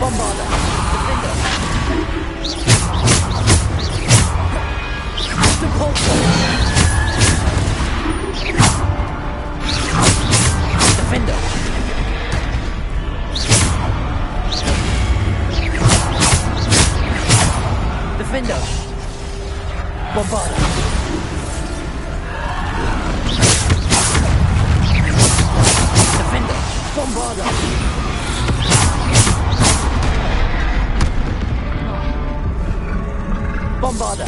Bombarder. Defender. Repulsor. Defender. Defender. Bombarder. Defender. Bombarder. Bombarder.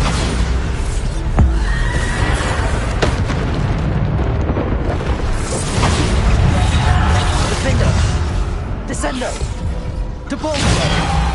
Defender. Descender. To Bombarder.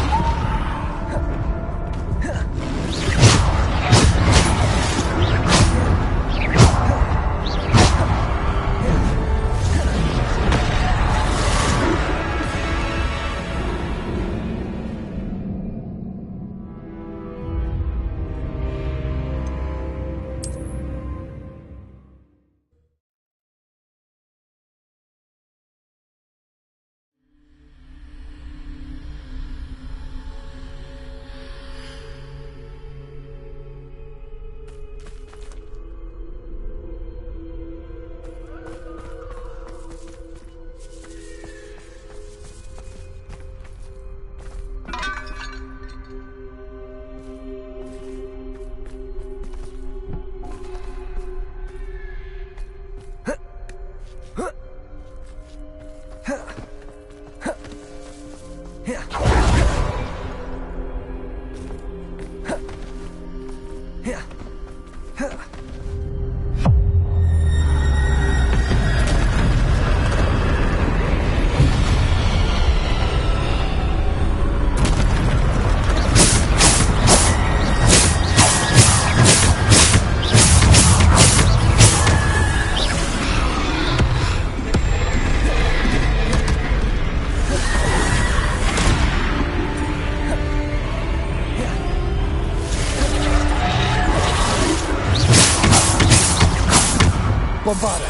Bombarder.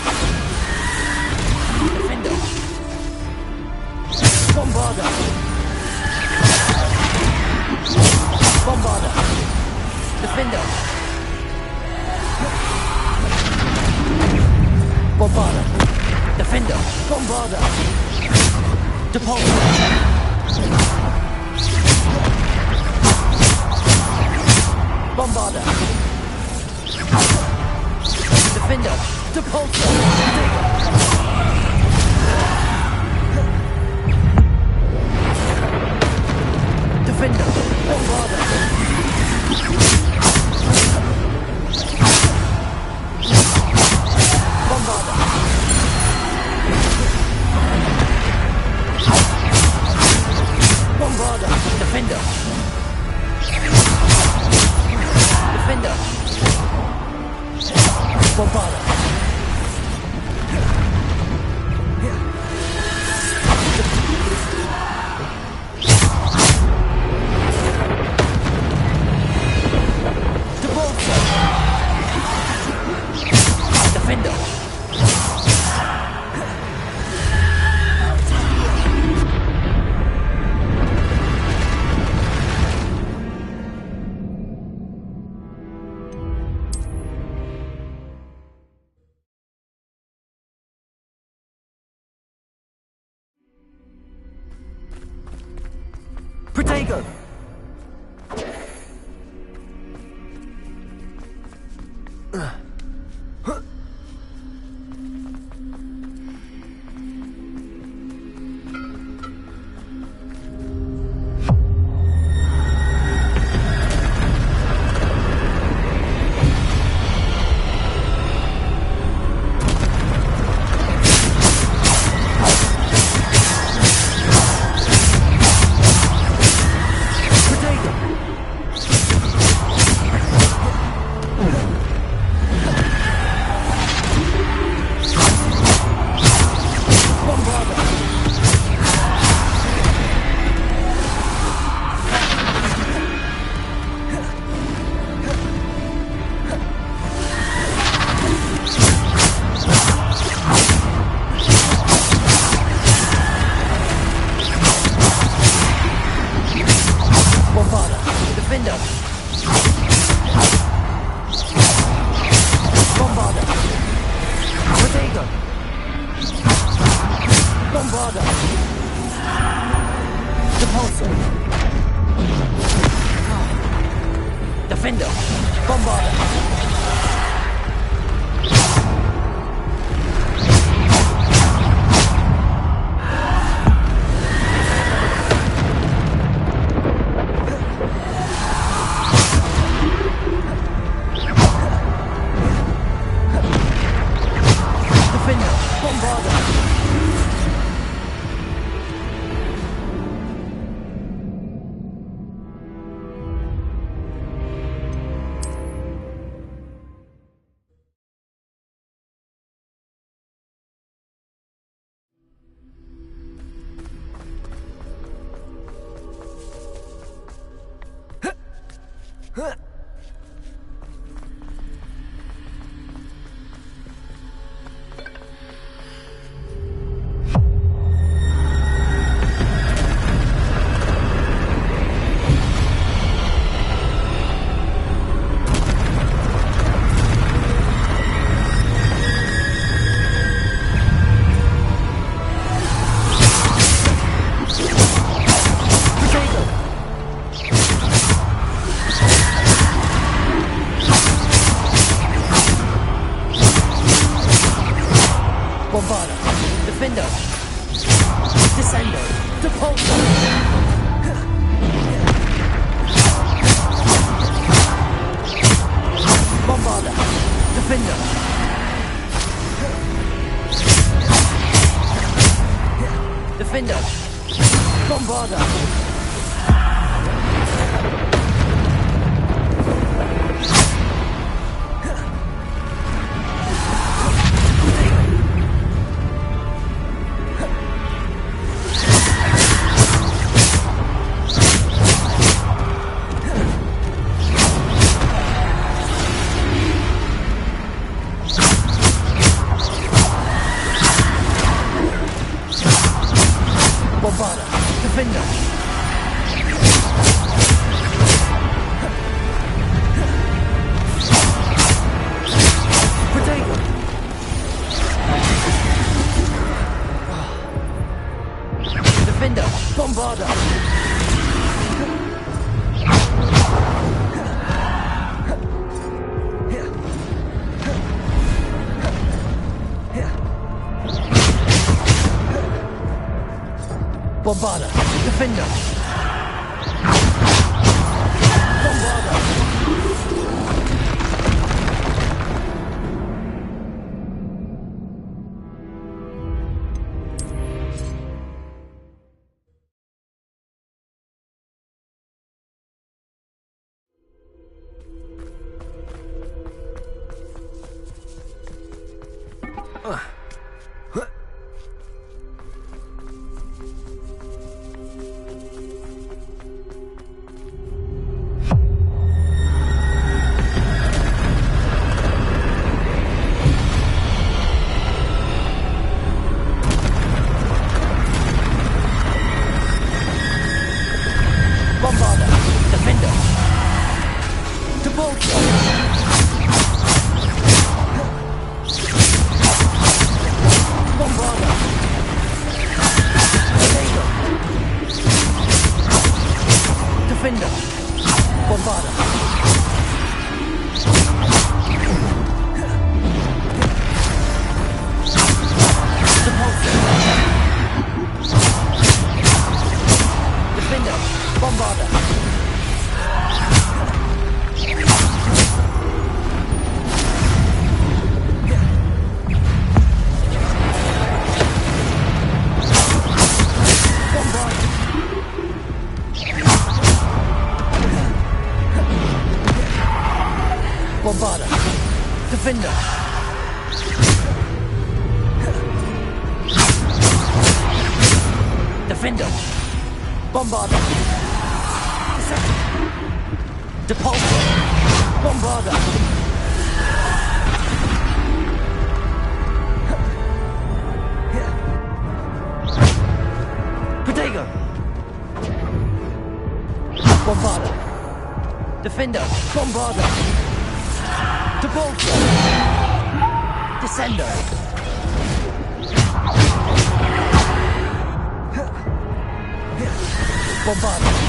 Defender. Bombarder. Bombarder. Defender. Bombarder. Defender. Bombarder. Depulsor. Bombarder. Defender. Depulsor. Defender. Bombarder. Bombarder. Bombarder. Defender. Defender. Bombarder. Defender. Protego. Bombarder. Repulsor. Defender. Bombarder. Bombarder, Defender. Bombarder. Bombarder. Defender. Defender. Bombarder. Depulsor. Bombarder. Protego. Bombarder. Defender. Bombarder. Depulsor. Descender. Bombarda.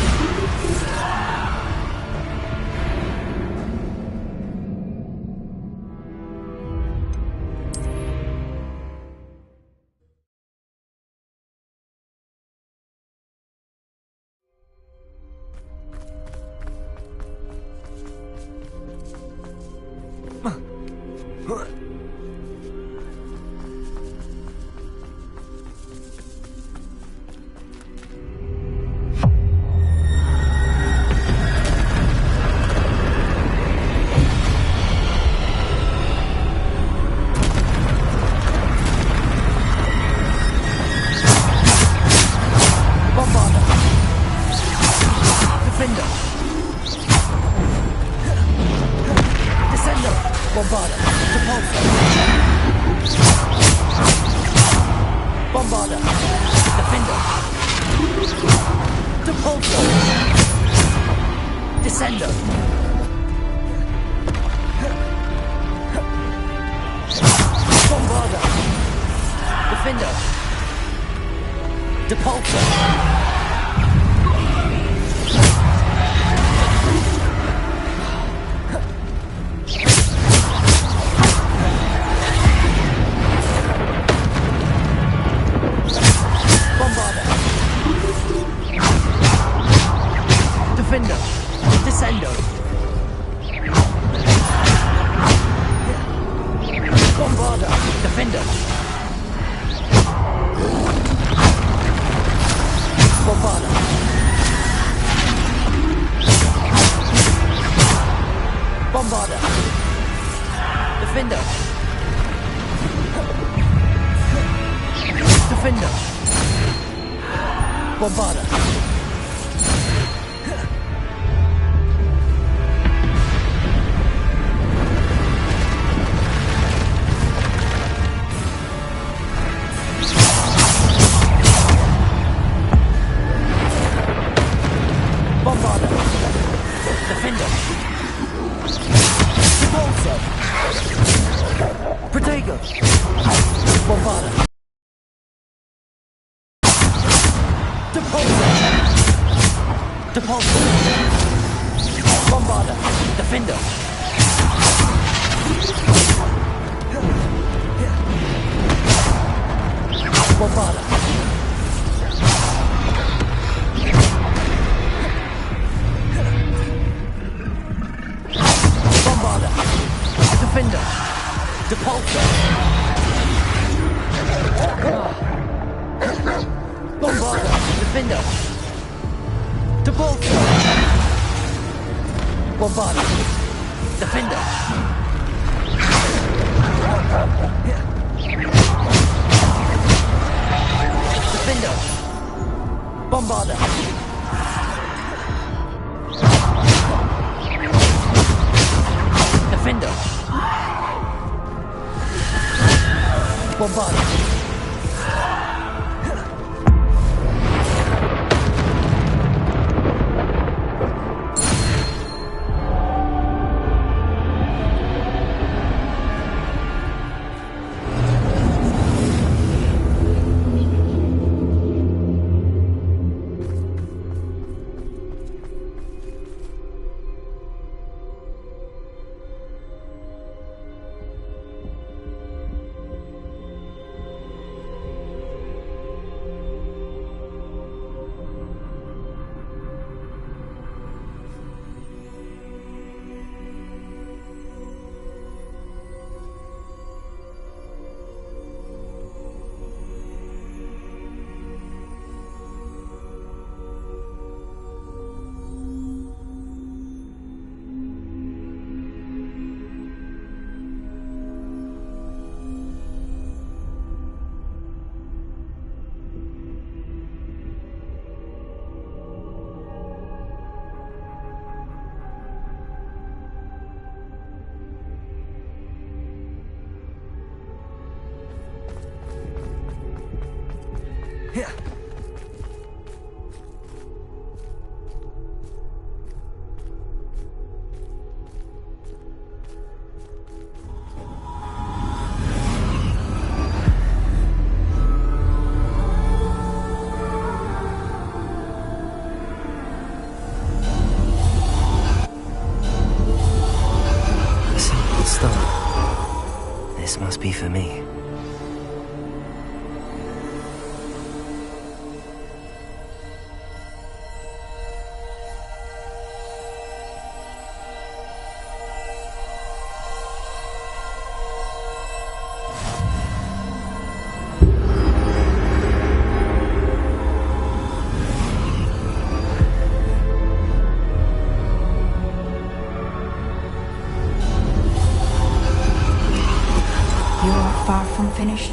from finished.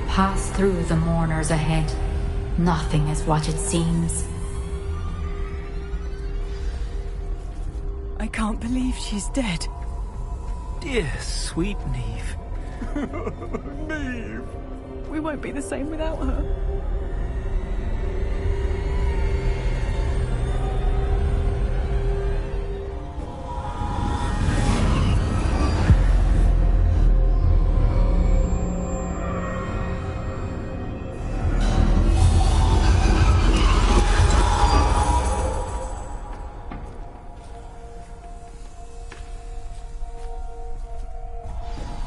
Pass through the mourners ahead. Nothing is what it seems. I can't believe she's dead. Dear sweet Neve. Neve! We won't be the same without her.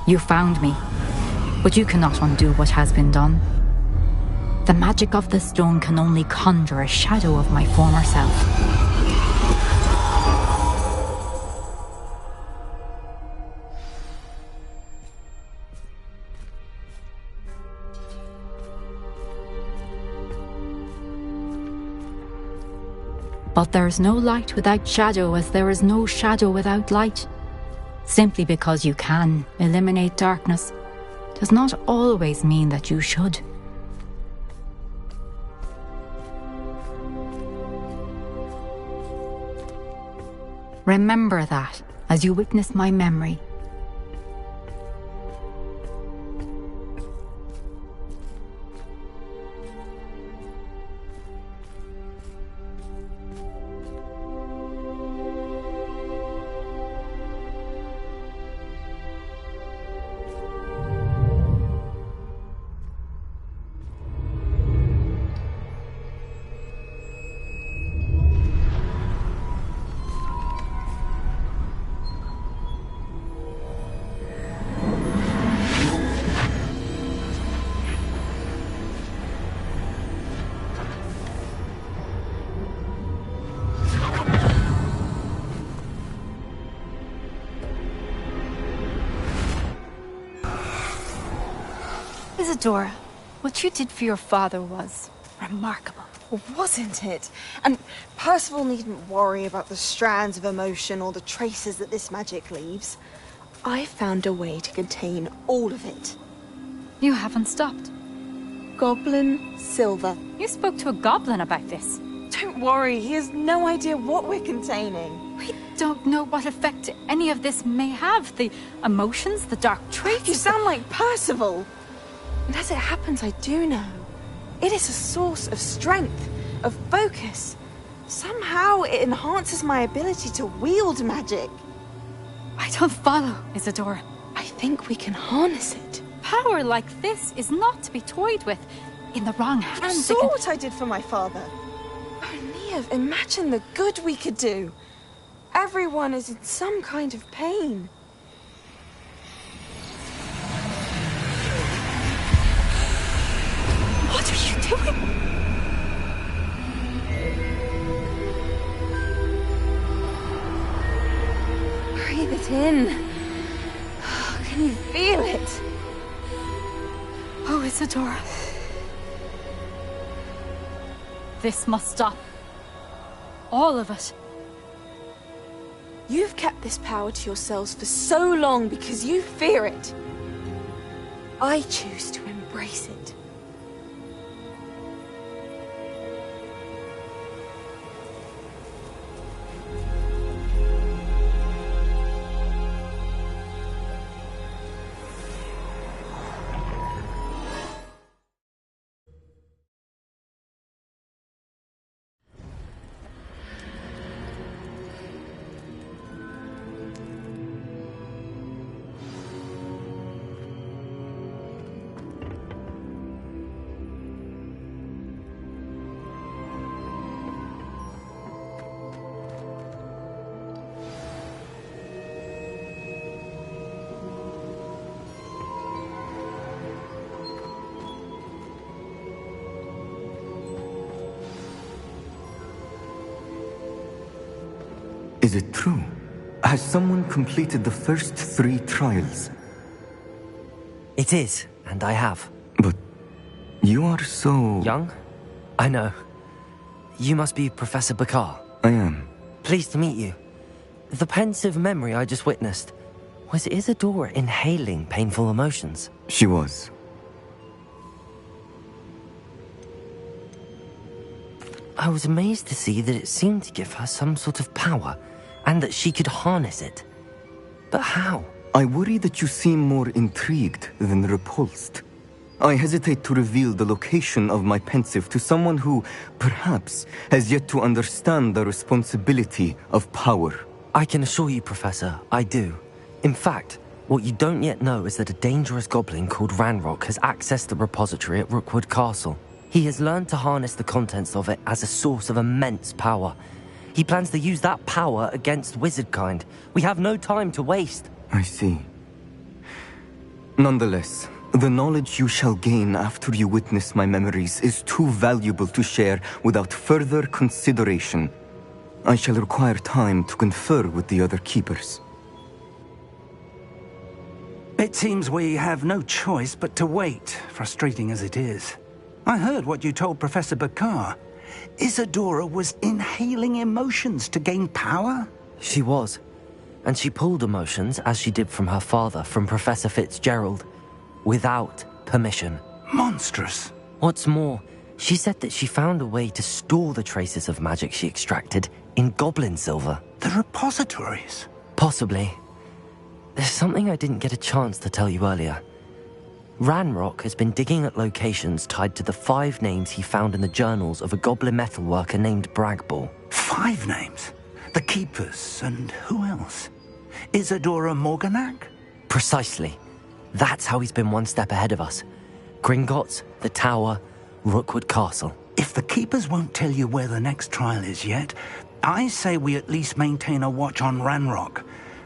You found me, but you cannot undo what has been done. The magic of the stone can only conjure a shadow of my former self. But there is no light without shadow, as there is no shadow without light. Simply because you can eliminate darkness does not always mean that you should. Remember that as you witness my memory. Isadora, what you did for your father was remarkable. Wasn't it? And Percival needn't worry about the strands of emotion or the traces that this magic leaves. I found a way to contain all of it. You haven't stopped. Goblin Silver. You spoke to a goblin about this. Don't worry, he has no idea what we're containing. We don't know what effect any of this may have. The emotions, the dark traits. You sound like Percival. And as it happens, I do know. It is a source of strength, of focus. Somehow it enhances my ability to wield magic. I don't follow, Isadora. I think we can harness it. Power like this is not to be toyed with. In the wrong hands, You saw what I did for my father. Oh, Neve, imagine the good we could do. Everyone is in some kind of pain. What are you doing? Breathe it in. Can you feel it? Oh, Isadora. This must stop. All of it. You've kept this power to yourselves for so long because you fear it. I choose to embrace it. Is it true? Has someone completed the first 3 trials? It is, and I have. But you are so... Young? I know. You must be Professor Bakar. I am. Pleased to meet you. The pensive memory I just witnessed, was Isadora inhaling painful emotions? She was. I was amazed to see that it seemed to give her some sort of power, and that she could harness it. But how? I worry that you seem more intrigued than repulsed. I hesitate to reveal the location of my pensive to someone who, perhaps, has yet to understand the responsibility of power. I can assure you, Professor, I do. In fact, what you don't yet know is that a dangerous goblin called Ranrock has accessed the repository at Rookwood Castle. He has learned to harness the contents of it as a source of immense power. He plans to use that power against wizardkind. We have no time to waste. I see. Nonetheless, the knowledge you shall gain after you witness my memories is too valuable to share without further consideration. I shall require time to confer with the other keepers. It seems we have no choice but to wait, frustrating as it is. I heard what you told Professor Bakar. Isadora was inhaling emotions to gain power? She was. And she pulled emotions, as she did from her father, from Professor Fitzgerald, without permission. Monstrous. What's more, she said that she found a way to store the traces of magic she extracted in goblin silver. The repositories? Possibly. There's something I didn't get a chance to tell you earlier. Ranrock has been digging at locations tied to the 5 names he found in the journals of a goblin metalworker named Bragball. 5 names? The Keepers, and who else? Isadora Morganac? Precisely. That's how he's been one step ahead of us. Gringotts, the Tower, Rookwood Castle. If the Keepers won't tell you where the next trial is yet, I say we at least maintain a watch on Ranrock.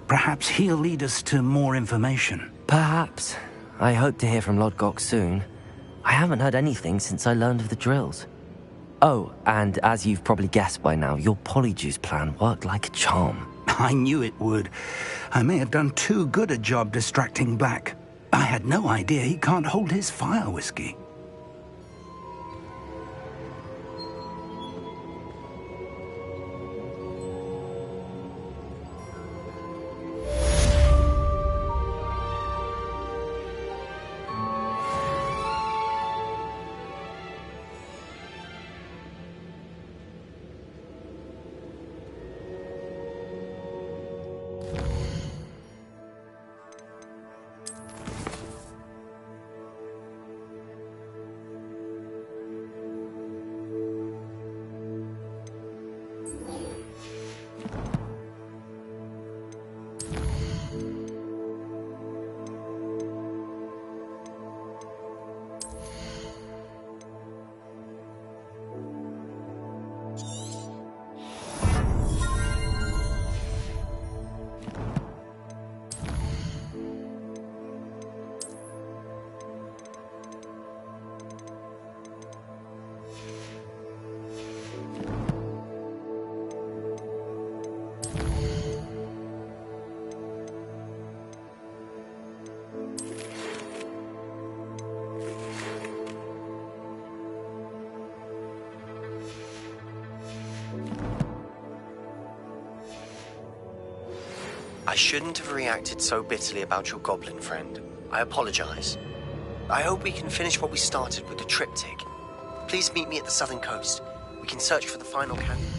Perhaps he'll lead us to more information. Perhaps. I hope to hear from Lodgok soon. I haven't heard anything since I learned of the drills. Oh, and as you've probably guessed by now, your Polyjuice plan worked like a charm. I knew it would. I may have done too good a job distracting Black. I had no idea he can't hold his fire whiskey. I shouldn't have reacted so bitterly about your goblin friend. I apologize. I hope we can finish what we started with the triptych. Please meet me at the southern coast. We can search for the final candidate.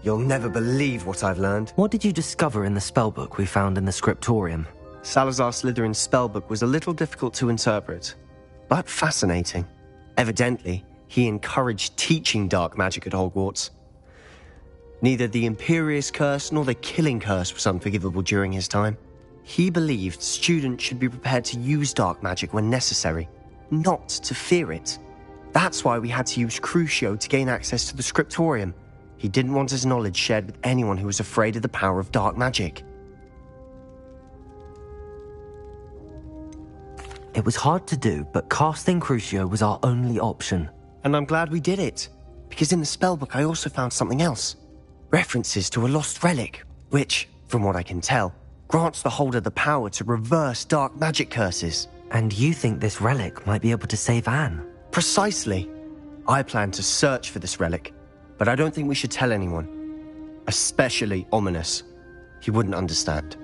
You'll never believe what I've learned. What did you discover in the spellbook we found in the scriptorium? Salazar Slytherin's spellbook was a little difficult to interpret, but fascinating. Evidently, he encouraged teaching dark magic at Hogwarts. Neither the Imperious Curse nor the Killing Curse was unforgivable during his time. He believed students should be prepared to use dark magic when necessary, not to fear it. That's why we had to use Crucio to gain access to the scriptorium. He didn't want his knowledge shared with anyone who was afraid of the power of dark magic. It was hard to do, but casting Crucio was our only option. And I'm glad we did it, because in the spellbook I also found something else. References to a lost relic, which, from what I can tell, grants the holder the power to reverse dark magic curses. And you think this relic might be able to save Anne? Precisely. I plan to search for this relic, but I don't think we should tell anyone. Especially Ominous. He wouldn't understand.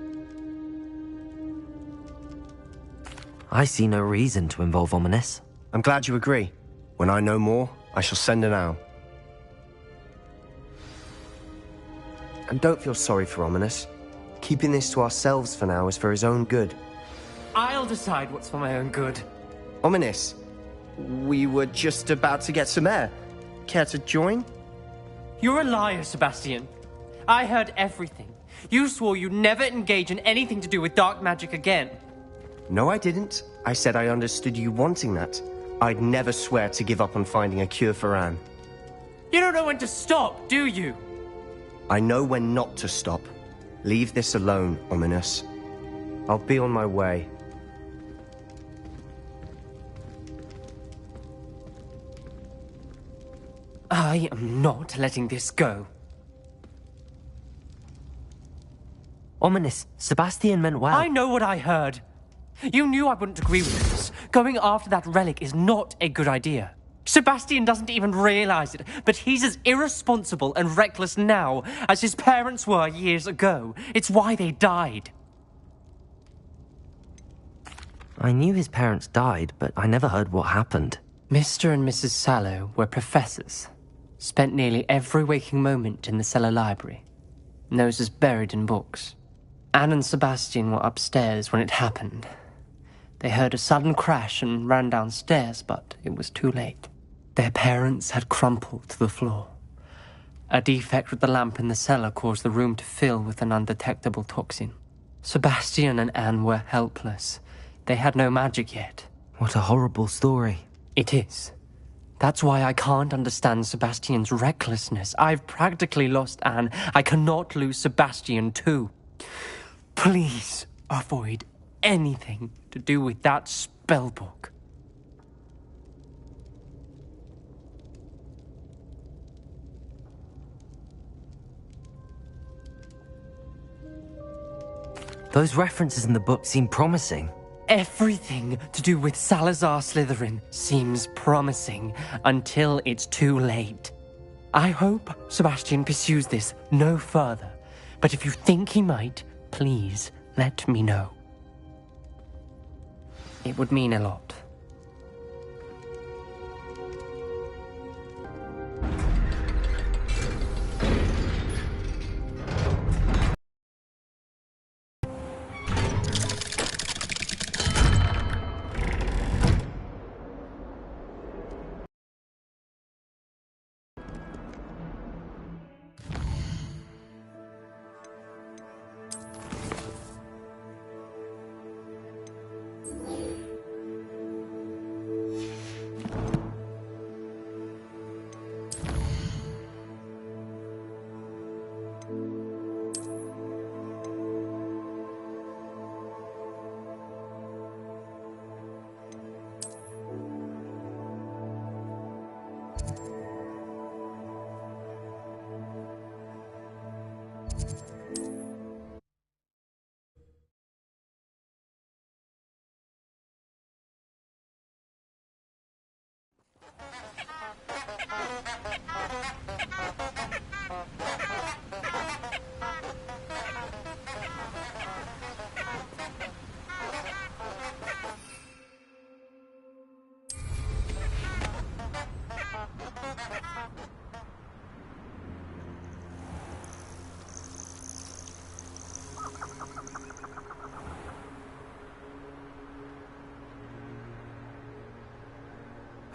I see no reason to involve Ominous. I'm glad you agree. When I know more, I shall send an owl. And don't feel sorry for Ominous. Keeping this to ourselves for now is for his own good. I'll decide what's for my own good. Ominous, we were just about to get some air. Care to join? You're a liar, Sebastian. I heard everything. You swore you'd never engage in anything to do with dark magic again. No, I didn't. I said I understood you wanting that. I'd never swear to give up on finding a cure for Anne. You don't know when to stop, do you? I know when not to stop. Leave this alone, Ominous. I'll be on my way. I am not letting this go. Ominous, Sebastian meant well. I know what I heard. You knew I wouldn't agree with this. Going after that relic is not a good idea. Sebastian doesn't even realize it, but he's as irresponsible and reckless now as his parents were years ago. It's why they died. I knew his parents died, but I never heard what happened. Mr. and Mrs. Sallow were professors. Spent nearly every waking moment in the cellar library. Noses buried in books. Anne and Sebastian were upstairs when it happened. They heard a sudden crash and ran downstairs, but it was too late. Their parents had crumpled to the floor. A defect with the lamp in the cellar caused the room to fill with an undetectable toxin. Sebastian and Anne were helpless. They had no magic yet. What a horrible story. It is. That's why I can't understand Sebastian's recklessness. I've practically lost Anne. I cannot lose Sebastian too. Please avoid anything to do with that spellbook. Those references in the book seem promising. Everything to do with Salazar Slytherin seems promising until it's too late. I hope Sebastian pursues this no further, but if you think he might, please let me know. It would mean a lot.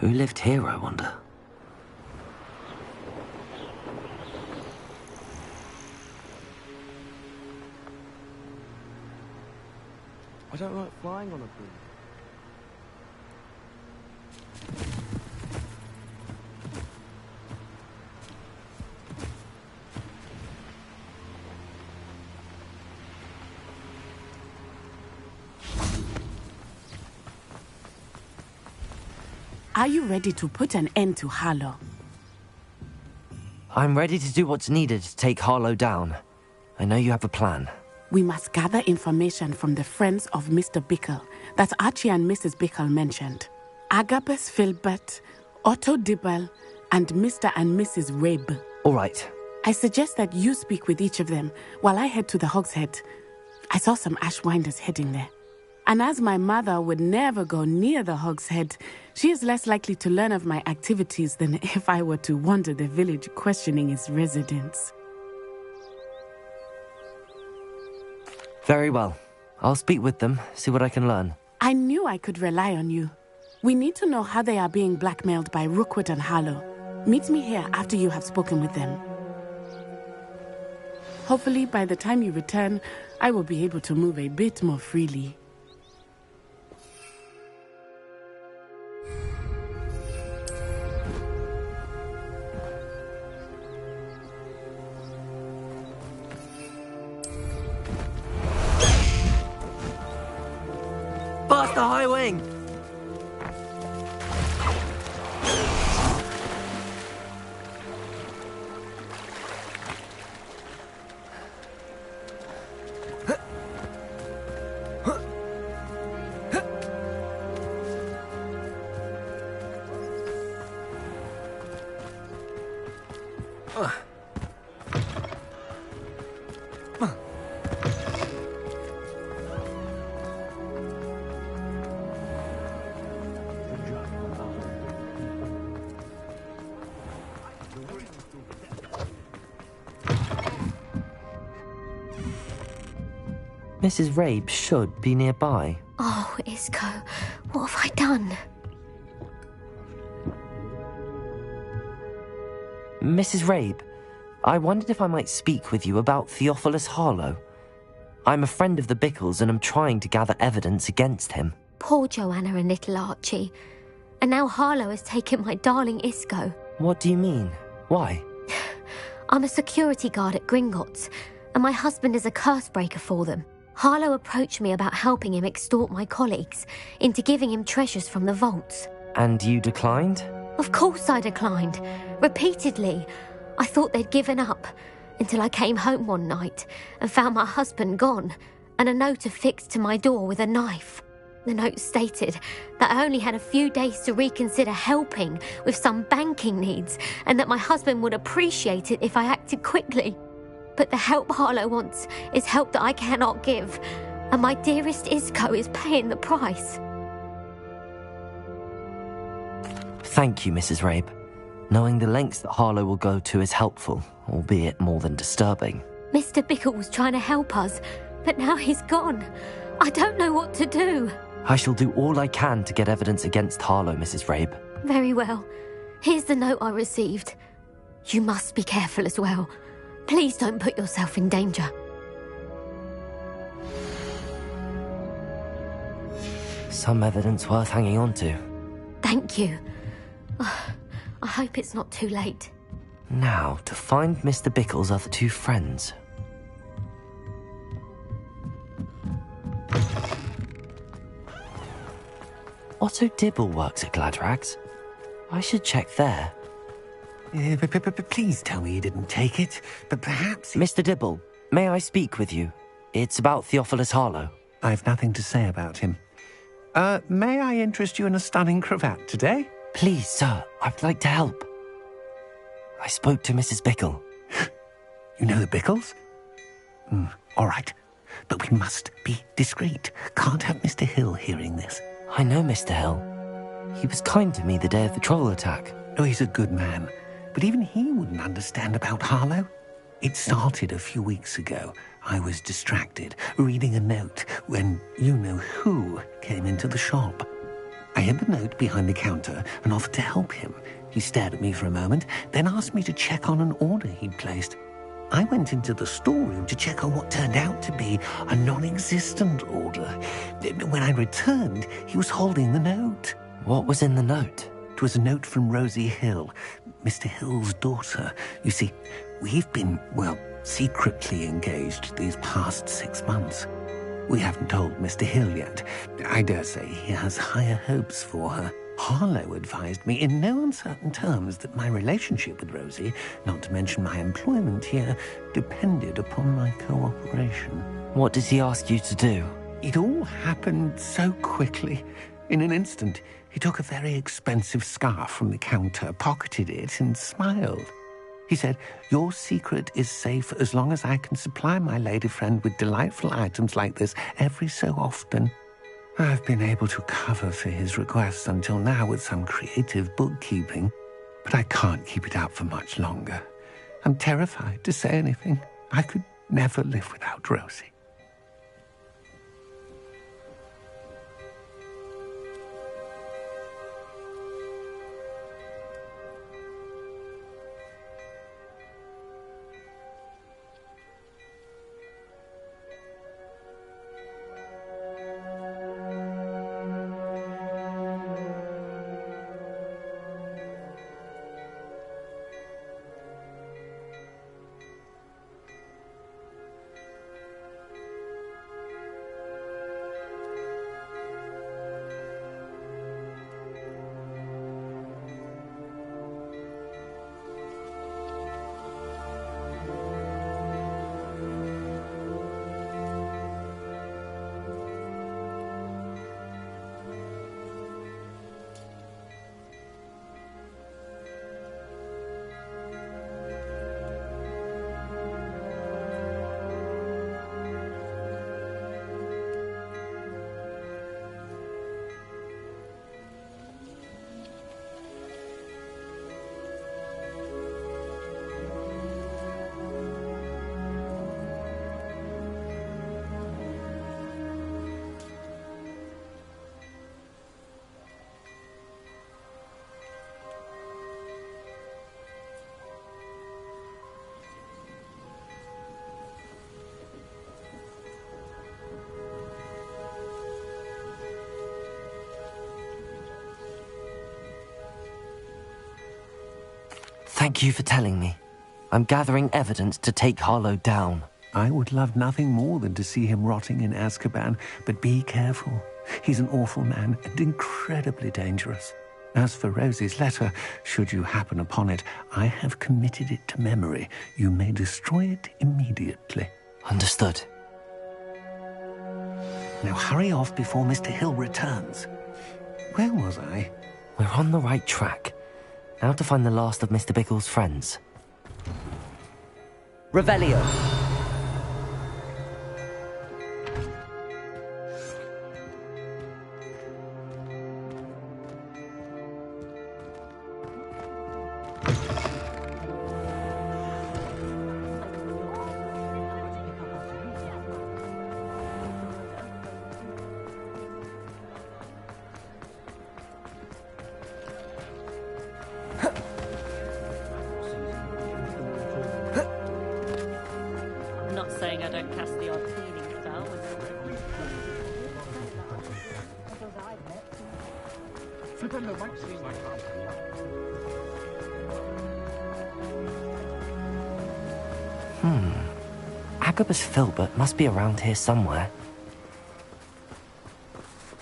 Who lived here, I wonder? I don't like flying on a broom. Are you ready to put an end to Harlow? I'm ready to do what's needed to take Harlow down. I know you have a plan. We must gather information from the friends of Mr. Bickle that Archie and Mrs. Bickle mentioned. Agabus Filbert, Otto Dibble, and Mr. and Mrs. Rabe. All right. I suggest that you speak with each of them while I head to the Hogshead. I saw some Ashwinders heading there. And as my mother would never go near the Hogshead, she is less likely to learn of my activities than if I were to wander the village questioning its residents. Very well. I'll speak with them, see what I can learn. I knew I could rely on you. We need to know how they are being blackmailed by Rookwood and Harlow. Meet me here after you have spoken with them. Hopefully, by the time you return, I will be able to move a bit more freely. Faster, High Wing! Mrs. Rabe should be nearby. Oh, Isco, what have I done? Mrs. Rabe, I wondered if I might speak with you about Theophilus Harlow. I'm a friend of the Bickles and am trying to gather evidence against him. Poor Joanna and little Archie. And now Harlow has taken my darling Isco. What do you mean? Why? I'm a security guard at Gringotts, and my husband is a curse breaker for them. Harlow approached me about helping him extort my colleagues into giving him treasures from the vaults. And you declined? Of course I declined. Repeatedly. I thought they'd given up, until I came home one night and found my husband gone, and a note affixed to my door with a knife. The note stated that I only had a few days to reconsider helping with some banking needs, and that my husband would appreciate it if I acted quickly. But the help Harlow wants is help that I cannot give, and my dearest Isco is paying the price. Thank you, Mrs. Rabe. Knowing the lengths that Harlow will go to is helpful, albeit more than disturbing. Mr. Bickle was trying to help us, but now he's gone. I don't know what to do. I shall do all I can to get evidence against Harlow, Mrs. Rabe. Very well. Here's the note I received. You must be careful as well. Please don't put yourself in danger. Some evidence worth hanging on to. Thank you. I hope it's not too late. Now, to find Mr. Bickle's other two friends. Otto Dibble works at Gladrags. I should check there. Please tell me you didn't take it, but perhaps... Mr. Dibble, may I speak with you? It's about Theophilus Harlow. I've nothing to say about him. May I interest you in a stunning cravat today? Please, sir, I'd like to help. I spoke to Mrs. Bickle. You know the Bickles? All right, but we must be discreet. Can't have Mr. Hill hearing this. I know Mr. Hill. He was kind to me the day of the troll attack. Oh, he's a good man. But even he wouldn't understand about Harlow. It started a few weeks ago. I was distracted, reading a note, when you-know-who came into the shop. I hid the note behind the counter and offered to help him. He stared at me for a moment, then asked me to check on an order he'd placed. I went into the storeroom to check on what turned out to be a non-existent order. When I returned, he was holding the note. What was in the note? It was a note from Rosie Hill, Mr. Hill's daughter. You see, we've been, well, secretly engaged these past 6 months. We haven't told Mr. Hill yet. I dare say he has higher hopes for her. Harlow advised me in no uncertain terms that my relationship with Rosie, not to mention my employment here, depended upon my cooperation. What did he ask you to do? It all happened so quickly. In an instant, he took a very expensive scarf from the counter, pocketed it, and smiled. He said, "Your secret is safe as long as I can supply my lady friend with delightful items like this every so often." I've been able to cover for his requests until now with some creative bookkeeping, but I can't keep it up for much longer. I'm terrified to say anything. I could never live without Rosie. Thank you for telling me. I'm gathering evidence to take Harlow down. I would love nothing more than to see him rotting in Azkaban, but be careful. He's an awful man and incredibly dangerous. As for Rosie's letter, should you happen upon it, I have committed it to memory. You may destroy it immediately. Understood. Now hurry off before Mr. Hill returns. Where was I? We're on the right track. Now to find the last of Mr. Bickle's friends. Revelio. Agabus Filbert must be around here somewhere.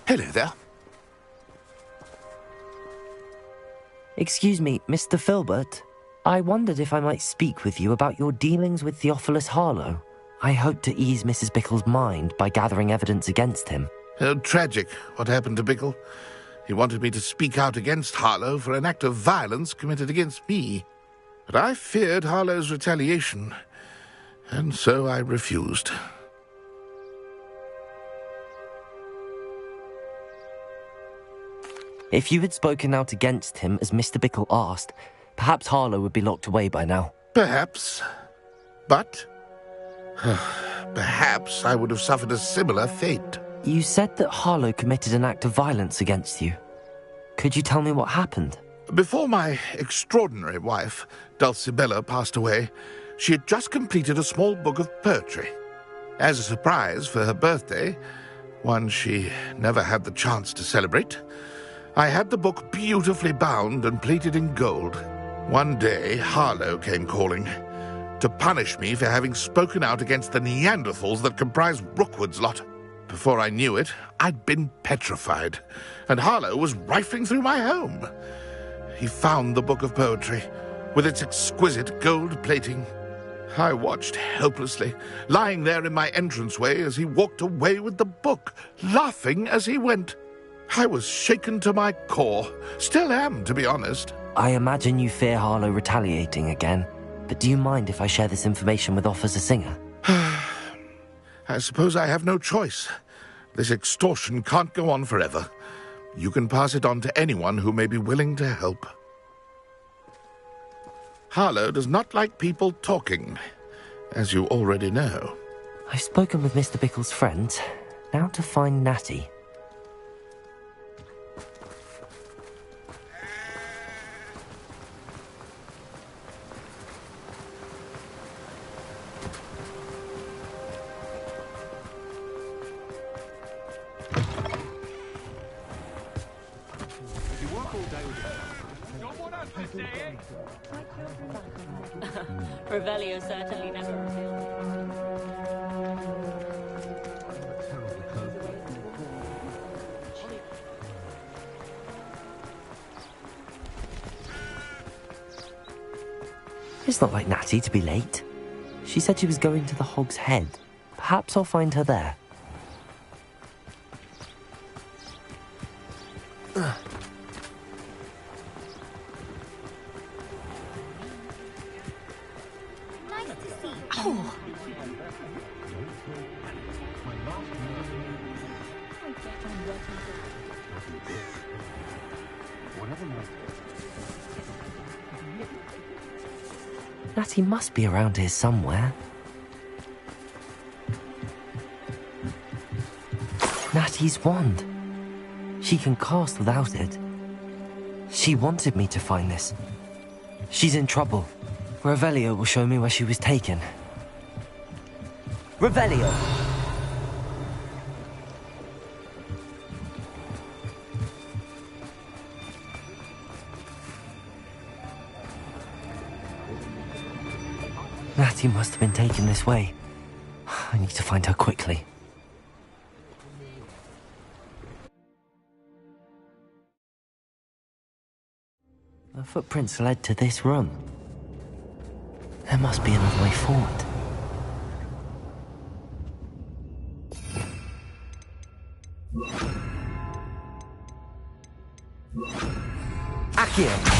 Hello there. Excuse me, Mr. Filbert. I wondered if I might speak with you about your dealings with Theophilus Harlow. I hope to ease Mrs. Bickle's mind by gathering evidence against him. Tragic, what happened to Bickle. He wanted me to speak out against Harlow for an act of violence committed against me. But I feared Harlow's retaliation, and so I refused. If you had spoken out against him as Mr. Bickle asked, perhaps Harlow would be locked away by now. Perhaps. But perhaps I would have suffered a similar fate. You said that Harlow committed an act of violence against you. Could you tell me what happened? Before my extraordinary wife, Dulcibella, passed away, she had just completed a small book of poetry. As a surprise for her birthday, one she never had the chance to celebrate, I had the book beautifully bound and plated in gold. One day, Harlow came calling to punish me for having spoken out against the Neanderthals that comprise Rookwood's lot. Before I knew it, I'd been petrified, and Harlow was rifling through my home. He found the book of poetry, with its exquisite gold plating. I watched helplessly, lying there in my entranceway as he walked away with the book, laughing as he went. I was shaken to my core. Still am, to be honest. I imagine you fear Harlow retaliating again, but do you mind if I share this information with Officer Singer? I suppose I have no choice. This extortion can't go on forever. You can pass it on to anyone who may be willing to help. Harlow does not like people talking, as you already know. I've spoken with Mr. Bickle's friends. Now to find Natty. Revelio certainly never revealed. It's not like Natty to be late. She said she was going to the Hog's Head. Perhaps I'll find her there. Oh. Natty must be around here somewhere. Natty's wand. She can cast without it. She wanted me to find this. She's in trouble. Revelio will show me where she was taken. Revelio! Natty must have been taken this way. I need to find her quickly. The footprints led to this room. There must be another way forward. Accio!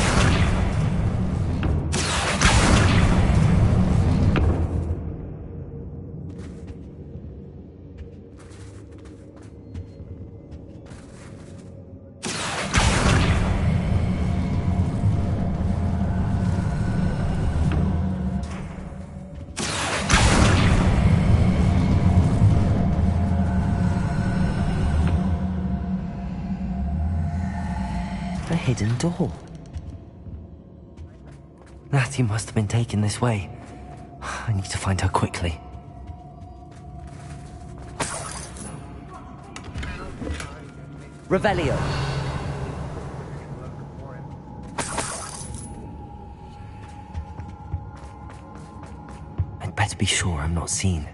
A hidden door. Natty must have been taken this way. I need to find her quickly. Revelio! I'd better be sure I'm not seen.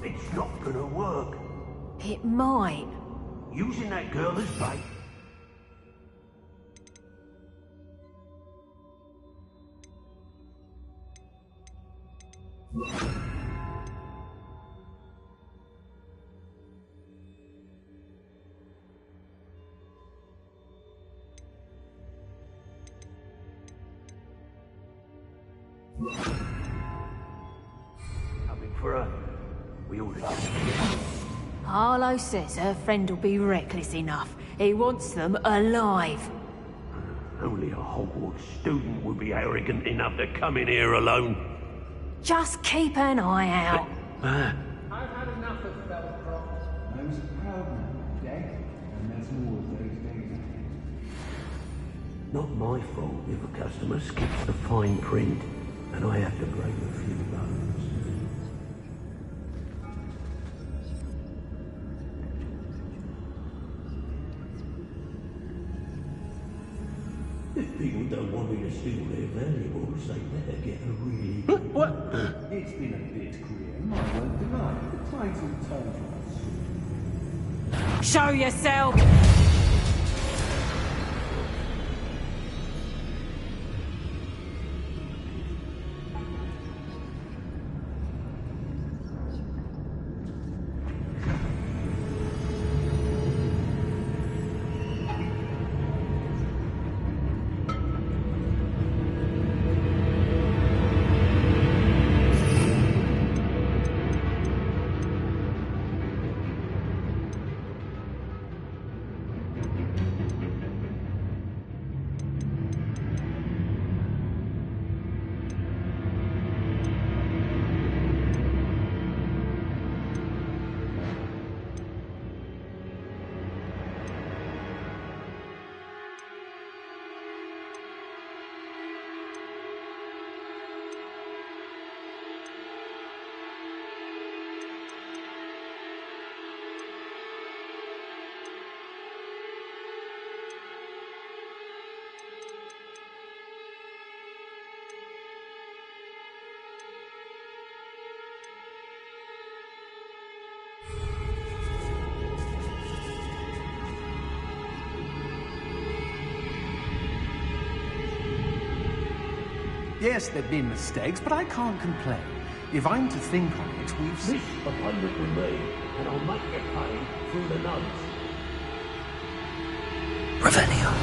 It's not gonna work. It might. Using that girl as bait. Coming for her. We ought to just... Harlow says her friend will be reckless enough. He wants them alive. Only a Hogwarts student would be arrogant enough to come in here alone. Just keep an eye out. I've had enough of Belcroft. I was a proud man, dead, and there's more of those days ahead. Not my fault if a customer skips the fine print, and I have to break a few bones. If people don't want me to steal their valuables, they better get a really good... What? It's been a bit grim, I won't deny. The tides will turn for us. Show yourself! Yes, there've been mistakes, but I can't complain. If I'm to think on it, we've... This appointment with me, and I'll make you pay through the nose. Revelio.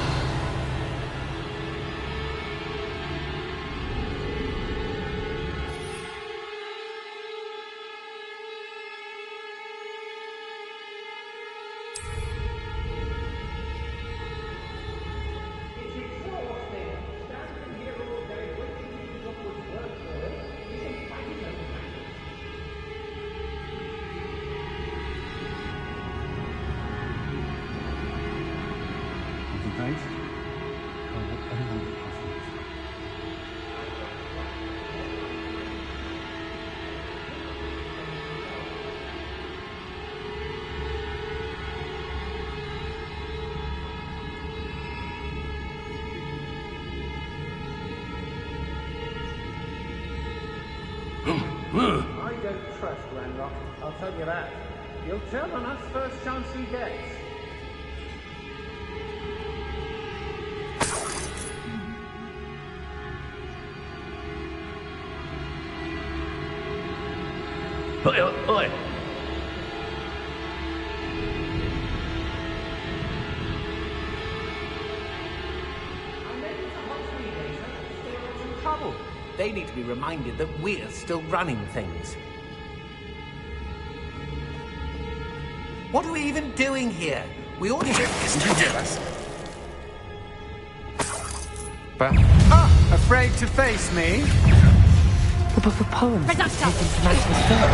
I don't trust Ranrock, I'll tell you that. He'll turn on us first chance he gets. Oi, oi! Trouble. They need to be reminded that we're still running things. What are we even doing here? We ought to just us. Afraid to face me? The poems taken from atmosphere.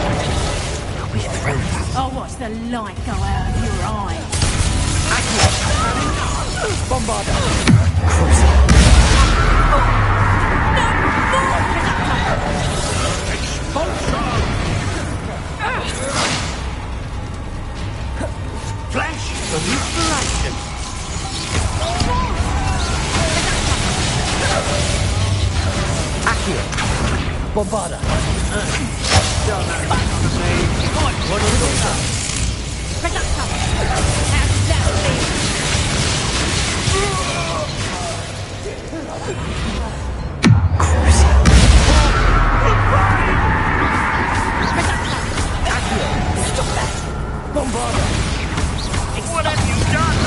Are we through? I'll watch the light go out of your eyes. Bombarda! Flash of inspiration! Accurate! Bombarda! What a little time! Stop that! Bombarda! What have you done?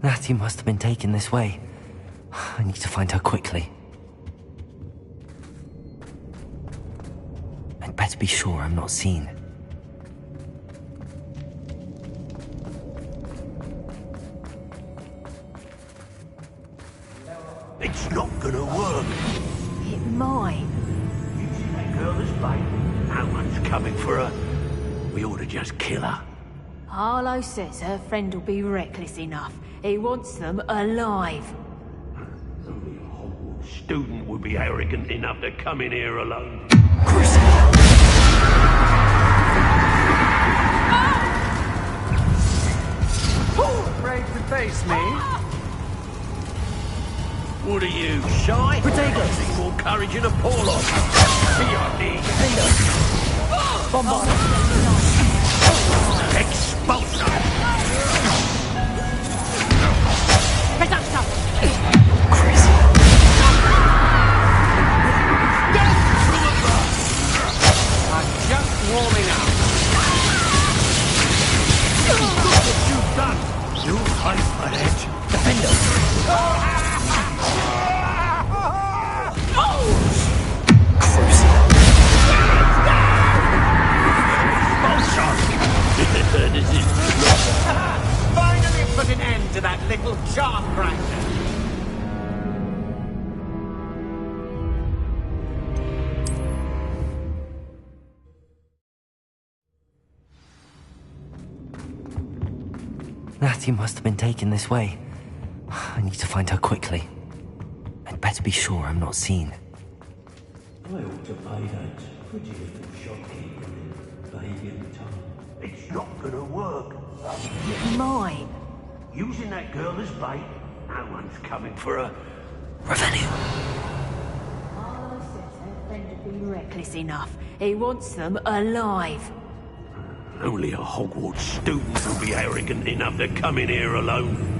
Natty must have been taken this way. I need to find her quickly. I'd better be sure I'm not seen. It's not gonna work. It might. You see that girl as bait? No one's coming for her. We ought to just kill her. Harlow says her friend will be reckless enough. He wants them alive. Only a Hogwarts student would be arrogant enough to come in here alone. Afraid to face me? What are you, shy? Potatoes! See more courage in a paw off. Bombard! Expulsor! I'm just warming up. Look what you've done! You fight for it! Defender! Finally put an end to that little charm grinder. Natty must have been taken this way. I need to find her quickly. I'd better be sure I'm not seen. I ought to pay that pretty little shopkeeper in Fabian tongue. It's not gonna work. It might. Using that girl as bait, no one's coming for her. Revelio! Harlow says her friend will be reckless enough. He wants them alive. Only a Hogwarts student would be arrogant enough to come in here alone.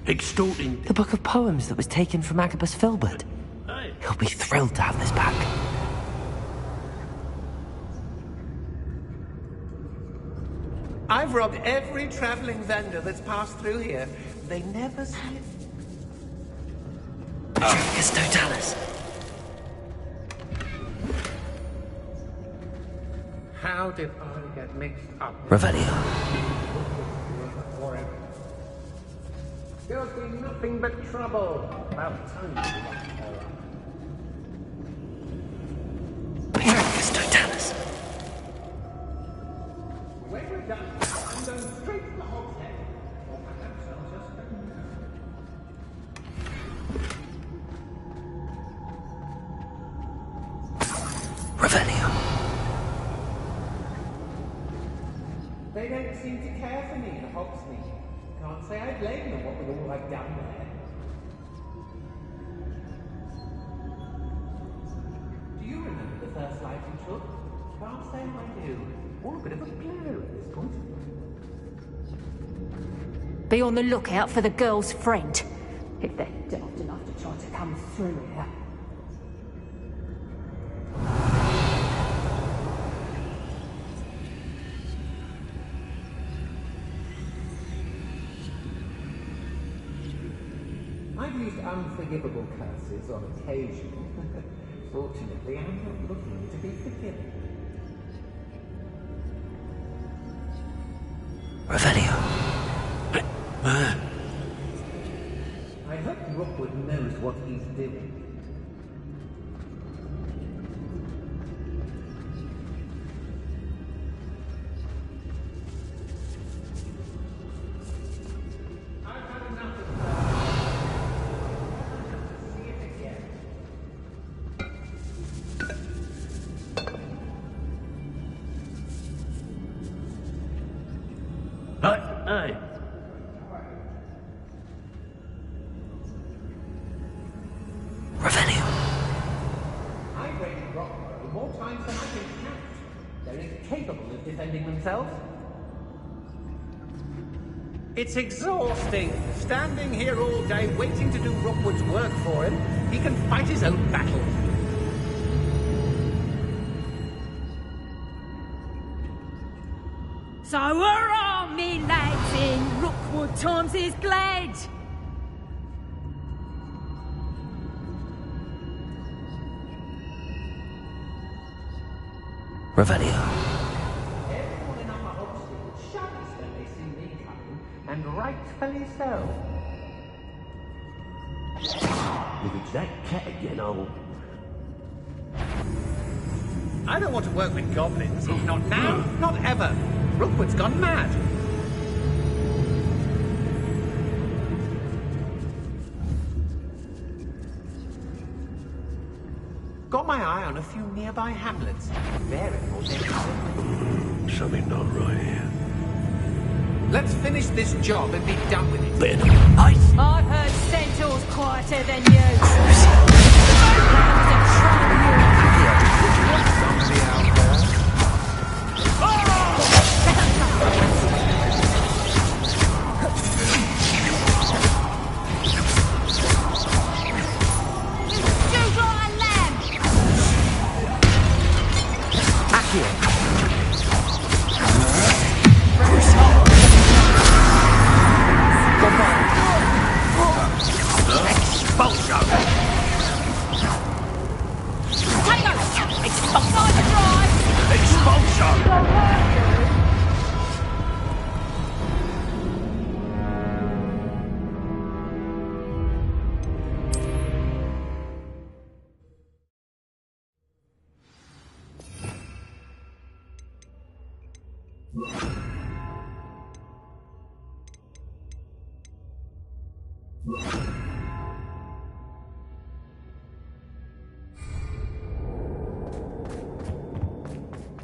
Extorting... The book of poems that was taken from Agabus Filbert. Hey. He'll be thrilled to have this back. I've robbed every traveling vendor that's passed through here. They never see it. It's Totalis. How did I get mixed up? Revelio. There's been nothing but trouble. About time you locked her up. It's Totalis. When we're done, I'm going straight to the hogshead. Or perhaps I'll just go. Revelio. They don't seem to care for me in Hogsmeade. Can't say I blame them, what with all I've done there. Do you remember the first light you took? Can't say I do. All a bit of a blur at this point. Be on the lookout for the girl's friend. If they're daft enough to try to come through here. I've used unforgivable curses on occasion. Fortunately, I'm not looking to be forgiven. Revelio. I hope Rookwood knows what he's doing. I've had enough of that. See it again. Hey. Revelio. I've raided Rockborough more times than I can count. They're incapable of defending themselves. It's exhausting. Standing here all day waiting to do Rookwood's work for him. He can fight his own battles. So hurrah, me lads, in Rookwood times is glad. Revelio. And rightfully so. If it's that cat again, I don't want to work with goblins. Not now, not ever. Rookwood's gone mad. Got my eye on a few nearby hamlets. Very important. Something not right here. Let's finish this job and be done with it. Then I've heard centaurs quieter than you. Somebody out there.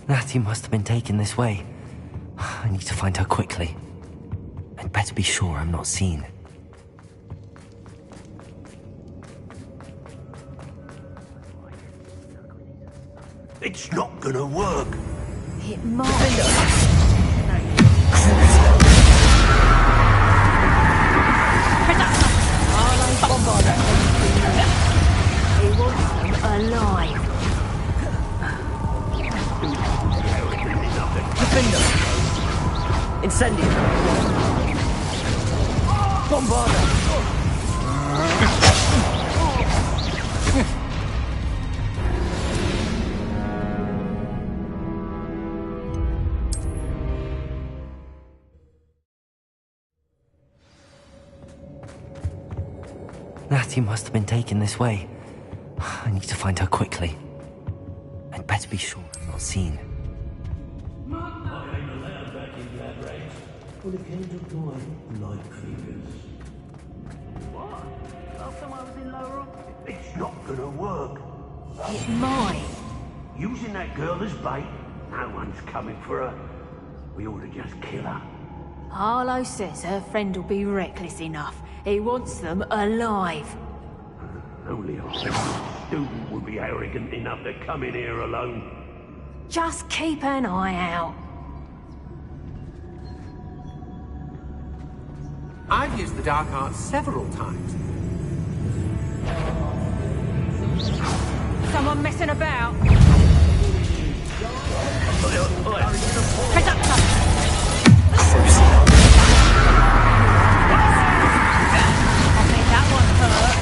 Natty must have been taken this way. I need to find her quickly. I'd better be sure I'm not seen. it's not gonna work. It might. He wants them alive. Defender! Incendio! Bombarda! Natty must have been taken this way. I need to find her quickly. I'd better be sure I'm not seen. I ain't allowed back in that race. Well, the cans of time like fingers. What? Last time I was in lower up? It's not gonna work. It might. Using that girl as bait, no one's coming for her. We ought to just kill her. Harlow says her friend will be reckless enough. He wants them alive. Only a student would be arrogant enough to come in here alone. Just keep an eye out. I've used the dark arts several times. Someone messing about? I think that one hurt.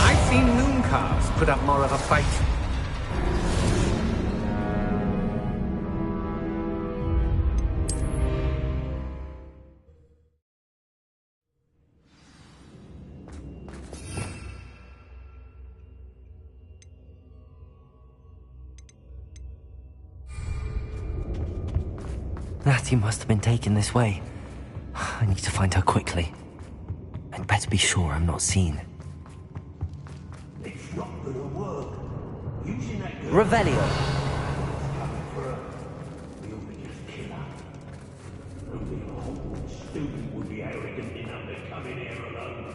I've seen moon calves put up more of a fight. Natty must have been taken this way. I need to find her quickly. I'd better be sure I'm not seen. It's not gonna work. Using that girl... Revelio! We ought to just kill her. Only a Hogwarts student would be arrogant enough to come in here alone.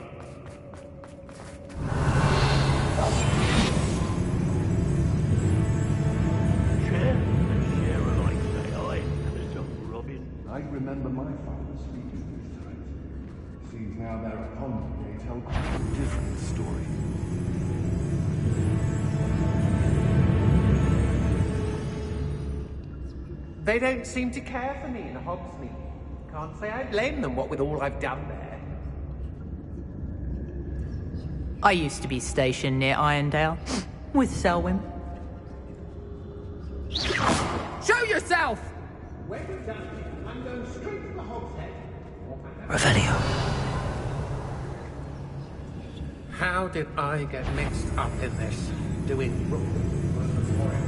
Seems now they're upon me, they tell quite a different story. They don't seem to care for me in Hogsmeade. Can't say I blame them, what with all I've done there. I used to be stationed near Irondale with Selwyn. Show yourself! When you're done here, I'm going straight to the Hogshead. Revelio. How did I get mixed up in this? Doing Rookwood for it?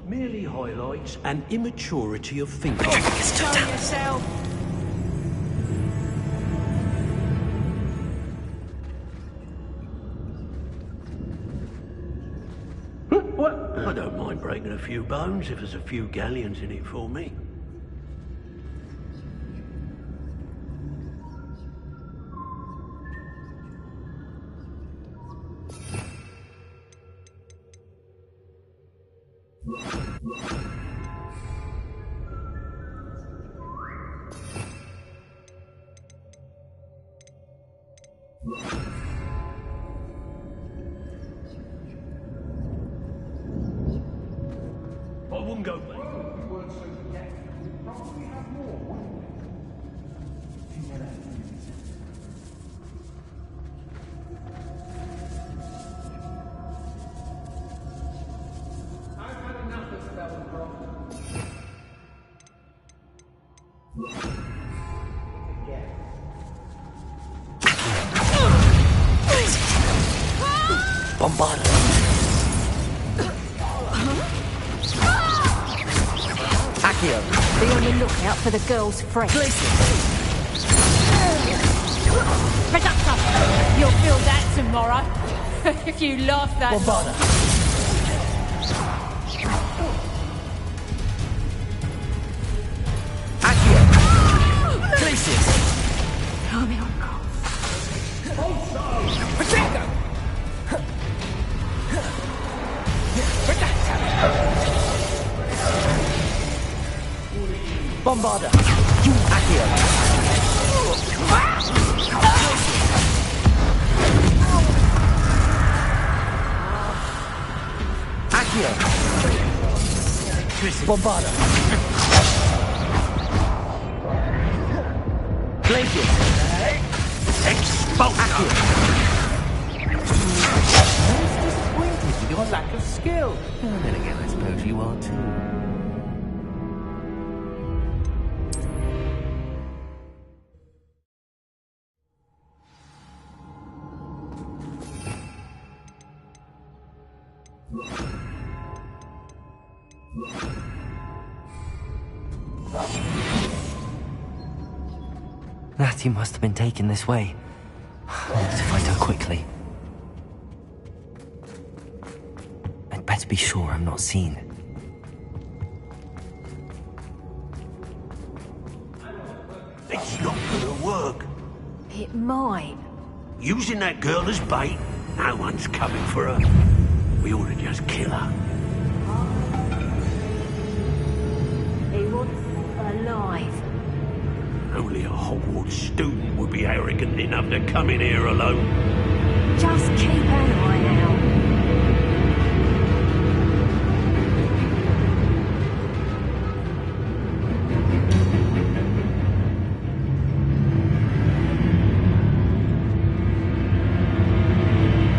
Merely highlights an immaturity of thinking. Show yourself! Well, I don't mind breaking a few bones if there's a few galleons in it for me. I wouldn't go back. I've had enough of Spellcroft. Bombarded. Accio. Be on the lookout for the girl's friend. Productor! You'll feel that tomorrow. If you laugh that long. Accio. Glacius. Coming on, Protego! Bombarder. Accio. Accio. Bombarder. Glacius. Expulso. I was disappointed with your lack of skill. Then again, I suppose you are too. Natty must have been taken this way. I need to find her quickly. I'd better be sure I'm not seen. It's not gonna work. It might. Using that girl as bait, no one's coming for her. We ought to just kill her. He wants alive. Only a Hogwarts student would be arrogant enough to come in here alone. Just keep an eye out.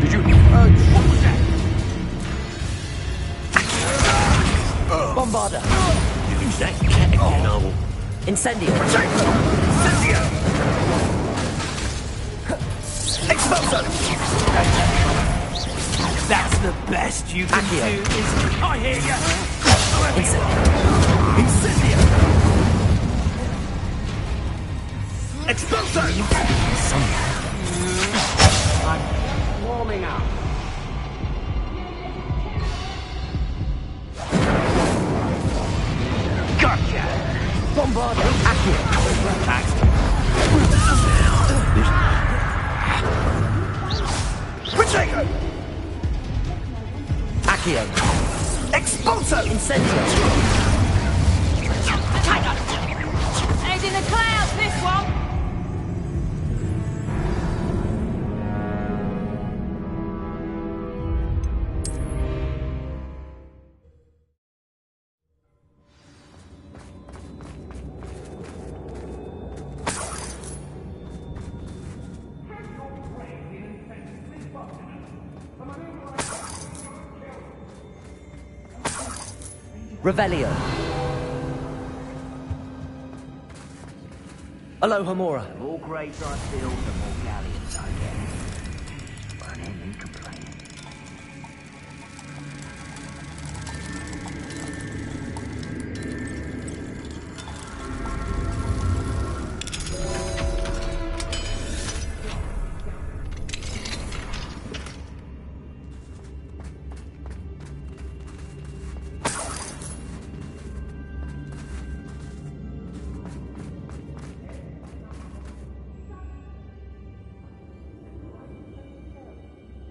Did you... what was that? Bombarder. Use that cat again, I will... Incendio. Incendio! Expulso. That's the best you can Accio. do, isn't it? I hear ya! Incendio. Incendio! Expulso! I'm warming up. Gotcha! Bombard accurate. Protego! Accio. Expulso! Incendio. Head in the clouds, this one! Revelio. Alohomora. The more graves I fill, the more galleons I get. Burning and complaining.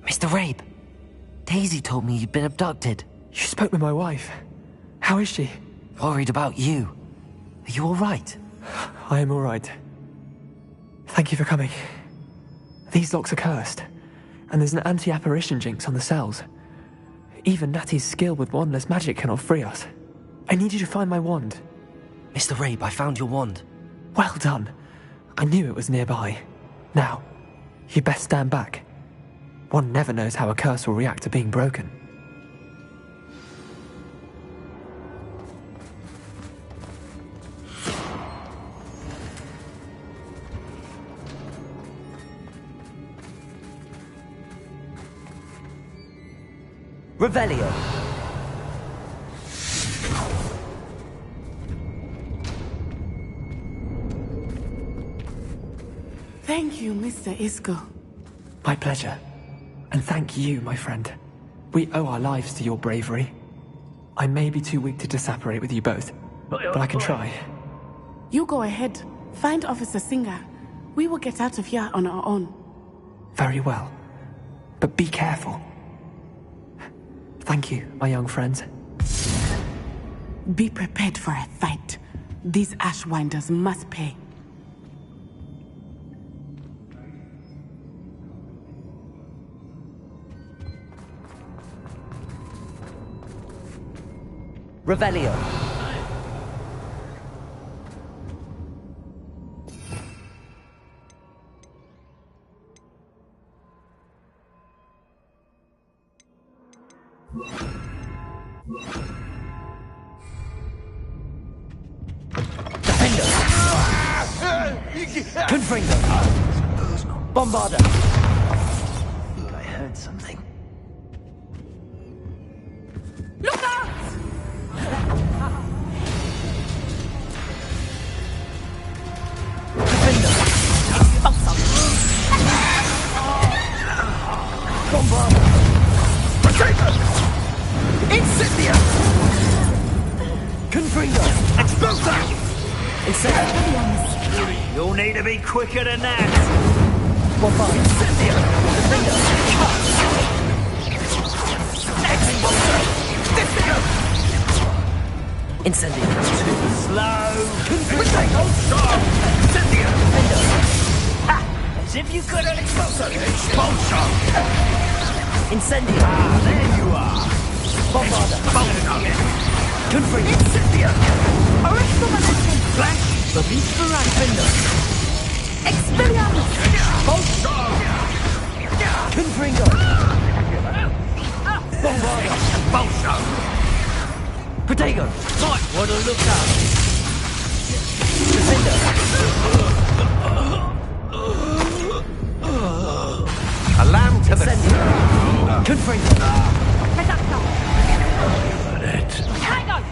Mr. Rabe, Daisy told me you'd been abducted. You spoke with my wife. How is she? Worried about you. Are you all right? I am all right. Thank you for coming. These locks are cursed, and there's an anti-apparition jinx on the cells. Even Natty's skill with wandless magic cannot free us. I need you to find my wand. Mr. Rabe, I found your wand. Well done. I knew it was nearby. Now, you best stand back. One never knows how a curse will react to being broken. Revelio. Thank you, Mr. Isco. My pleasure. And thank you, my friend. We owe our lives to your bravery. I may be too weak to disapparate with you both, but I can try. You go ahead. Find Officer Singer. We will get out of here on our own. Very well. But be careful. Thank you, my young friends. Be prepared for a fight. These Ashwinders must pay. Revelio. Confringo. Bombarder. I heard something. Look out! Bombarder. Incendio. Confringo. Expulso. Incendio. You'll need to be quicker than that. Bombarder. Incendio. Expulso. Disco. Incendio. Too slow. Incendio. As if you couldn't expulso. Expulso. Incendio. Ah, there you are. Bombarder. Confringo. Incendio. Flash. Confringo. Expelliarmus! Confringo. Bombarder. Protego. Might want to look up. Defender. A lamb to the... Confringo. Hang on!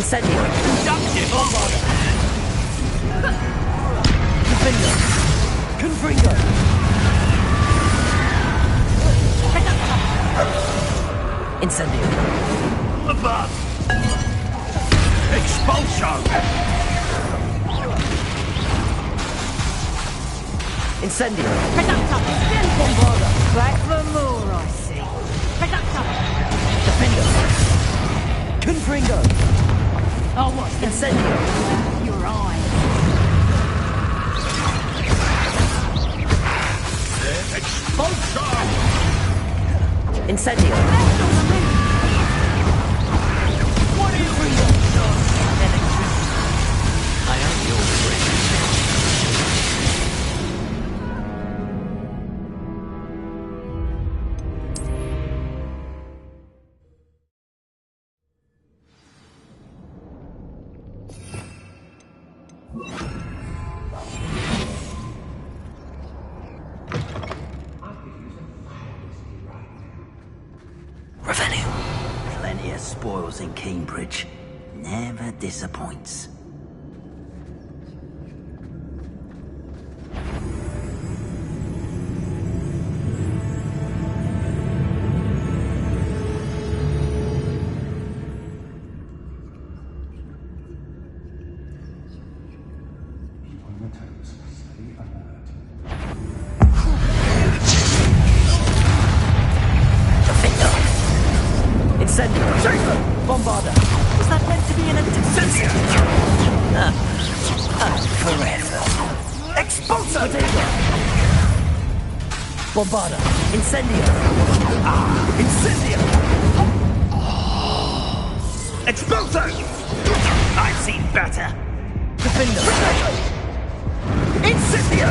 Incendio! Conductive bombarder! Defender! Confringo! Incendio! Above! Expulso! Incendio! Bombarder! Back for more, I see. Defender! Confringo! Oh, what's the Incendio! Your eye. Expulso! Incendio! What are you doing? I am your friend. Plenty of spoils in Cambridge. Never disappoints. Incendio! Bombarder! Was that meant to be an incendio? Forever. Expulso! Bombarder! Incendio! Incendio! Expulso! I've seen better. Defender! Incendio!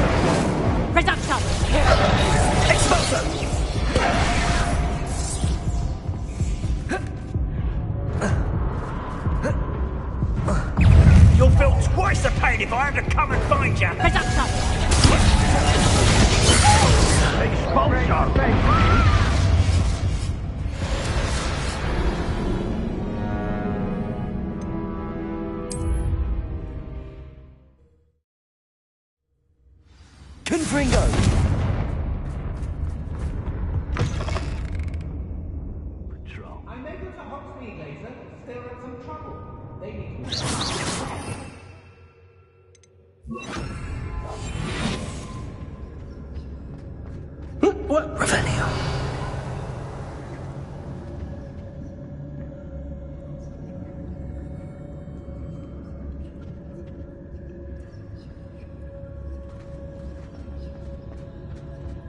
Reduction! Expulso! You'll feel twice the pain if I have to come and find you. Reduction! Confringo! I'm able to Hogwarts Legacy, still in some trouble. They need to... What? Revelio.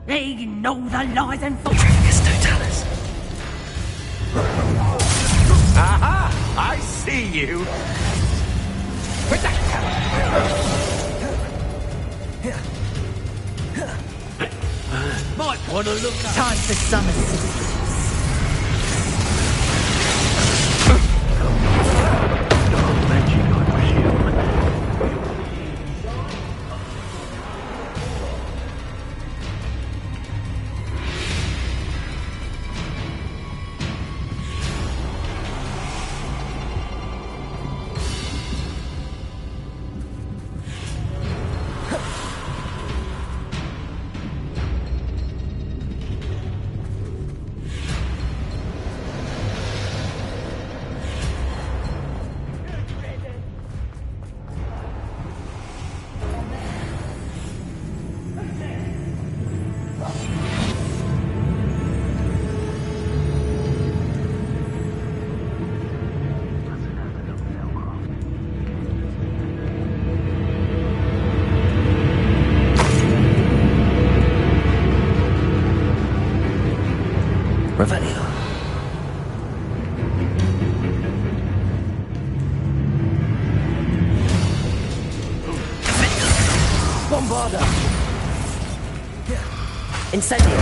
Ignore the lies and false. Totalis. Aha! I see you! Might want to look up. Time for some assistance. Revelio. Bombarder. Incendio.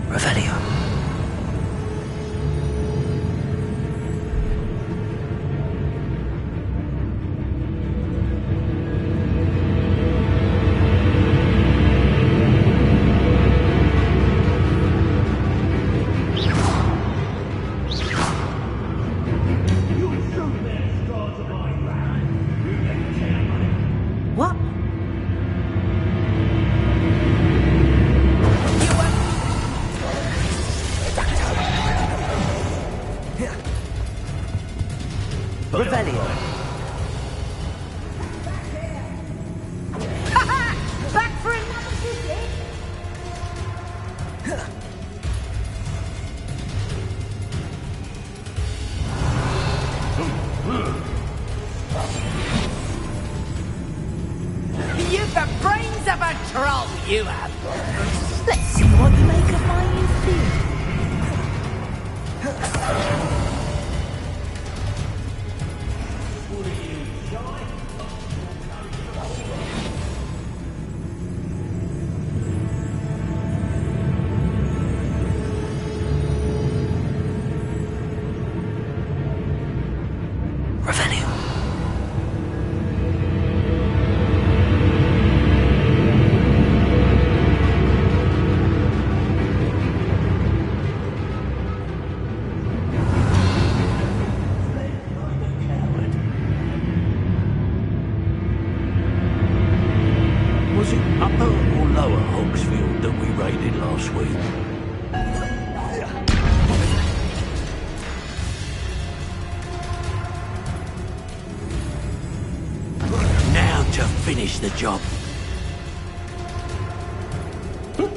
Revelio. Let's see what you make of my new theory. Was it Upper or Lower Hogsfield that we raided last week? Now to finish the job.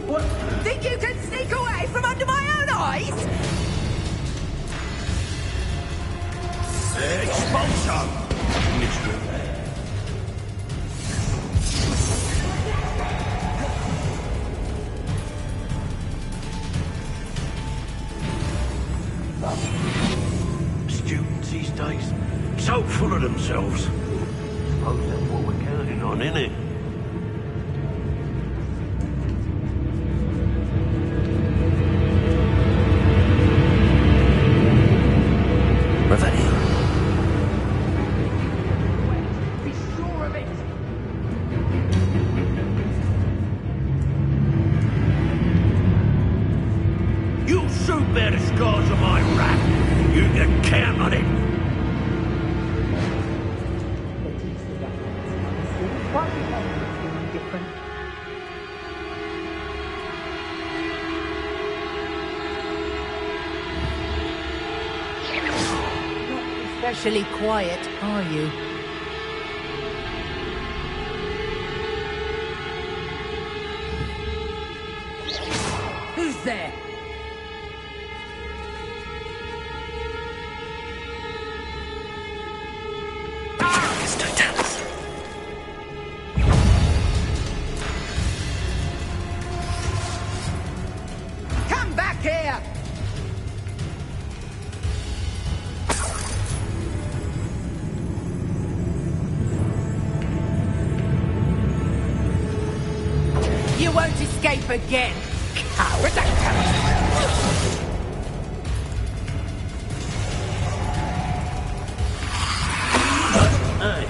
What? Think you can sneak away from under my own eyes? Expulsion! Mystery. Students these days, so full of themselves. Suppose that's what we're counting on, innit? Revelio. Be sure of it. You'll soon bear the scars of my wrath. You can count on it. Why do you make me feeling different? Not especially quiet, are you? Who's there? Come back here! You won't escape again, coward! Hey,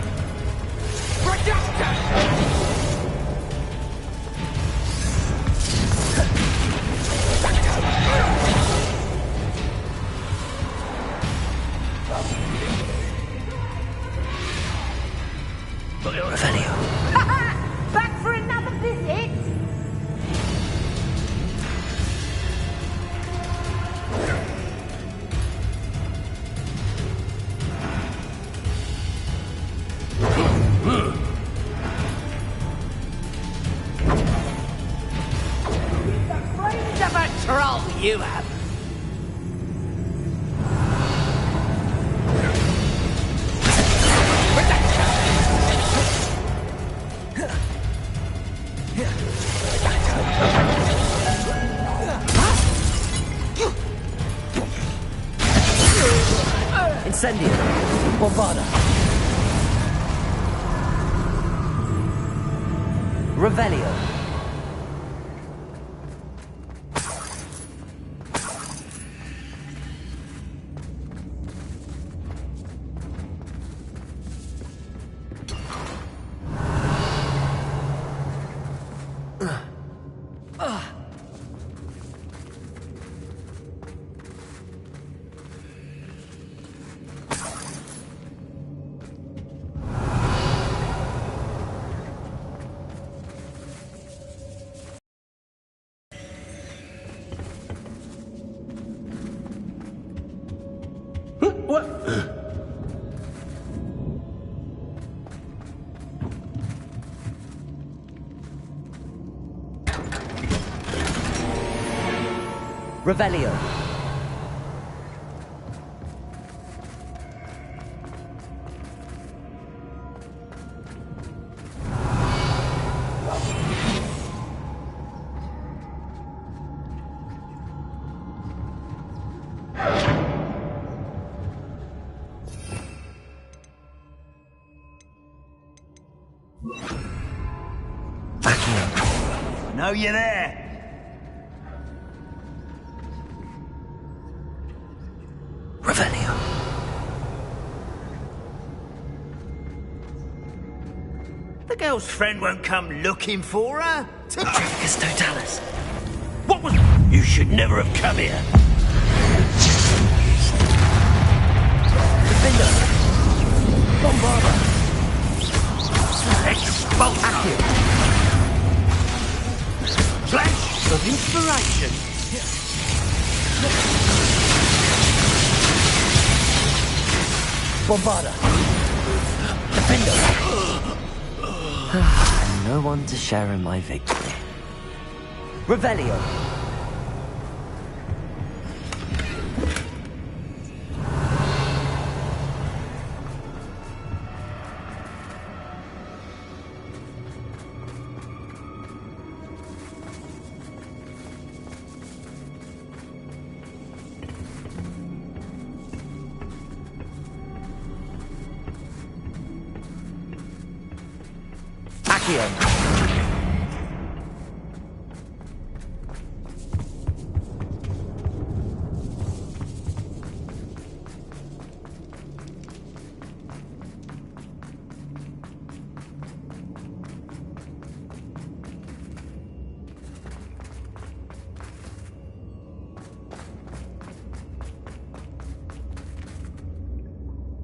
Revelio. Back for another visit? The brains of a troll you have! Incendio. Bombada. Revelio. what? Revelio. know you're there. Revelio. The girl's friend won't come looking for her. Tricus totalis. What was... You should never have come here. Defender. Bombarda. Expulsion. Flash of inspiration. Bombarda. Defender. No one to share in my victory. Revelio.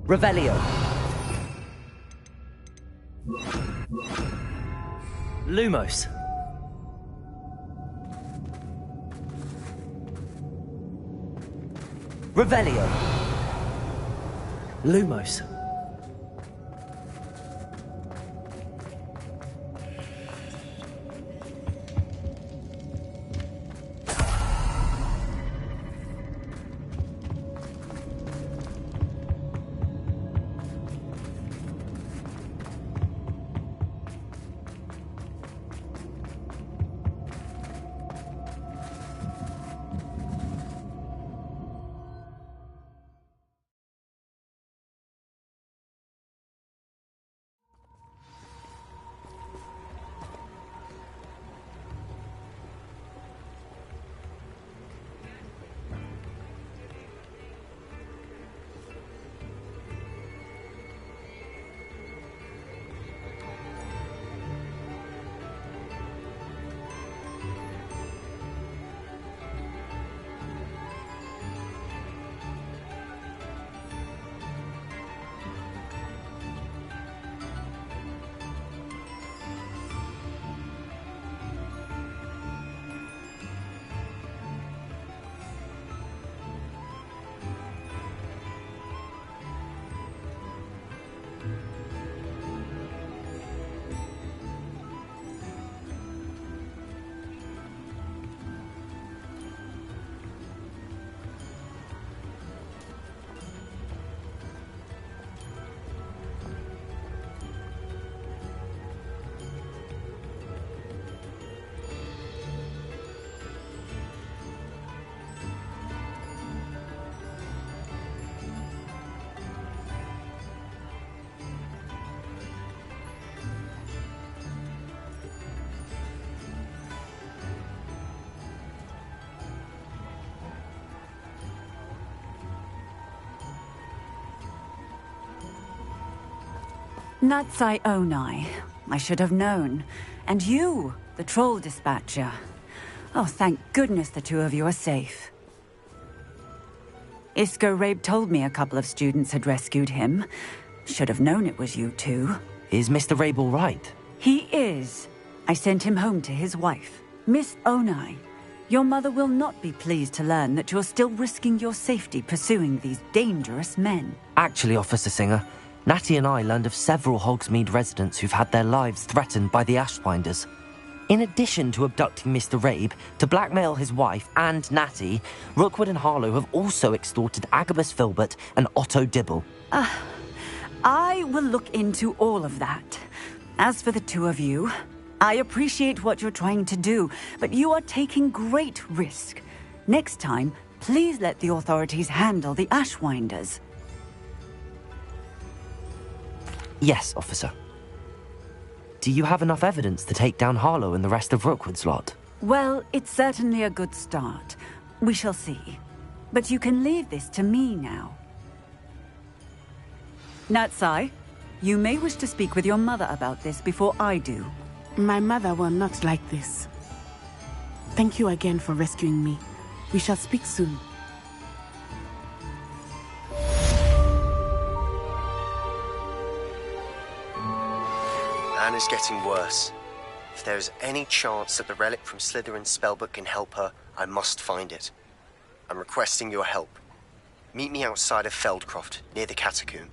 Revelio. Lumos. Revelio. Lumos. Natsai Onai. I should have known. And you, the troll dispatcher. Oh, thank goodness the two of you are safe. Isco Rabe told me a couple of students had rescued him. Should have known it was you two. Is Mr. Rabe all right? He is. I sent him home to his wife. Miss Onai, your mother will not be pleased to learn that you're still risking your safety pursuing these dangerous men. Actually, Officer Singer, Natty and I learned of several Hogsmeade residents who've had their lives threatened by the Ashwinders. In addition to abducting Mr. Rabe to blackmail his wife and Natty, Rookwood and Harlow have also extorted Agabus Filbert and Otto Dibble. I will look into all of that. As for the two of you, I appreciate what you're trying to do, but you are taking great risk. Next time, please let the authorities handle the Do you have enough evidence to take down Harlow and the rest of Rookwood's lot? Well, it's certainly a good start. We shall see. But you can leave this to me now. Natsai, you may wish to speak with your mother about this before I do. My mother will not like this. Thank you again for rescuing me. We shall speak soon. Anna's getting worse. If there is any chance that the relic from Slytherin's spellbook can help her, I must find it. I'm requesting your help. Meet me outside of Feldcroft, near the catacomb.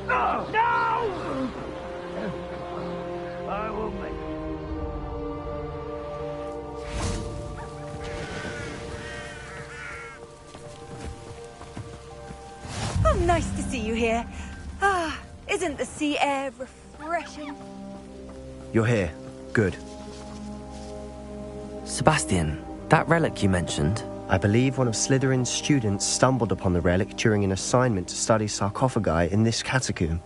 No! No! I will make it. Oh, nice to see you here. Isn't the sea air refreshing? You're here. Good. Sebastian, that relic you mentioned... I believe one of Slytherin's students stumbled upon the relic during an assignment to study sarcophagi in this catacomb.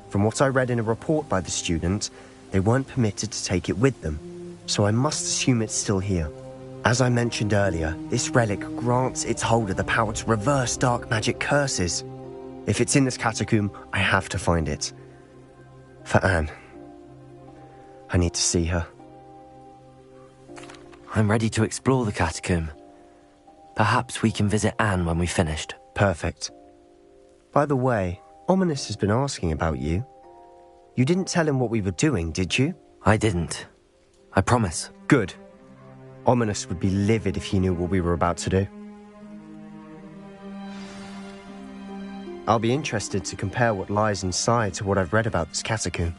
From what I read in a report by the student, they weren't permitted to take it with them, so I must assume it's still here. As I mentioned earlier, this relic grants its holder the power to reverse dark magic curses. If it's in this catacomb, I have to find it. For Anne. I need to see her. I'm ready to explore the catacomb. Perhaps we can visit Anne when we've finished. Perfect. By the way, Ominous has been asking about you. You didn't tell him what we were doing, did you? I didn't. I promise. Good. Ominous would be livid if he knew what we were about to do. I'll be interested to compare what lies inside to what I've read about this catacomb.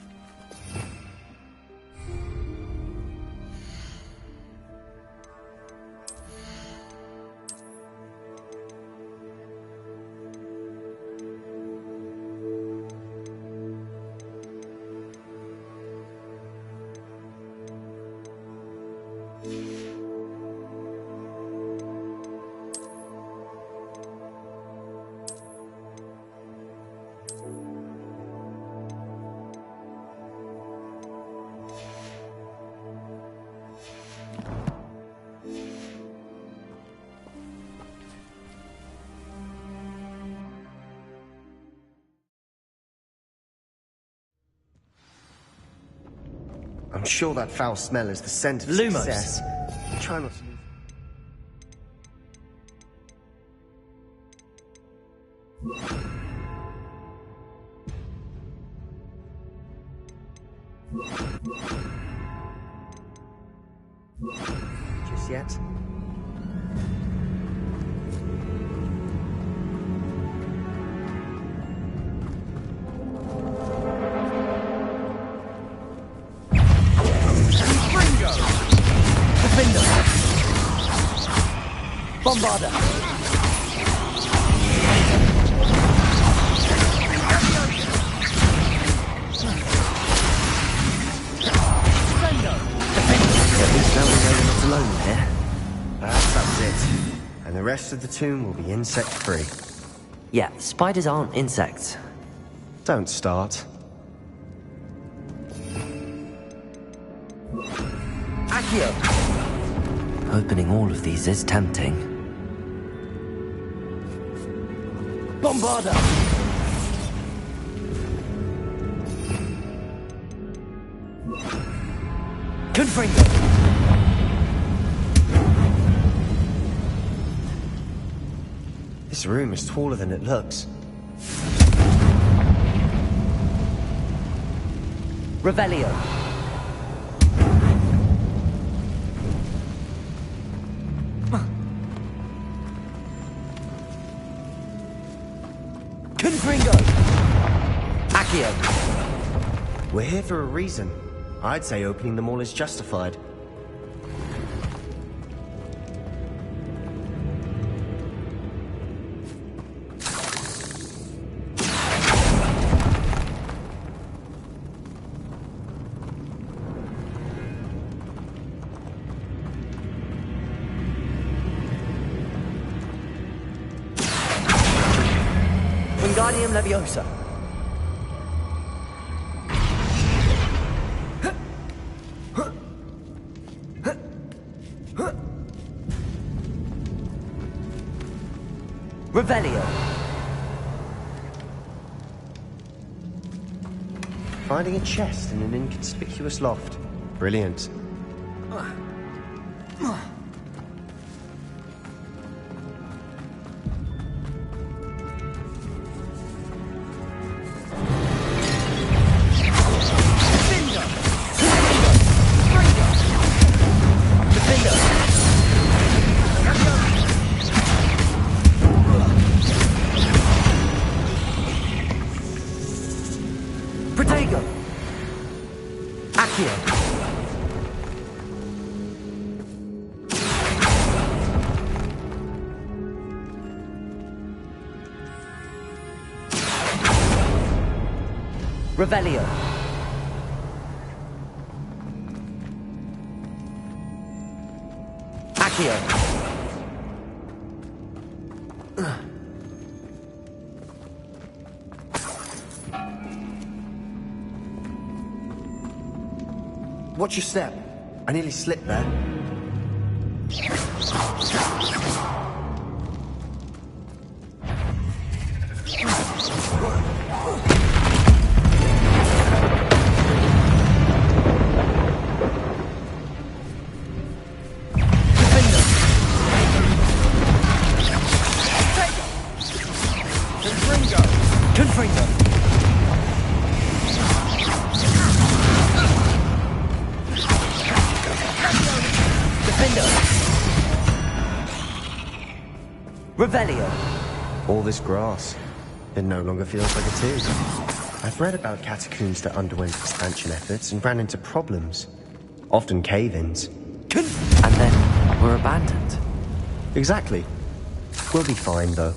I'm sure that foul smell is the scent of Lumos. success. Try not to... Just yet. Bombarder! At least now we know we're not alone here. Perhaps that's it. And the rest of the tomb will be insect-free. Yeah, spiders aren't insects. Don't start. Accio! Opening all of these is tempting. Bombarder! Confringo! This room is taller than it looks. Revelio! Confringo! Accio! We're here for a reason. I'd say opening them all is justified. Wingardium Leviosa. Revelio. Finding a chest in an inconspicuous loft. Brilliant. Revelio. Accio. Watch your step. I nearly slipped there. Revelio. All this grass. It no longer feels like it is. I've read about catacombs that underwent expansion efforts and ran into problems. Often cave-ins. And then were abandoned. Exactly. We'll be fine, though.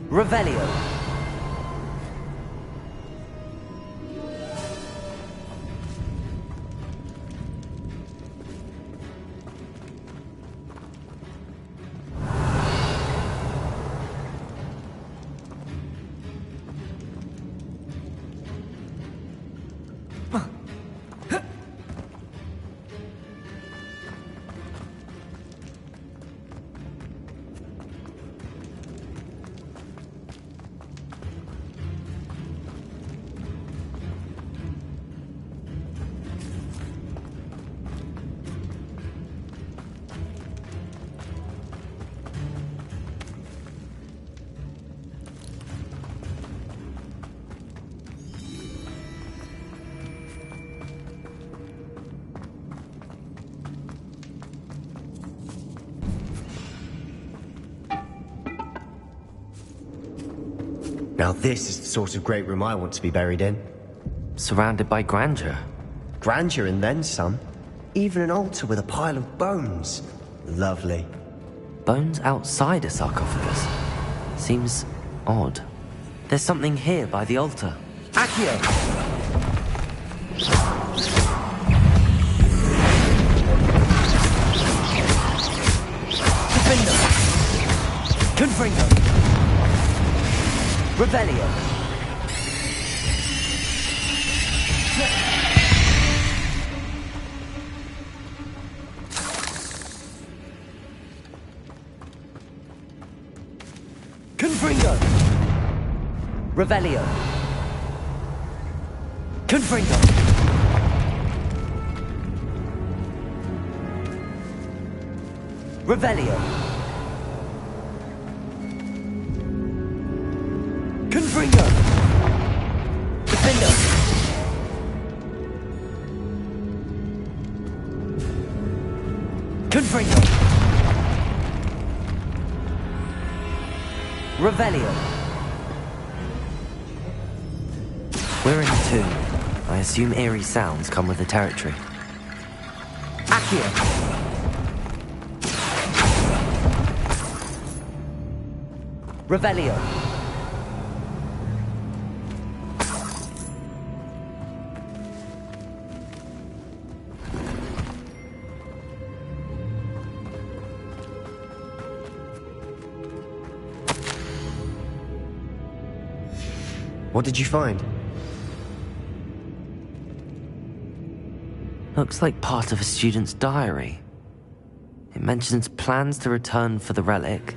Revelio. Now this is the sort of great room I want to be buried in. Surrounded by grandeur. Grandeur and then some. Even an altar with a pile of bones. Lovely. Bones outside a sarcophagus? Seems odd. There's something here by the altar. Accio! Defendo! Confringo! Revelio! Confringo! Revelio! Confringo! Revelio! Confringo! Defendo! Confringo! Revelio! We're in a tomb. I assume eerie sounds come with the territory. Accio! Revelio! What did you find? Looks like part of a student's diary. It mentions plans to return for the relic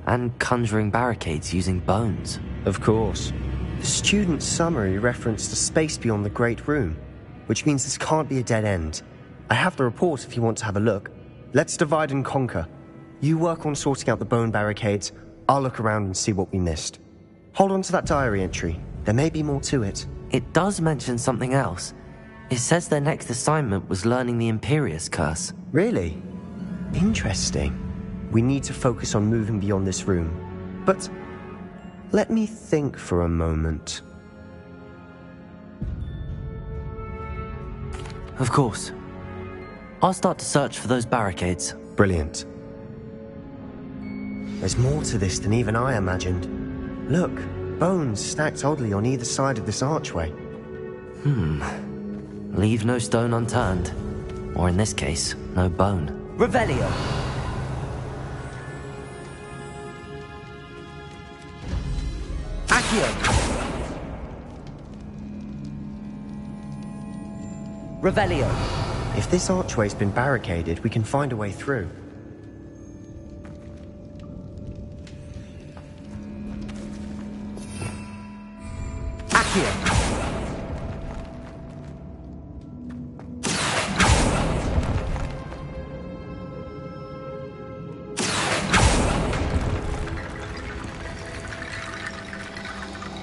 and conjuring barricades using bones. Of course. The student's summary referenced a space beyond the Great Room, which means this can't be a dead end. I have the report if you want to have a look. Let's divide and conquer. You work on sorting out the bone barricades. I'll look around and see what we missed. Hold on to that diary entry. There may be more to it. It does mention something else. It says their next assignment was learning the Imperius Curse. Really? Interesting. We need to focus on moving beyond this room. But let me think for a moment. Of course. I'll start to search for those barricades. Brilliant. There's more to this than even I imagined. Look, bones stacked oddly on either side of this archway. Leave no stone unturned. Or in this case, no bone. Revelio! Accio! Revelio! If this archway's been barricaded, we can find a way through. Accio!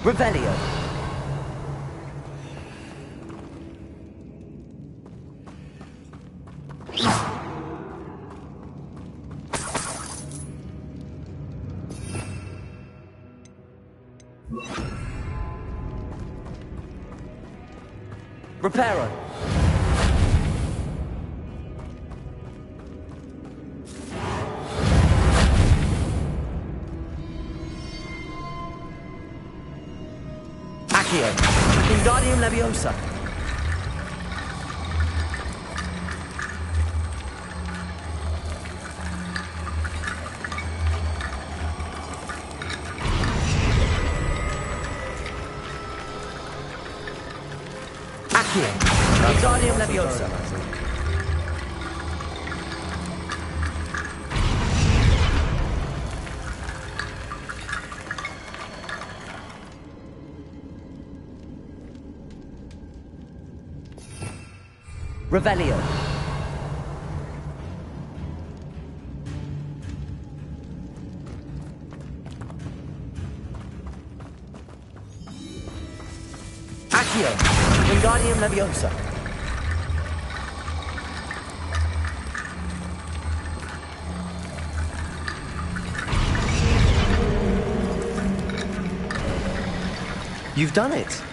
Revelio! Reparo! Accio! Wingardium Leviosa! Accio! Wingardium Leviosa! Revelio! Accio! Wingardium Leviosa! You've done it!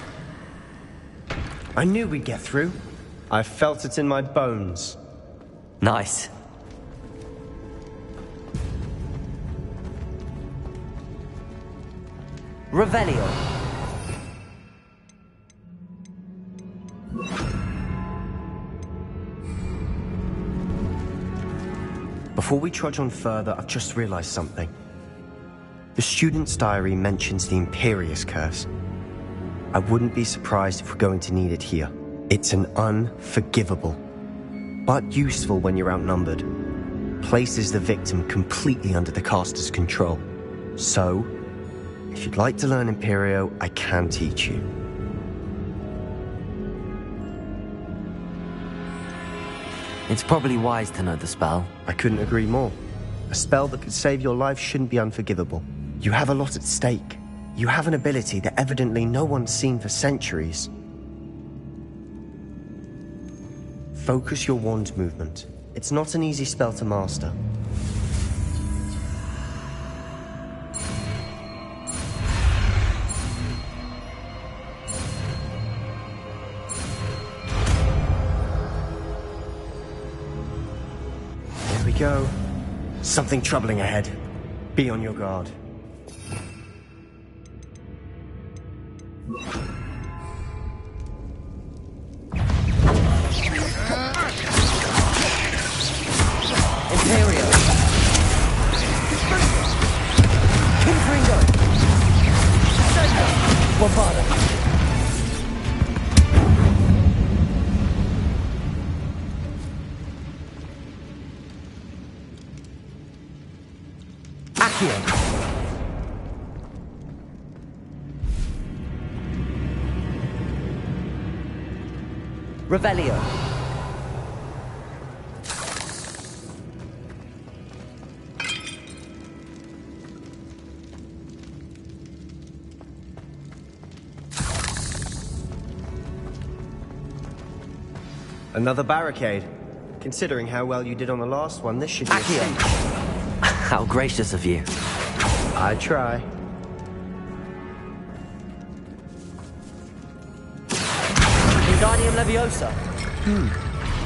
I knew we'd get through. I felt it in my bones. Nice. Revelio! Before we trudge on further, I've just realized something. The student's diary mentions the Imperious Curse. I wouldn't be surprised if we're going to need it here. It's an unforgivable, but useful when you're outnumbered. Places the victim completely under the caster's control. So, if you'd like to learn Imperio, I can teach you. It's probably wise to know the spell. I couldn't agree more. A spell that could save your life shouldn't be unforgivable. You have a lot at stake. You have an ability that evidently no one's seen for centuries. Focus your wand movement. It's not an easy spell to master. There we go. Something troubling ahead. Be on your guard. Revelio. Another barricade. Considering how well you did on the last one, this should be Accio. How gracious of you. I try. Wingardium Leviosa.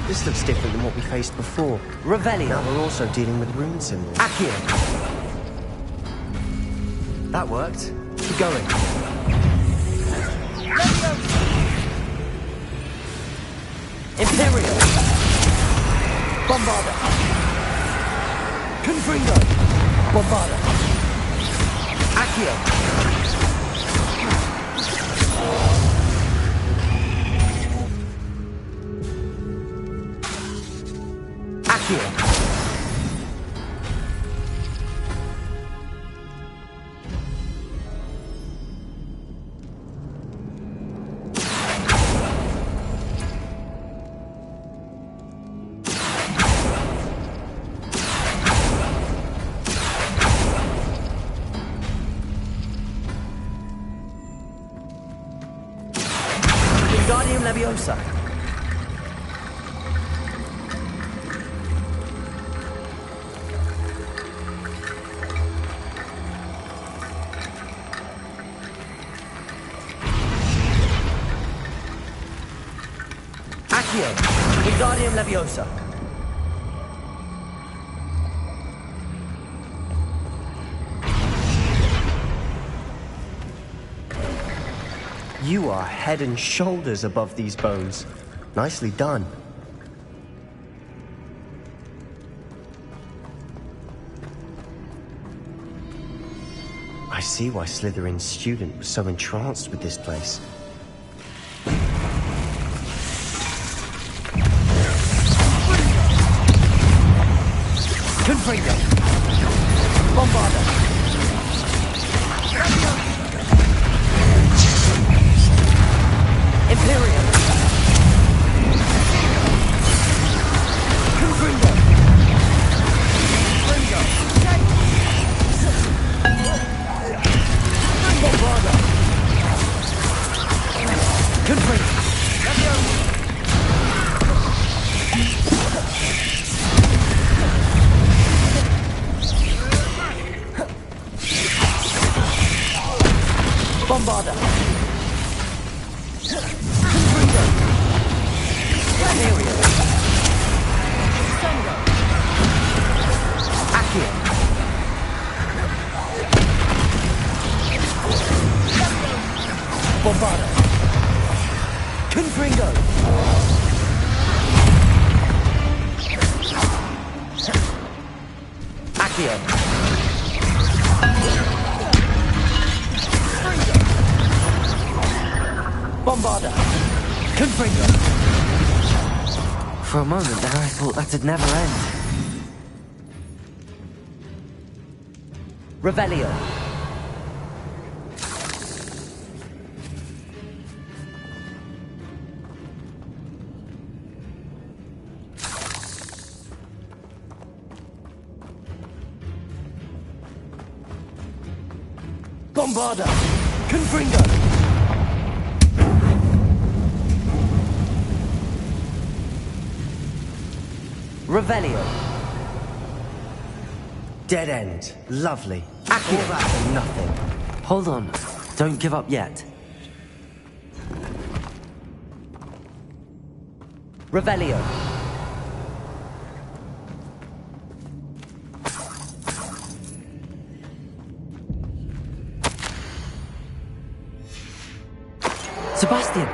This looks different than what we faced before. Revelio. Now we're also dealing with rune symbols. Accio. That worked. Keep going. Imperial. Bombarda. Confringo. Bombarda. Accio. Accio. Wingardium Leviosa. Accio. Wingardium Leviosa. You are head and shoulders above these bones. Nicely done. I see why Slytherin's student was so entranced with this place. Confringo. Bombarda. Imperial. Confringo. Bombarda. Confringo. Bombarda. Confringo. Imperial. Sengo. Accio. Bombarda. Confringo. Accio. Bombarda. Confringo. For a moment there, I thought that'd never end. Revelio. Bombarda. Confringo. Revelio. Dead end. Lovely. Accio. All that for nothing. Hold on. Don't give up yet. Revelio. Sebastian!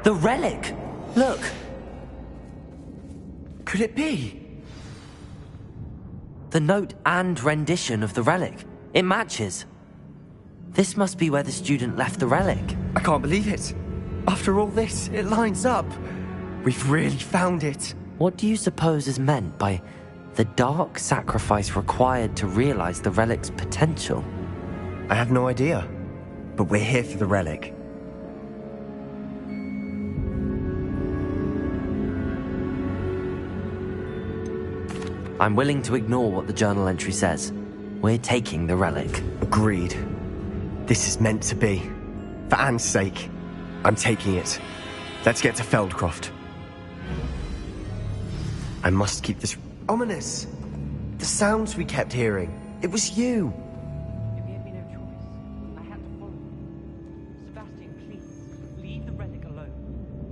The relic! Look! Could it be? The note and rendition of the relic. It matches. This must be where the student left the relic. I can't believe it. After all this, it lines up. We've really found it. What do you suppose is meant by the dark sacrifice required to realize the relic's potential? I have no idea. But we're here for the relic. I'm willing to ignore what the journal entry says. We're taking the relic. Agreed. This is meant to be. For Anne's sake, I'm taking it. Let's get to Feldcroft. I must keep this ominous. The sounds we kept hearing. It was you. You gave me no choice. I had to follow you. Sebastian, please, leave the relic alone.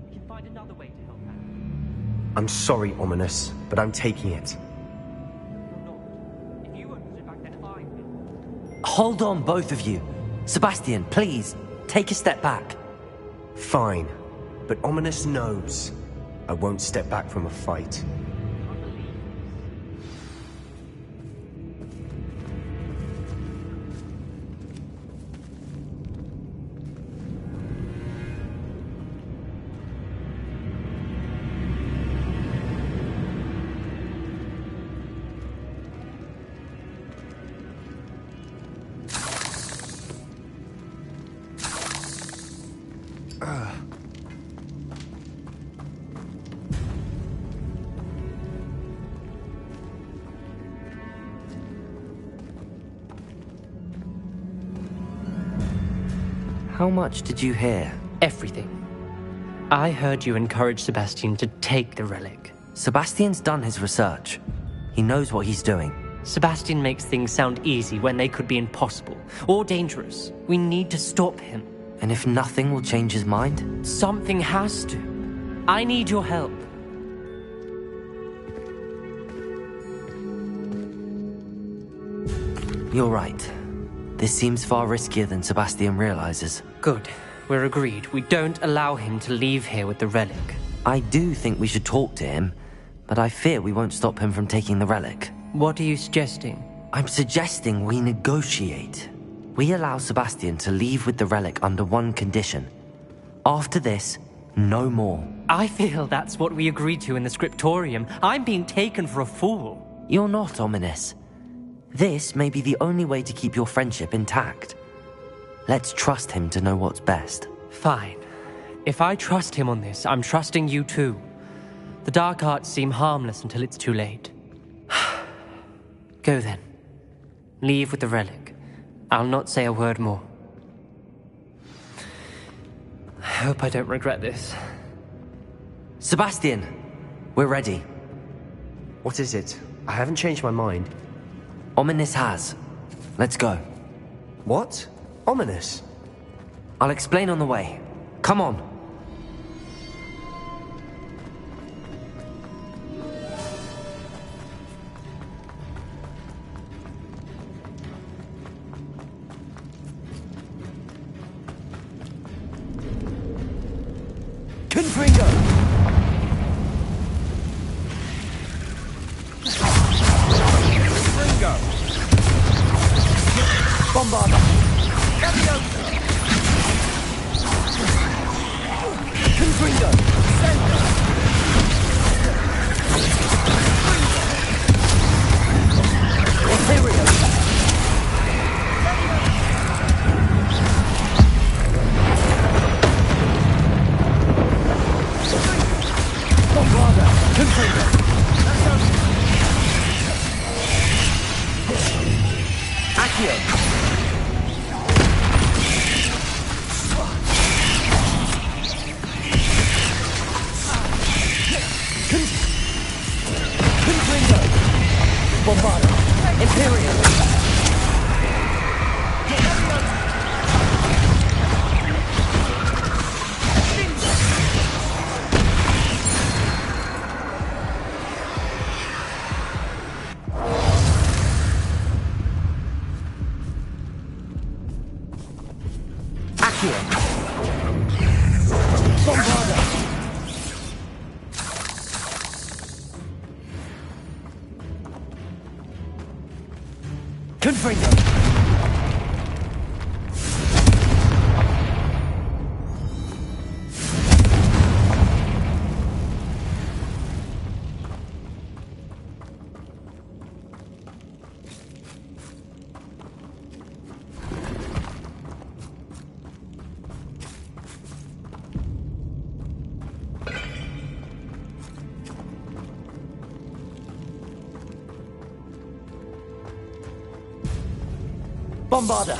We can find another way to help Anne. I'm sorry, Ominous, but I'm taking it. Hold on, both of you. Sebastian, please, take a step back. Fine, but Ominous knows I won't step back from a fight. How much did you hear? Everything. I heard you encourage Sebastian to take the relic. Sebastian's done his research. He knows what he's doing. Sebastian makes things sound easy when they could be impossible or dangerous. We need to stop him. And if nothing will change his mind? Something has to. I need your help. You're right. This seems far riskier than Sebastian realizes. Good. We're agreed. We don't allow him to leave here with the relic. I do think we should talk to him, but I fear we won't stop him from taking the relic. What are you suggesting? I'm suggesting we negotiate. We allow Sebastian to leave with the relic under one condition. After this, no more. I feel that's what we agreed to in the scriptorium. I'm being taken for a fool. You're not, Ominous. This may be the only way to keep your friendship intact. Let's trust him to know what's best. Fine. If I trust him on this, I'm trusting you too. The dark arts seem harmless until it's too late. Go then. Leave with the relic. I'll not say a word more. I hope I don't regret this. Sebastian, we're ready. What is it? I haven't changed my mind. Ominous has. Let's go. What? Ominous? I'll explain on the way. Come on. Confringo! Bombarda! Leviosa! Confringo! Imperial! Bombarda! Confringo! Accio! Bombarda! Imperial! Accio! Bombarda! Confringo! Bombarda!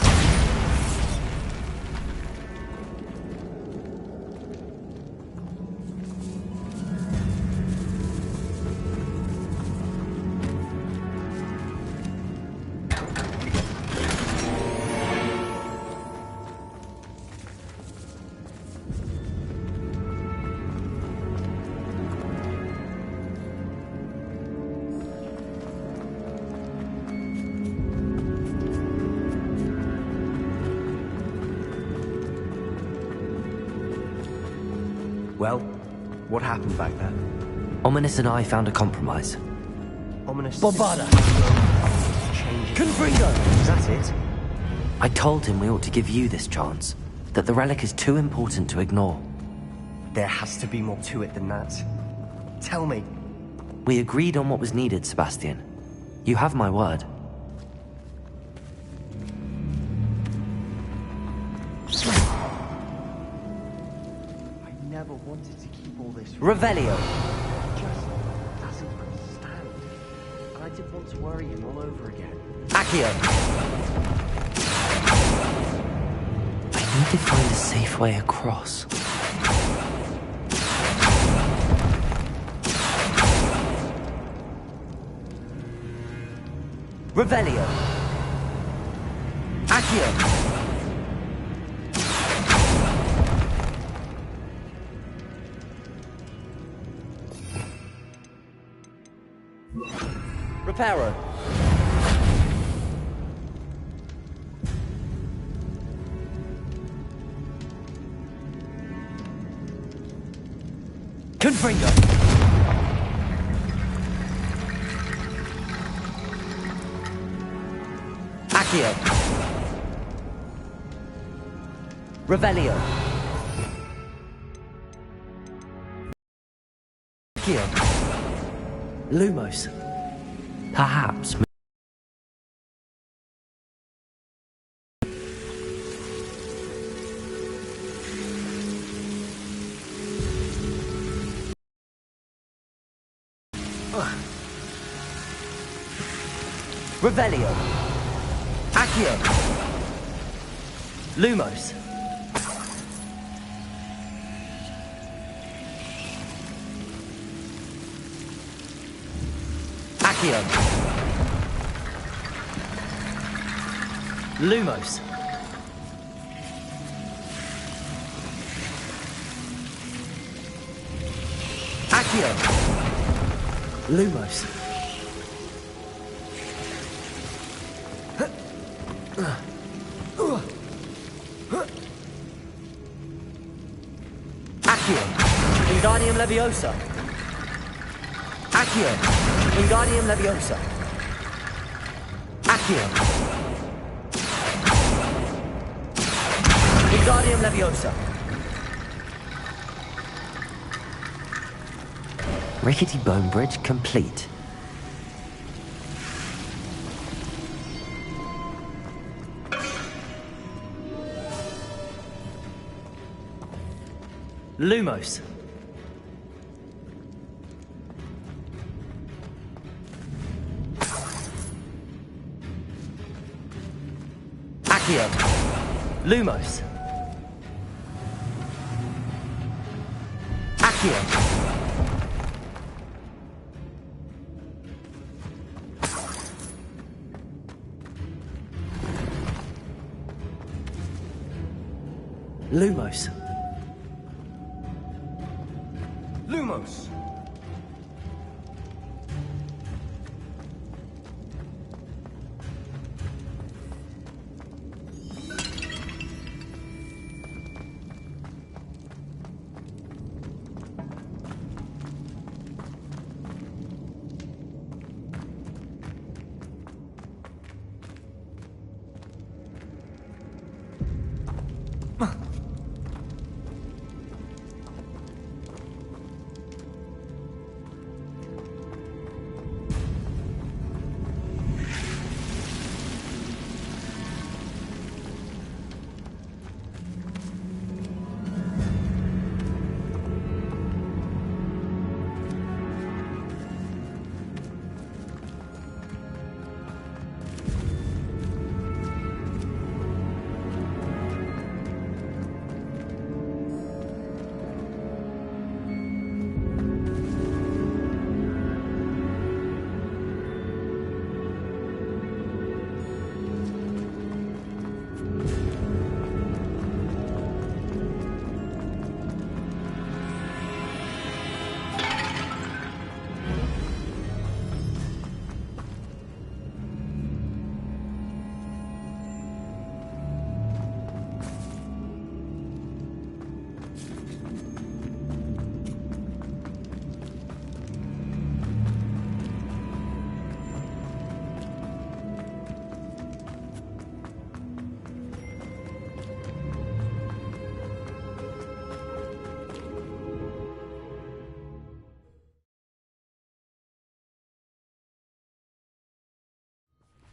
Well, what happened back there? Ominous and I found a compromise. Ominous... Bombarda! Confringo! Is that it? I told him we ought to give you this chance, that the relic is too important to ignore. There has to be more to it than that. Tell me. We agreed on what was needed, Sebastian. You have my word. I never wanted to keep all this... Revelio! He just doesn't understand. And I didn't want to worry him all over again. Accio! I need to find a safe way across. Revelio! Accio! Reparo! Confringo! Accio! Revelio! Accio! Lumos! Perhaps... Revelio! Accio! Lumos! Accio! Lumos! Accio! Lumos! Accio! Wingardium Leviosa! Accio! Wingardium Leviosa! Accio! Wingardium Leviosa! Rickety Bone Bridge complete. Lumos. Accio. Lumos. Accio. Lumos. Lumos!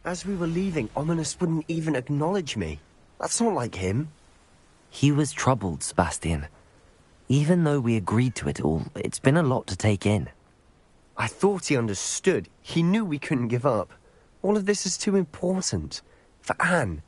As we were leaving, Ominous wouldn't even acknowledge me. That's not like him. He was troubled, Sebastian. Even though we agreed to it all, it's been a lot to take in. I thought he understood. He knew we couldn't give up. All of this is too important. For Anne.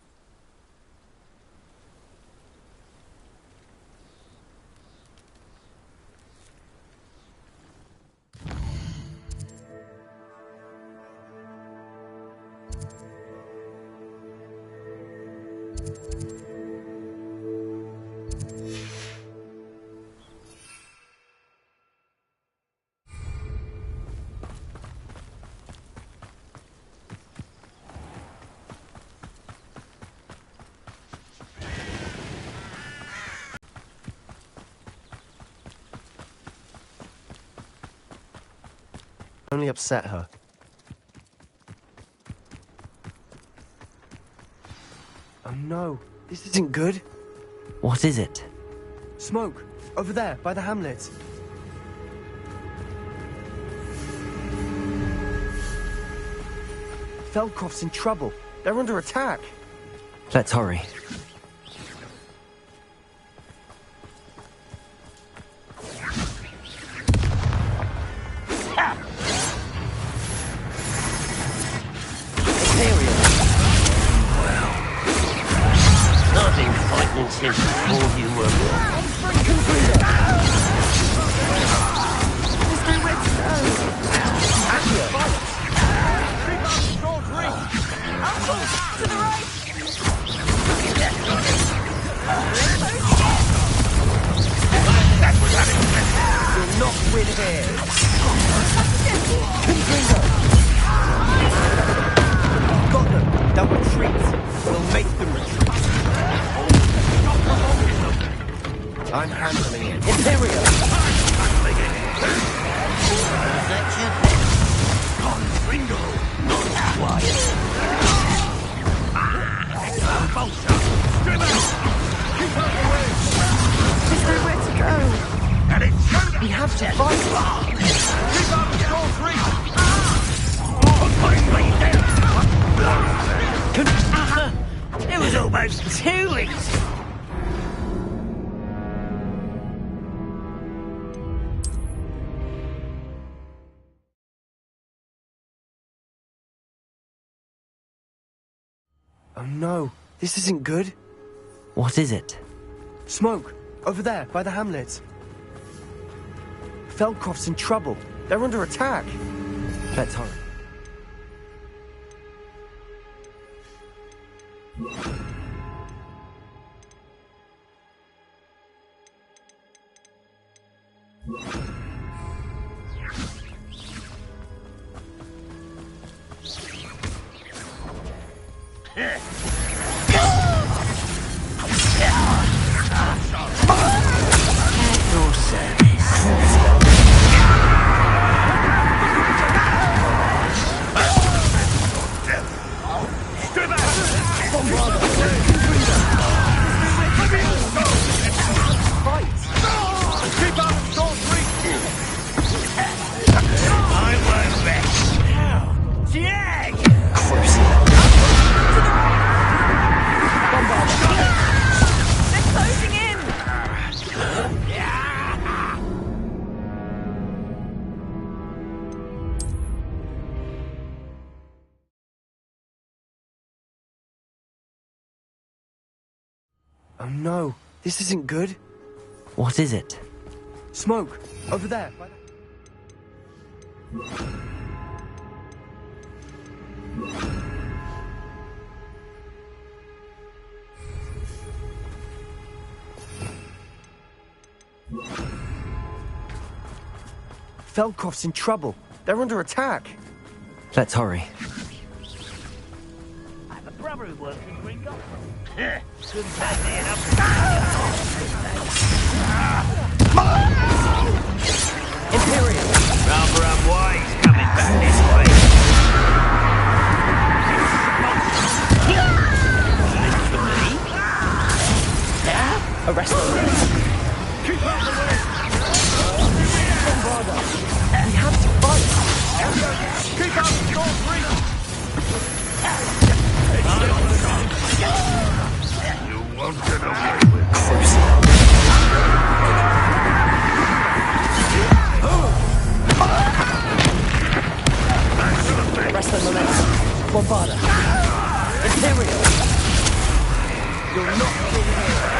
Only upset her. Oh no, this isn't good. What is it? Smoke! Over there, by the hamlet. Feldcroft's in trouble. They're under attack. Let's hurry. Since before you were born. You'll not win here. Got them. They'll retreat. We'll make them retreat. I'm handling it. Imperial! Ringo, not quiet. Bolter, strip out! Keep out the way! There's nowhere to go. And it's we have to fight! Keep out the door free! It was almost too easy. Oh no, this isn't good. What is it? Smoke! Over there, by the hamlet. Feldcroft's in trouble. They're under attack. Let's hurry. Your service. Oh no, this isn't good. What is it? Smoke! Over there! Feldcroft's in trouble. They're under attack. Let's hurry. I have a brother who works in Ringo. Couldn't take me enough. Imperial! Rather unwise coming back this way. Listen for me? Yeah? Arrest them. Keep out the way! We have to fight! Keep out the door free! You won't get away with it. Rest of momentum. Bombarda. Imperial. You're not in here.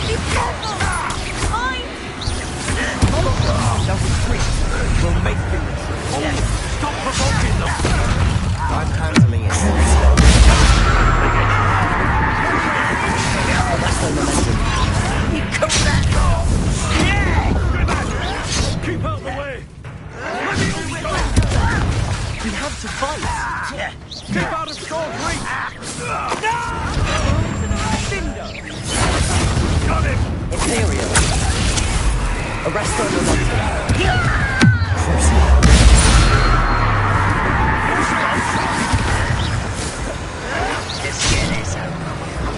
Be careful! Mine! They'll retreat. We'll make them retreat. Stop provoking them! I'm handling it. Arrest their momentum. Come back! Keep out of the way! We have to fight. Keep out of sword reach! Got him! Imperial. Arrest their momentum.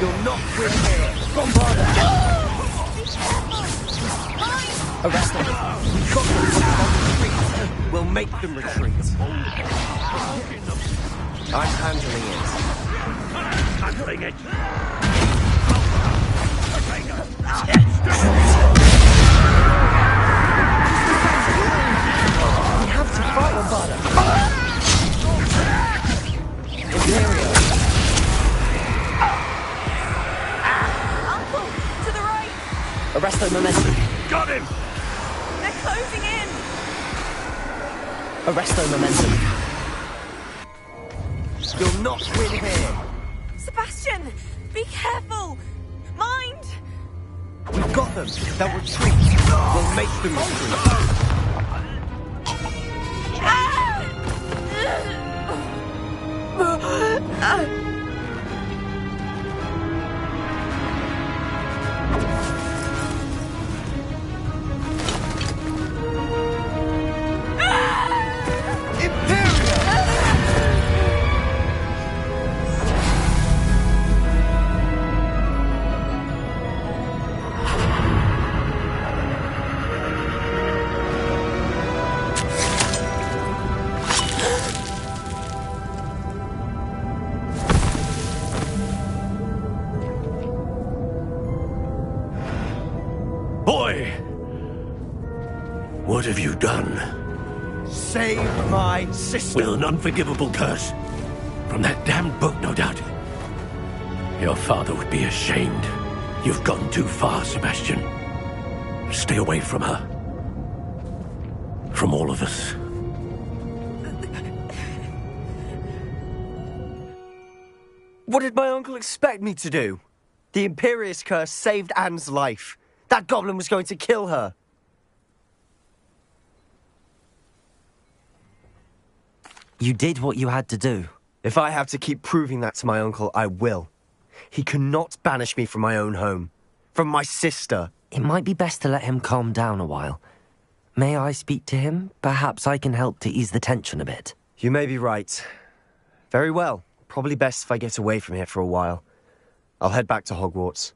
You're not with here. Bombarda. Arrest them. We've got them. Retreat. We'll make them retreat. I'm handling it. Handling it! We have to fight Bombarda. Imperial. Uncle, to the right! Arrest their momentum. Got him! They're closing in! Arrest their momentum. You'll not win here. Sebastian, be careful! Mind! We've got them. They'll retreat. We'll make them retreat. Boy! What have you done? Save my sister. With an unforgivable curse. From that damned book, no doubt. Your father would be ashamed. You've gone too far, Sebastian. Stay away from her. From all of us. What did my uncle expect me to do? The Imperious curse saved Anne's life. That goblin was going to kill her. You did what you had to do. If I have to keep proving that to my uncle, I will. He cannot banish me from my own home. From my sister. It might be best to let him calm down a while. May I speak to him? Perhaps I can help to ease the tension a bit. You may be right. Very well. Probably best if I get away from here for a while. I'll head back to Hogwarts.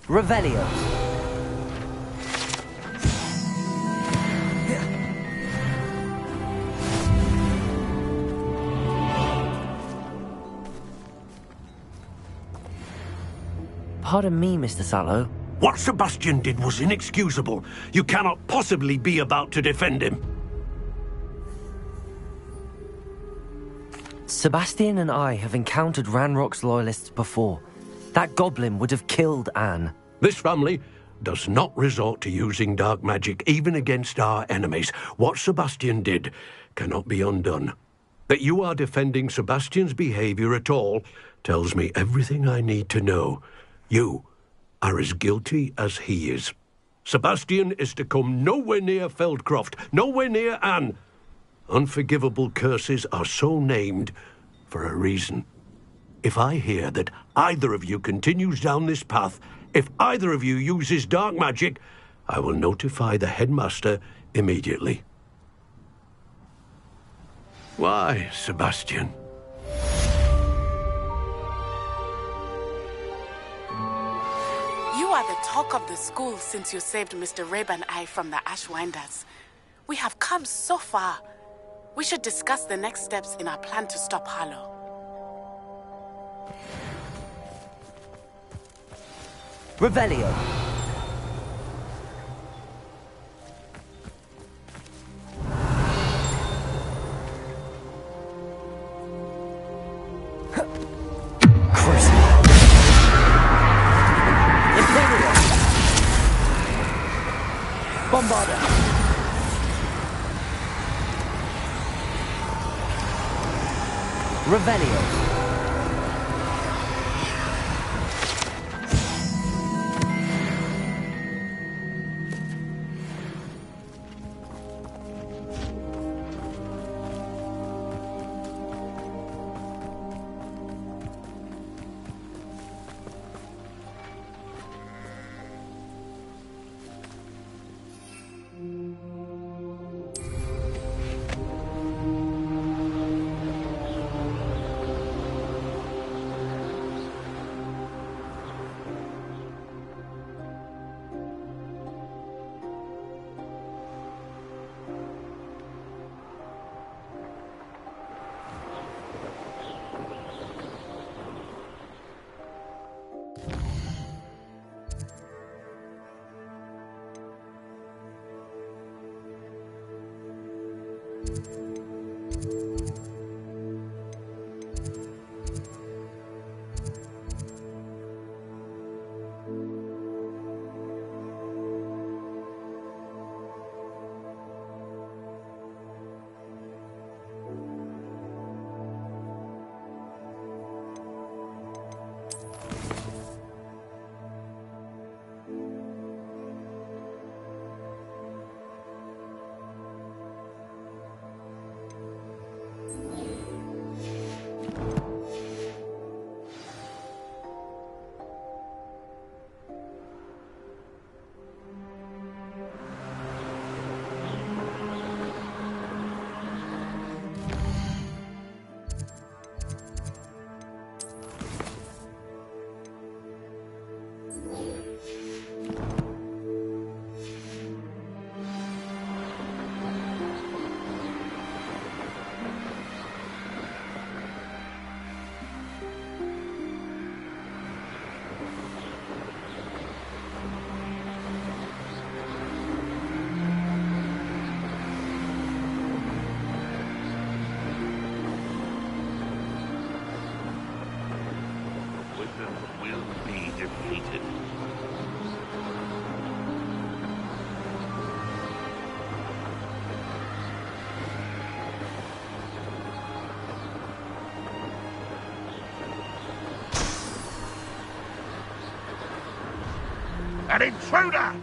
Revelio. Pardon me, Mr. Sallow. What Sebastian did was inexcusable. You cannot possibly be about to defend him. Sebastian and I have encountered Ranrock's loyalists before. That goblin would have killed Anne. This family does not resort to using dark magic even against our enemies. What Sebastian did cannot be undone. That you are defending Sebastian's behavior at all tells me everything I need to know. You are as guilty as he is. Sebastian is to come nowhere near Feldcroft, nowhere near Anne. Unforgivable curses are so named for a reason. If I hear that either of you continues down this path, if either of you uses dark magic, I will notify the headmaster immediately. Why, Sebastian? You are the talk of the school since you saved Mr. Rabe and I from the Ashwinders. We have come so far. We should discuss the next steps in our plan to stop Harlow. Revelio. Bombarda. Revelio. An intruder!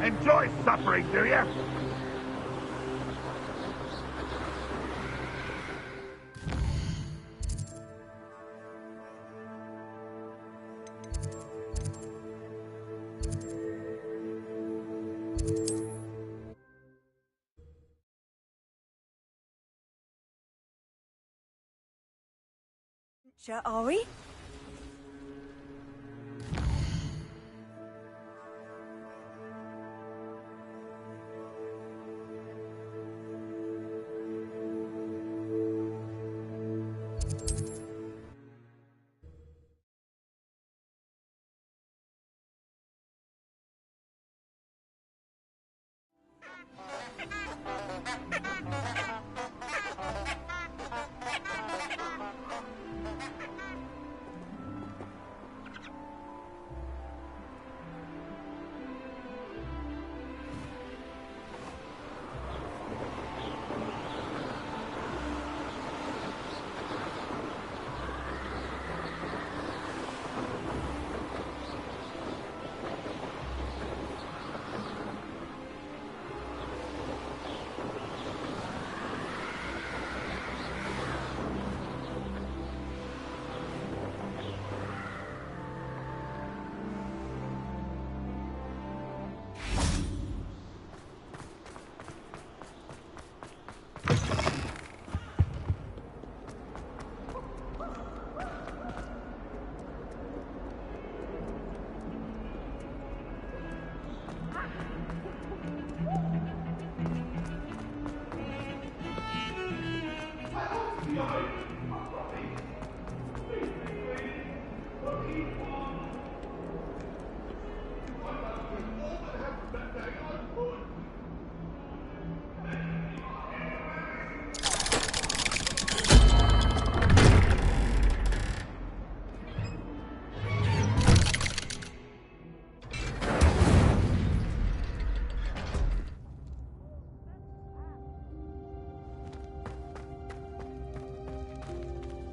Enjoy suffering, do you? Are we?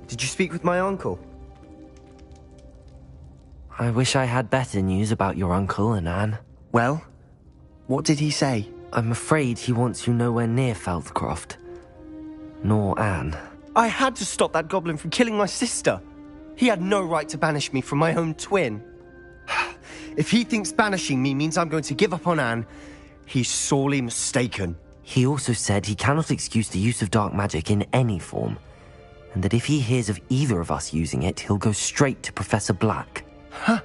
Did you speak with my uncle? I wish I had better news about your uncle and Anne. Well, what did he say? I'm afraid he wants you nowhere near Feldcroft. Nor Anne. I had to stop that goblin from killing my sister. He had no right to banish me from my own twin. If he thinks banishing me means I'm going to give up on Anne, he's sorely mistaken. He also said he cannot excuse the use of dark magic in any form, and that if he hears of either of us using it, he'll go straight to Professor Black. Huh?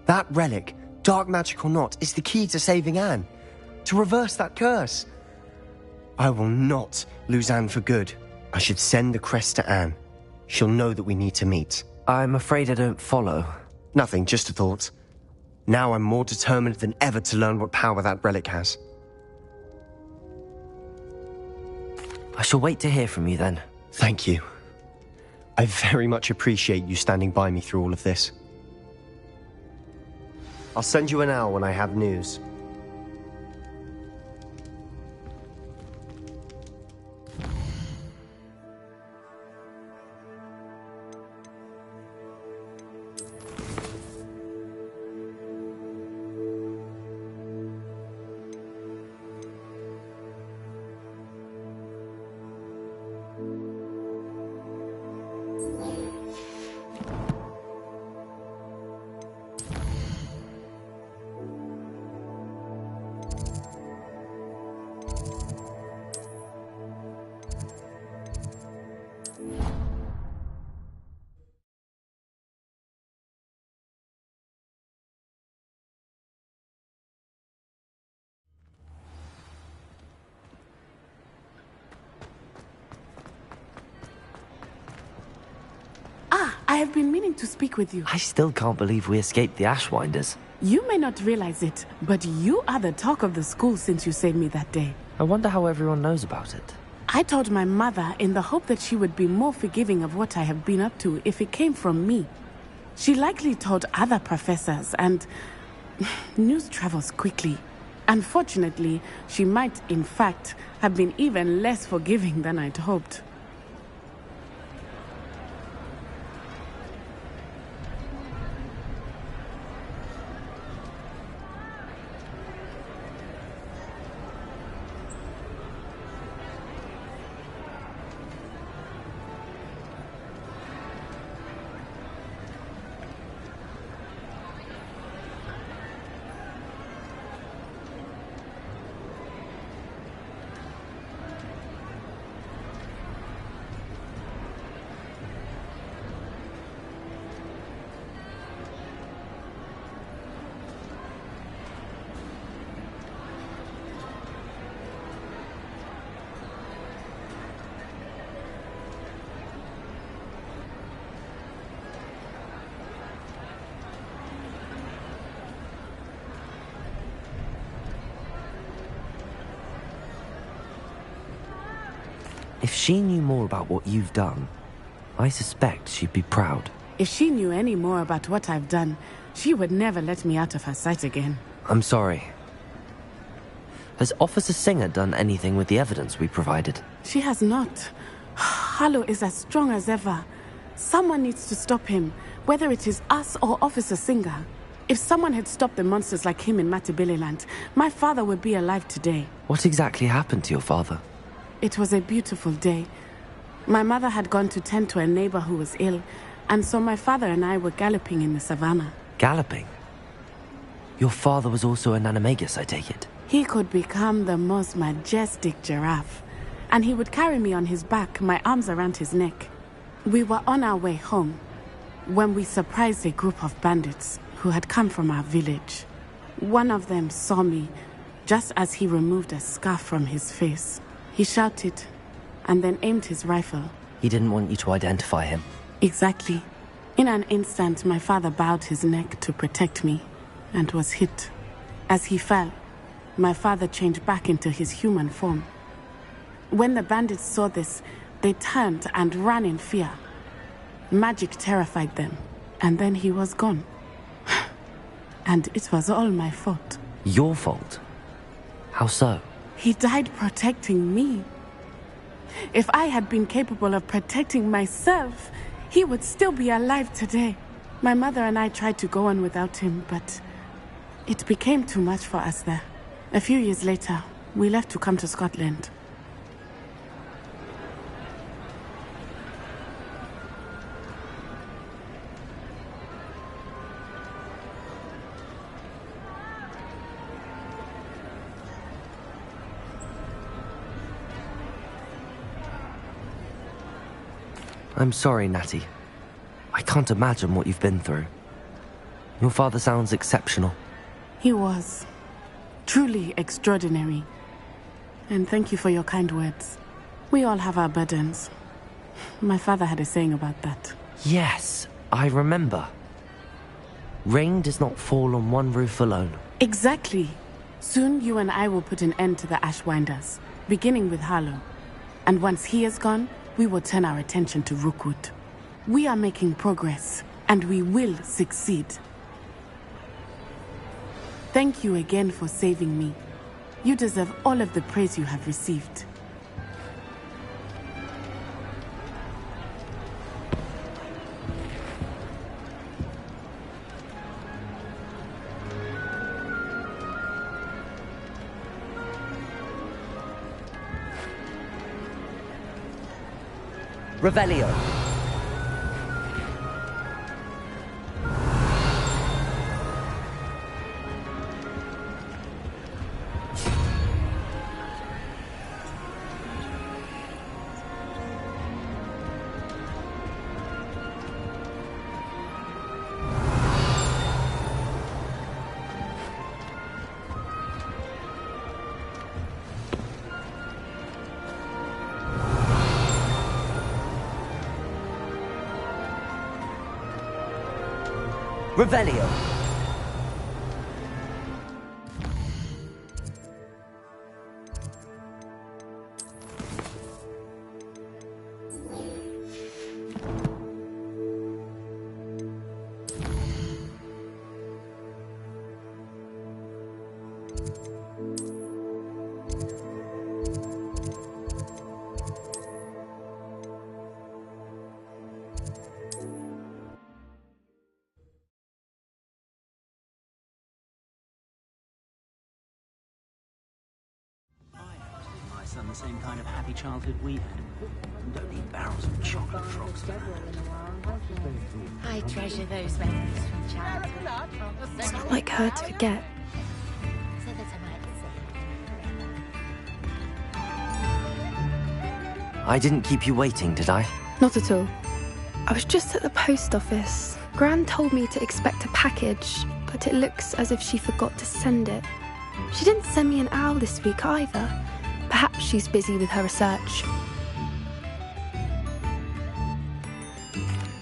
That relic, dark magic or not, is the key to saving Anne. To reverse that curse. I will not lose Anne for good. I should send the crest to Anne. She'll know that we need to meet. I'm afraid I don't follow. Nothing, just a thought. Now I'm more determined than ever to learn what power that relic has. I shall wait to hear from you then. Thank you. I very much appreciate you standing by me through all of this. I'll send you an owl when I have news. I have been meaning to speak with you. I still can't believe we escaped the Ashwinders. You may not realize it, but you are the talk of the school since you saved me that day. I wonder how everyone knows about it. I told my mother in the hope that she would be more forgiving of what I have been up to if it came from me. She likely told other professors, and news travels quickly. Unfortunately, she might, in fact, have been even less forgiving than I'd hoped. If she knew more about what you've done, I suspect she'd be proud. If she knew any more about what I've done, she would never let me out of her sight again. I'm sorry. Has Officer Singer done anything with the evidence we provided? She has not. Harlow is as strong as ever. Someone needs to stop him, whether it is us or Officer Singer. If someone had stopped the monsters like him in Matabeleland, my father would be alive today. What exactly happened to your father? It was a beautiful day. My mother had gone to tend to a neighbor who was ill, and so my father and I were galloping in the savannah. Galloping? Your father was also an animagus, I take it? He could become the most majestic giraffe, and he would carry me on his back, my arms around his neck. We were on our way home when we surprised a group of bandits who had come from our village. One of them saw me just as he removed a scarf from his face. He shouted and then aimed his rifle. He didn't want you to identify him. Exactly. In an instant, my father bowed his neck to protect me and was hit. As he fell, my father changed back into his human form. When the bandits saw this, they turned and ran in fear. Magic terrified them, and then he was gone. And it was all my fault. Your fault? How so? He died protecting me. If I had been capable of protecting myself, he would still be alive today. My mother and I tried to go on without him, but it became too much for us there. A few years later, we left to come to Scotland. I'm sorry, Natty. I can't imagine what you've been through. Your father sounds exceptional. He was. Truly extraordinary. And thank you for your kind words. We all have our burdens. My father had a saying about that. Yes, I remember. Rain does not fall on one roof alone. Exactly. Soon you and I will put an end to the Ashwinders, beginning with Harlow. And once he is gone, we will turn our attention to Rookwood. We are making progress, and we will succeed. Thank you again for saving me. You deserve all of the praise you have received. Revelio. Revelio. The same kind of happy childhood we had. Don't need barrels of chocolate frogs for that. I treasure those memories from childhood. It's not like her to forget. I didn't keep you waiting, did I? Not at all. I was just at the post office. Gran told me to expect a package, but it looks as if she forgot to send it. She didn't send me an owl this week either. Perhaps she's busy with her research.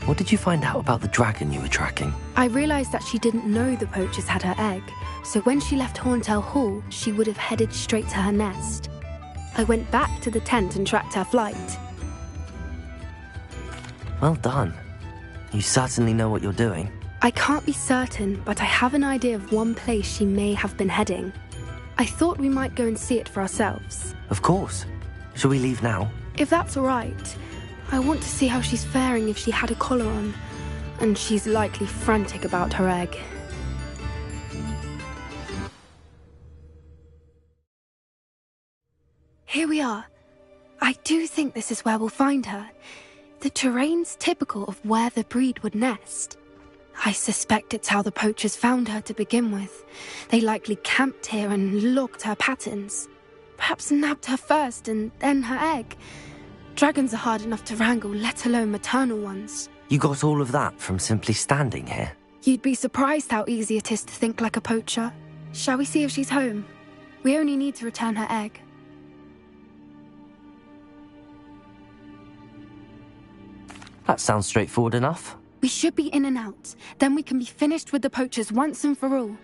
What did you find out about the dragon you were tracking? I realised that she didn't know the poachers had her egg, so when she left Horntail Hall, she would have headed straight to her nest. I went back to the tent and tracked her flight. Well done. You certainly know what you're doing. I can't be certain, but I have an idea of one place she may have been heading. I thought we might go and see it for ourselves. Of course. Shall we leave now? If that's all right. I want to see how she's faring if she had a collar on. And she's likely frantic about her egg. Here we are. I do think this is where we'll find her. The terrain's typical of where the breed would nest. I suspect it's how the poachers found her to begin with. They likely camped here and logged her patterns. Perhaps nabbed her first and then her egg. Dragons are hard enough to wrangle, let alone maternal ones. You got all of that from simply standing here? You'd be surprised how easy it is to think like a poacher. Shall we see if she's home? We only need to return her egg. That sounds straightforward enough. We should be in and out. Then we can be finished with the poachers once and for all.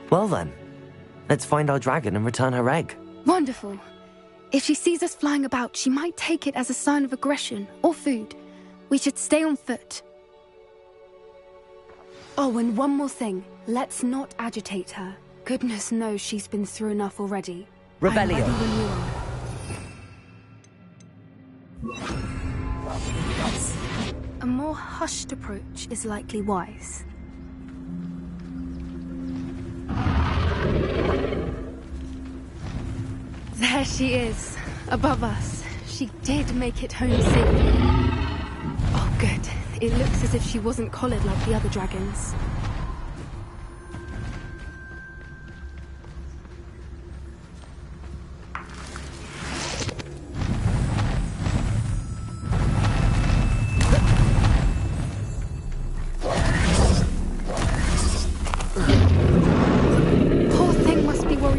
Well then, let's find our dragon and return her egg. Wonderful. If she sees us flying about, she might take it as a sign of aggression or food. We should stay on foot. Oh, and one more thing. Let's not agitate her. Goodness knows she's been through enough already. Rebellion. I'm ready when you are. A more hushed approach is likely wise. There she is, above us. She did make it home safely. Oh, good. It looks as if she wasn't collared like the other dragons.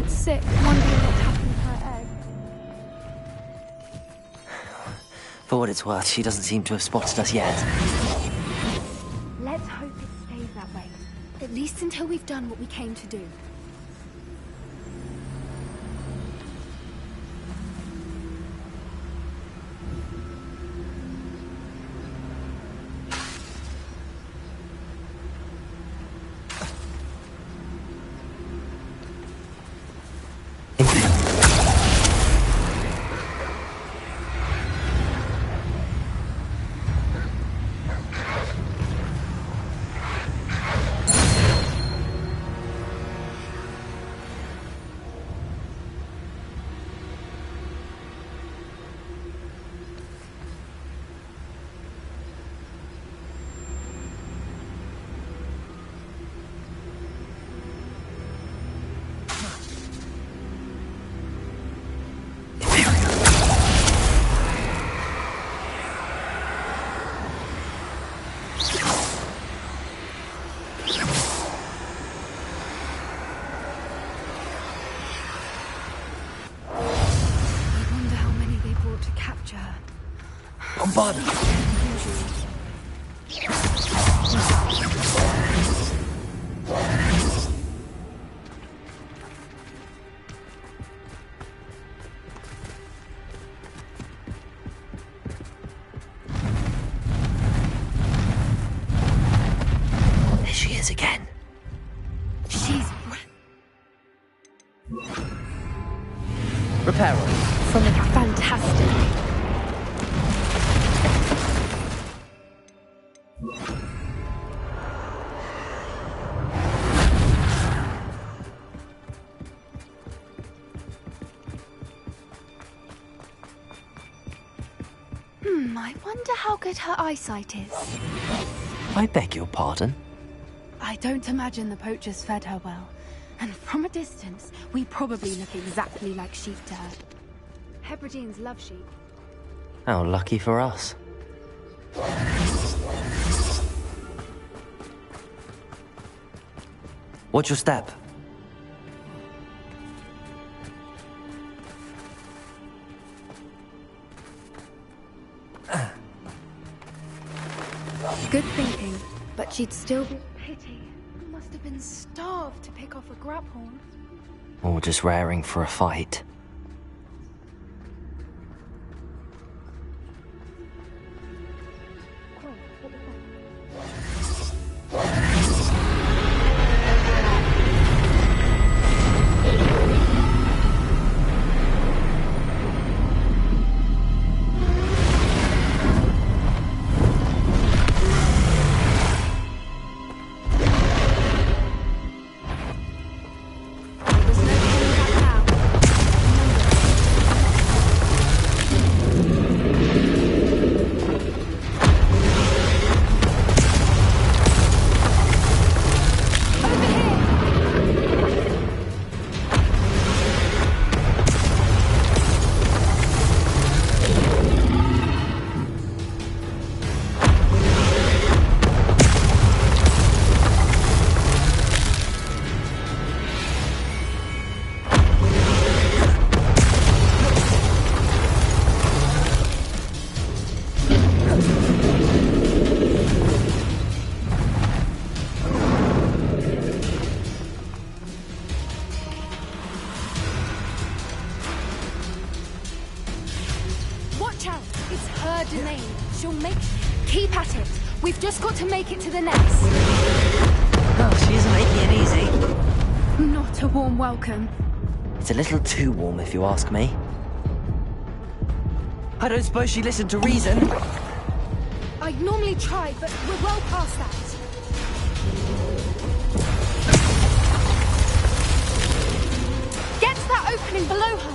Sick, wondering what happened to her egg. For what it's worth, she doesn't seem to have spotted us yet. Let's hope it stays that way. At least until we've done what we came to do. Bombard! There she is again. She's... Reparo. Something fantastic. I wonder how good her eyesight is. I beg your pardon? I don't imagine the poachers fed her well. And from a distance, we probably look exactly like sheep to her. Hebrideans love sheep. How lucky for us. Watch your step. Good thinking, but she'd still be... Pity. Must have been starved to pick off a grab horn. Or just raring for a fight. We've just got to make it to the nest. Oh, she isn't making it easy. Not a warm welcome. It's a little too warm, if you ask me. I don't suppose she listened to reason. I'd normally try, but we're well past that. Get to that opening below her.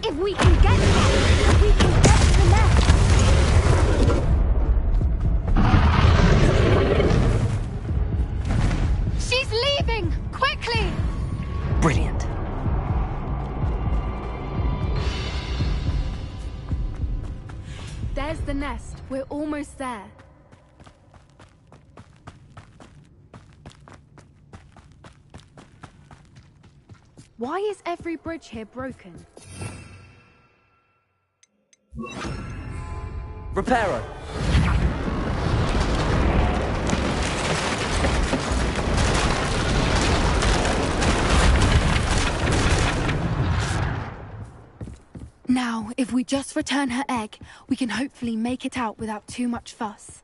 If we can get there, we can get to the nest. She's leaving! Quickly! Brilliant. There's the nest. We're almost there. Why is every bridge here broken? Reparo. Now, if we just return her egg, we can hopefully make it out without too much fuss.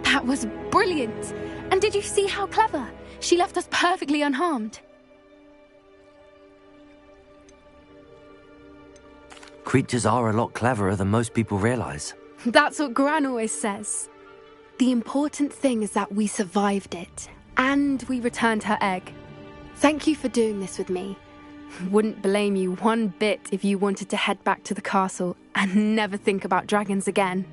That was brilliant! And did you see how clever? She left us perfectly unharmed. Creatures are a lot cleverer than most people realize. That's what Gran always says. The important thing is that we survived it, and we returned her egg. Thank you for doing this with me. Wouldn't blame you one bit if you wanted to head back to the castle and never think about dragons again.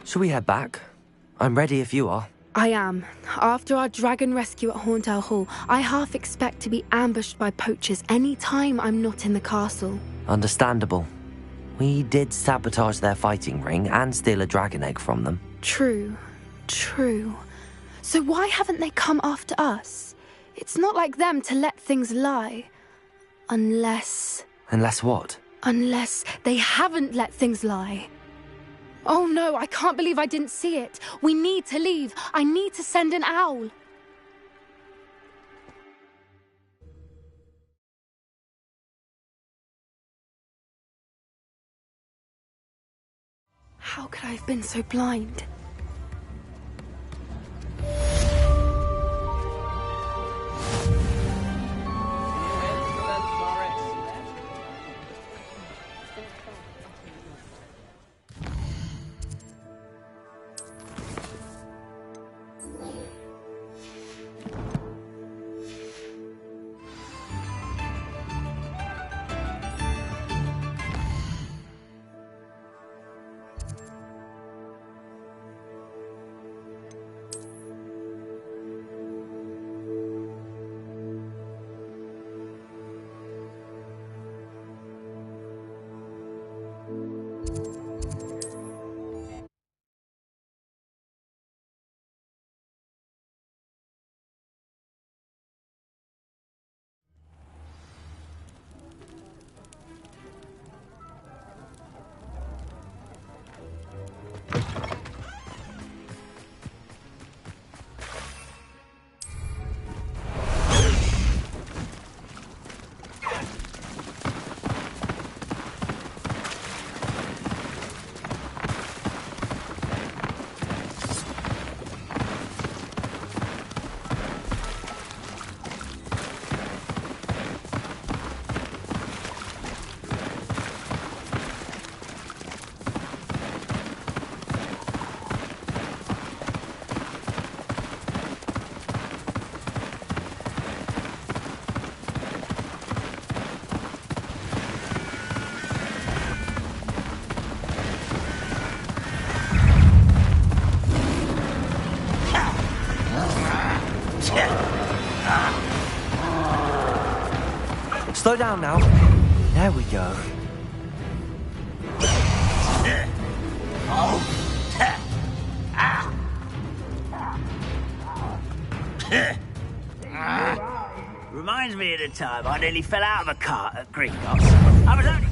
Shall we head back? I'm ready if you are. I am. After our dragon rescue at Hauntel Hall, I half expect to be ambushed by poachers any time I'm not in the castle. Understandable. We did sabotage their fighting ring and steal a dragon egg from them. True. So why haven't they come after us? It's not like them to let things lie. Unless what? Unless they haven't let things lie. Oh no, I can't believe I didn't see it. We need to leave. I need to send an owl. How could I have been so blind? Slow down now. There we go. Reminds me of the time I nearly fell out of a cart at Gringotts. I was only...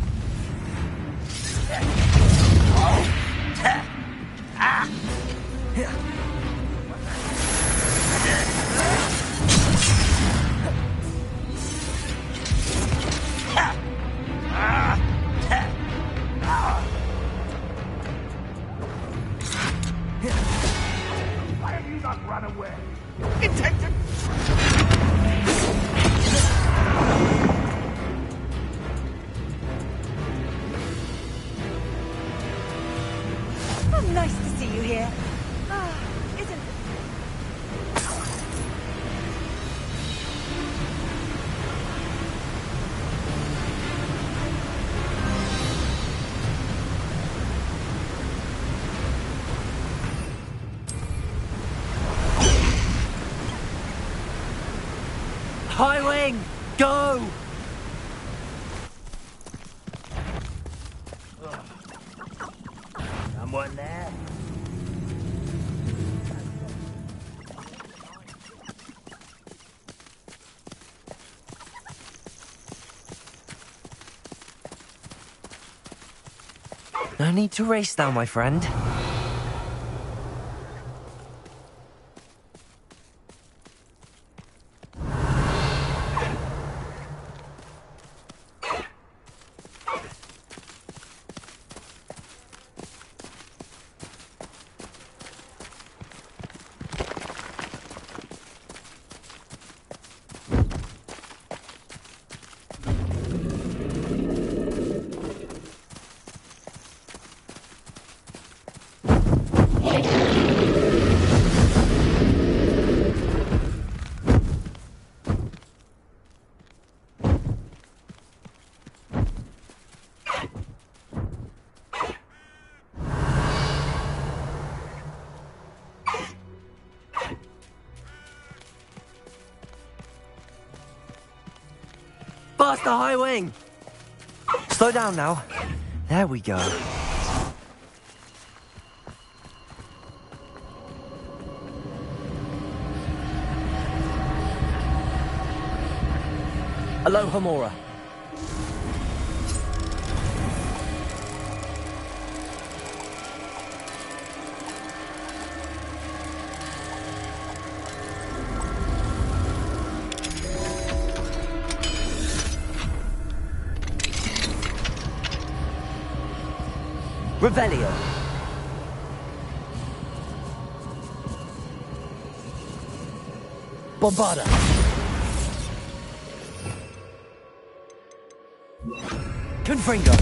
Why have you not run away? Intention! Oh, nice to see you here. Isn't it? High wing, go! Someone there? No need to race now, my friend. Faster, high wing! Slow down now. There we go. Aloha Mora. Revelio. Bombarda. Confringo.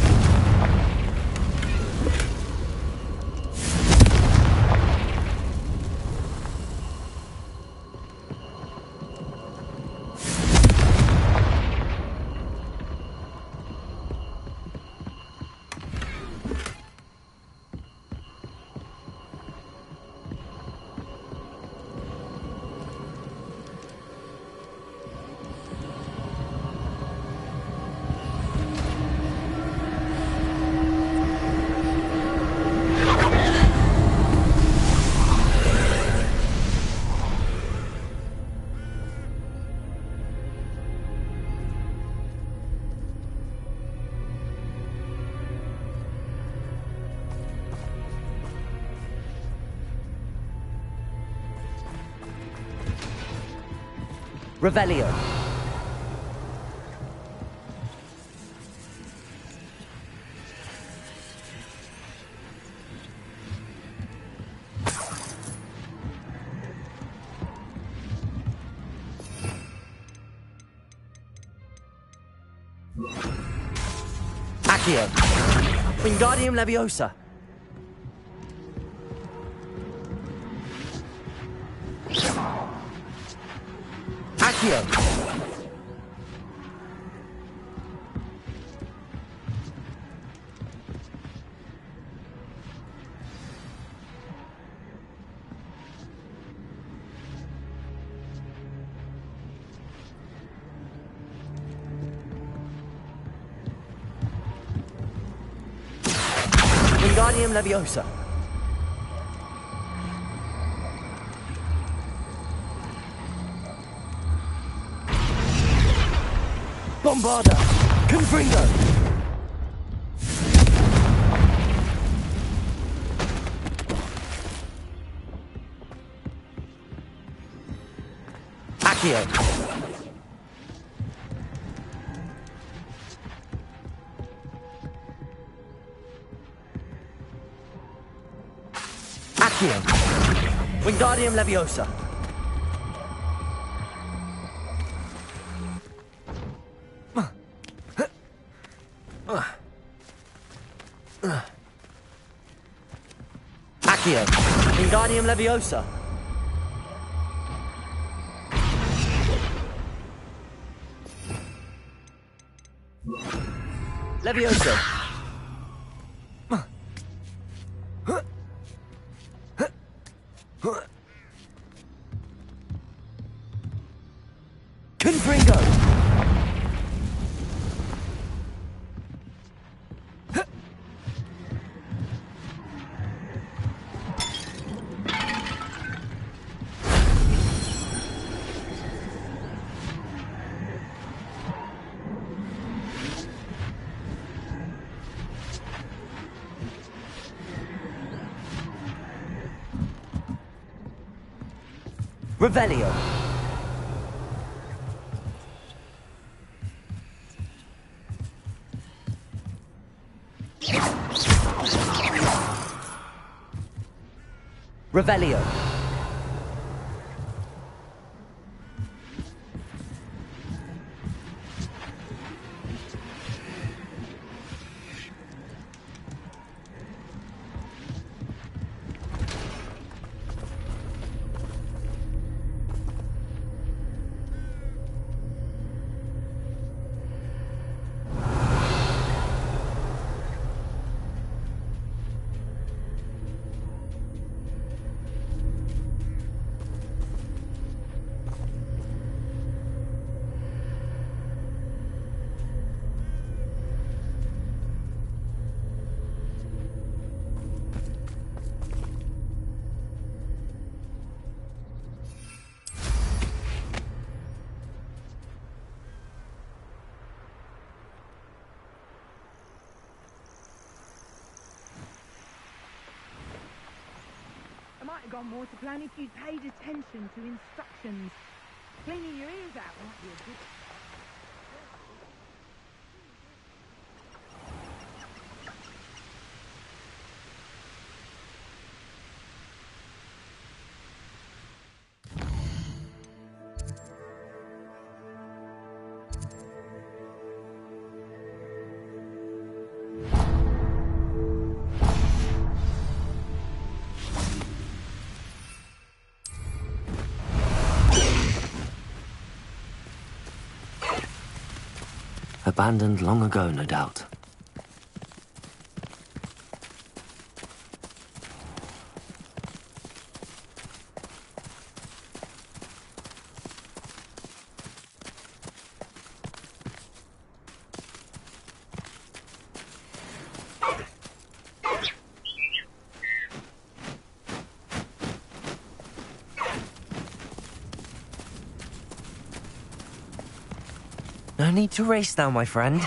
Revelio. Accio. Wingardium Leviosa. Accio. Wingardium Leviosa. Bombarda! Confringo! Accio! Accio! Wingardium Leviosa! Accio! Wingardium Leviosa! Leviosa! Confringo! Revelio. Revelio. might have gone more to plan if you'd paid attention to instructions. Cleaning your ears out might be a good... Abandoned long ago, no doubt. No need to race now, my friend.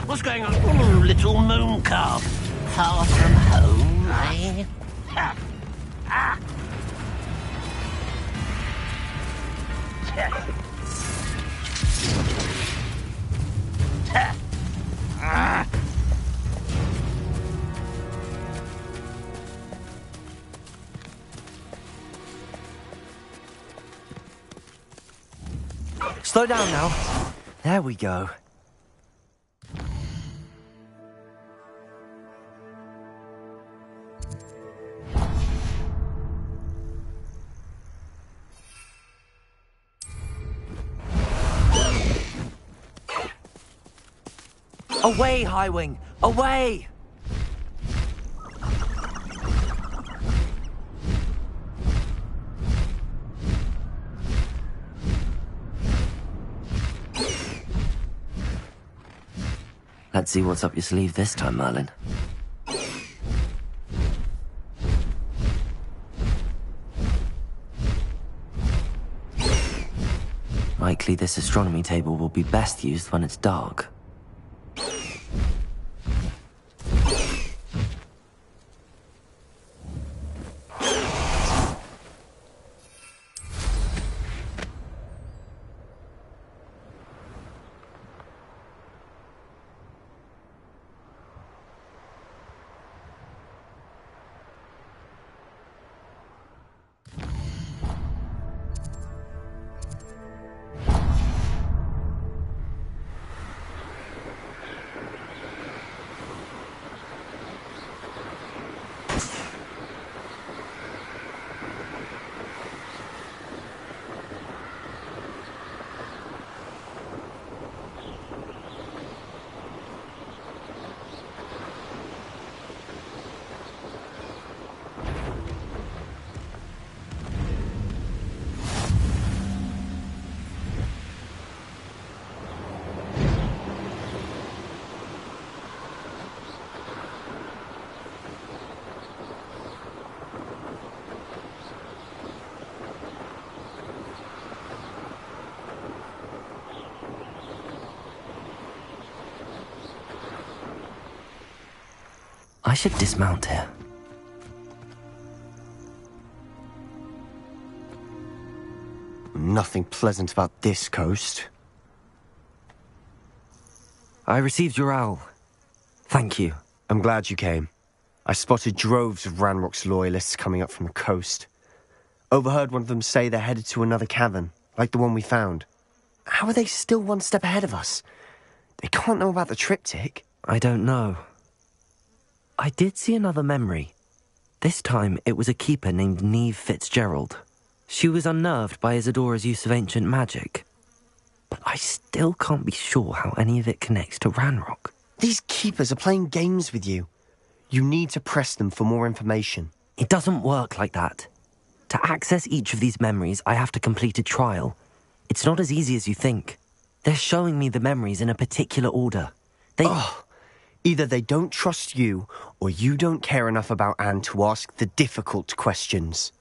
What's going on? Oh, little moon calf. Far from home, eh? Ha. Ah. Ha. Ah. Slow down now. There we go. Away, Highwing! Away! Let's see what's up your sleeve this time, Merlin. Likely this astronomy table will be best used when it's dark. I should dismount here. Nothing pleasant about this coast. I received your owl. Thank you. I'm glad you came. I spotted droves of Ranrock's loyalists coming up from the coast. Overheard one of them say they're headed to another cavern, like the one we found. How are they still one step ahead of us? They can't know about the triptych. I don't know. I did see another memory. This time, it was a keeper named Neve Fitzgerald. She was unnerved by Isadora's use of ancient magic. But I still can't be sure how any of it connects to Ranrock. These keepers are playing games with you. You need to press them for more information. It doesn't work like that. To access each of these memories, I have to complete a trial. It's not as easy as you think. They're showing me the memories in a particular order. Either they don't trust you, or you don't care enough about Anne to ask the difficult questions.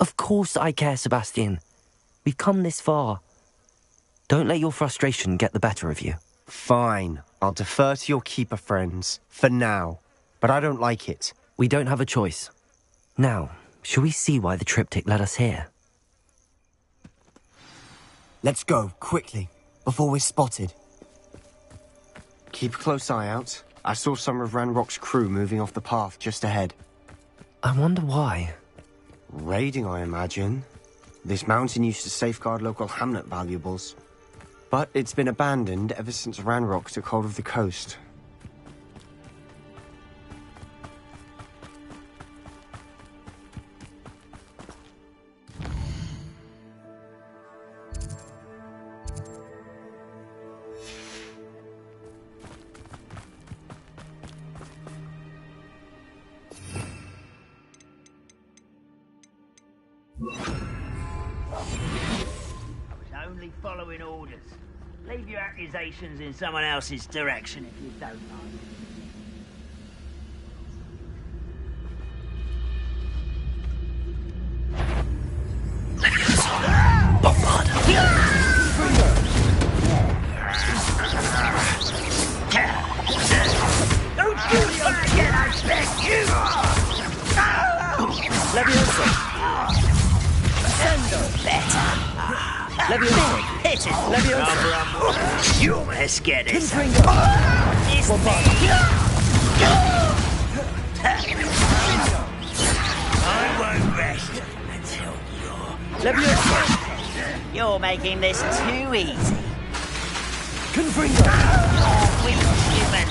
Of course I care, Sebastian. We've come this far. Don't let your frustration get the better of you. Fine. I'll defer to your keeper friends, for now. But I don't like it. We don't have a choice. Now, shall we see why the triptych led us here? Let's go, quickly, before we're spotted. Keep a close eye out. I saw some of Ranrock's crew moving off the path just ahead. I wonder why. Raiding, I imagine. This mountain used to safeguard local hamlet valuables. But it's been abandoned ever since Ranrock took hold of the coast. Following orders. Leave your accusations in someone else's direction if you don't mind. Don't do it again, I beg you! Leviosa! Sendo! Better! Leviosa! Hit it! Leviosa! You let's get it! It's I won't rest until Leviosa! you're making this too easy. Confringo! Weak human.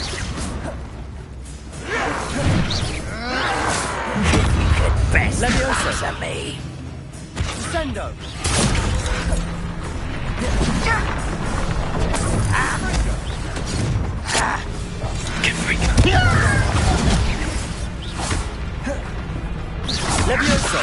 You could best answer me. Sendo! Leviosa!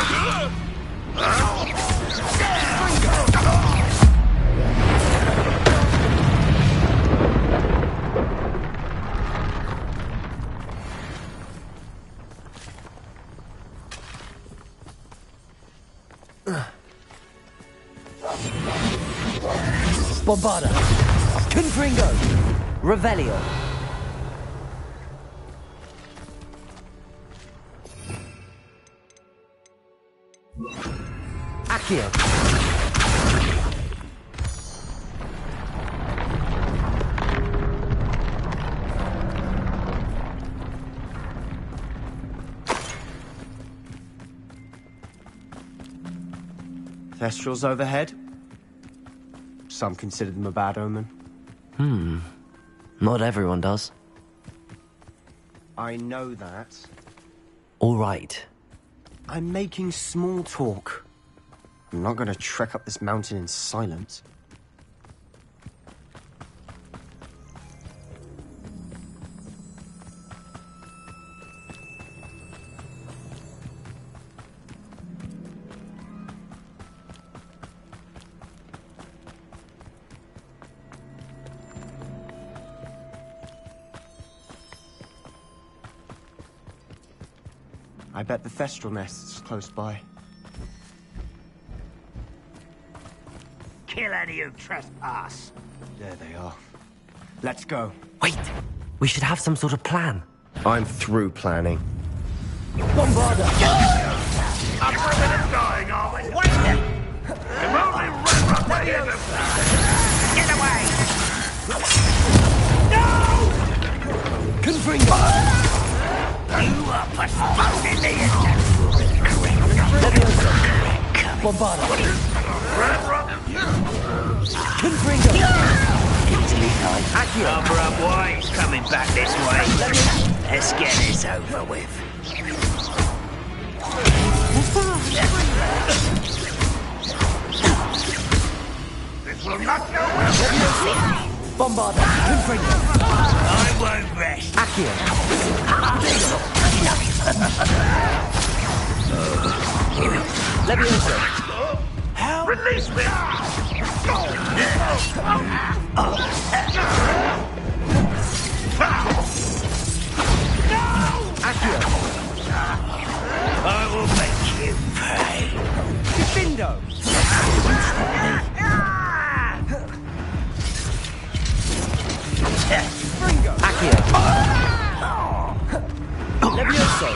Bombada! Confringo! Revelio! Accio! Thestrals overhead? Some consider them a bad omen. Not everyone does. I know that. All right. I'm making small talk. I'm not going to trek up this mountain in silence. I bet the Thestral nest's close by. Kill any who trespass. There they are. Let's go. Wait! We should have some sort of plan. I'm through planning. Bombarder! I'm really going, are we? Wait! If only Ranrock were here to... Get away! No! Confringo! You are postponing the Bombarder! Confringo! Cover up why he's coming back this way. Let's get this over with. This will not go well. Bombarder! Confringo! I won't rest. Accio! Levioso! Help! Release me! Accio! I will make you pay. Defendo! Fringo! Accio! Levioso!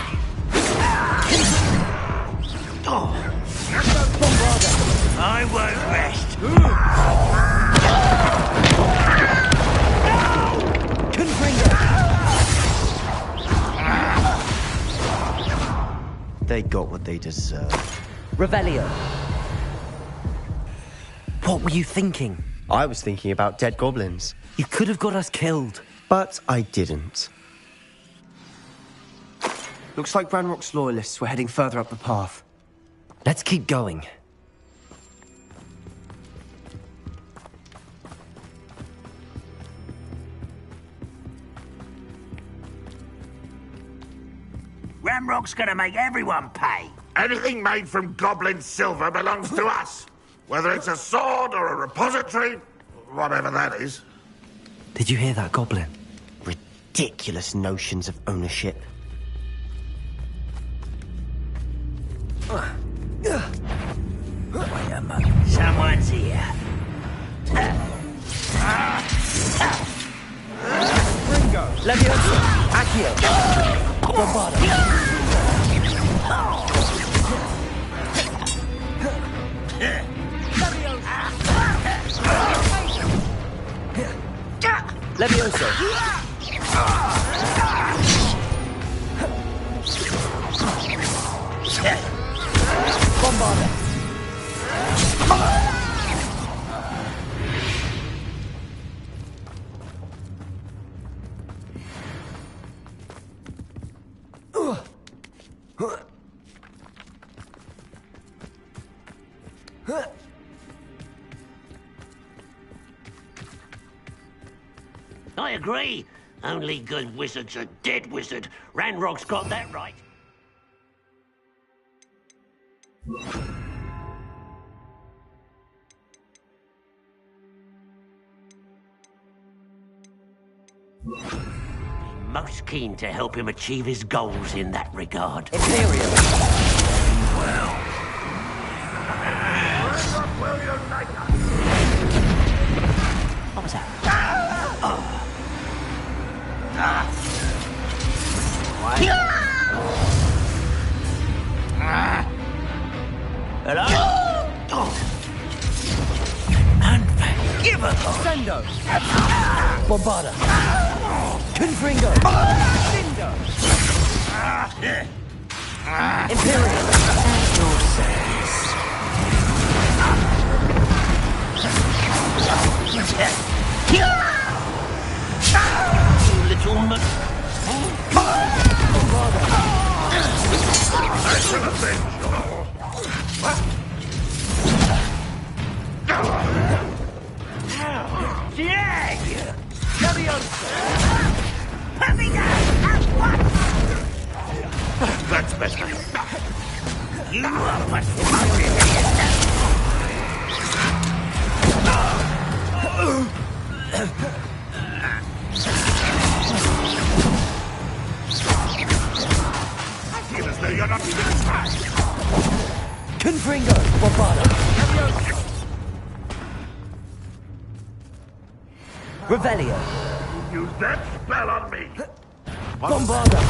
Bombarder! I won't rest. Confringo! They got what they deserved. Revelio. What were you thinking? I was thinking about dead goblins. You could have got us killed. But I didn't. Looks like Ranrock's loyalists were heading further up the path. Let's keep going. Ranrock's gonna make everyone pay. Anything made from goblin silver belongs to us. Whether it's a sword or a repository, whatever that is. Did you hear that, Goblin? Ridiculous notions of ownership. Wait a moment. Someone's here. Ringo! Levioso! Accio! Bombarder! Levioso! Bombarder! I agree. Only good wizard's a dead wizard. Ranrock's got that right. Most keen to help him achieve his goals in that regard. Imperial! Well. What was that? Hello? Unforgivable! Sendo! Bombarder! Confringo! Cindo! Imperial! At your service. You little better. You are pathetic. I feel as though you're not even trying. Confringo, Bombada. Revelio. Use that spell on me. Bombarda.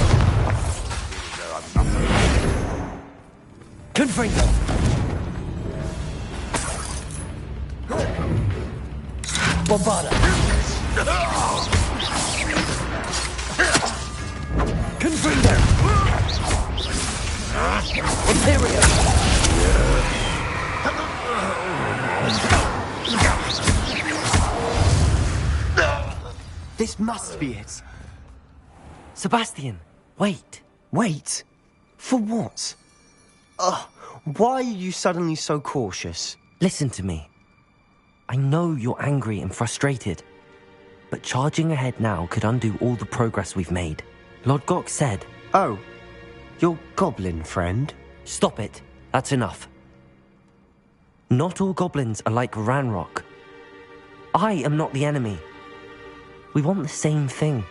Confringo. Bombarda. Confringo. Imperio. This must be it. Sebastian, wait. Wait? For what? Why are you suddenly so cautious? Listen to me. I know you're angry and frustrated, but charging ahead now could undo all the progress we've made. Lord Gok said... Oh, your goblin friend? Stop it. That's enough. Not all goblins are like Ranrock. I am not the enemy. We want the same thing.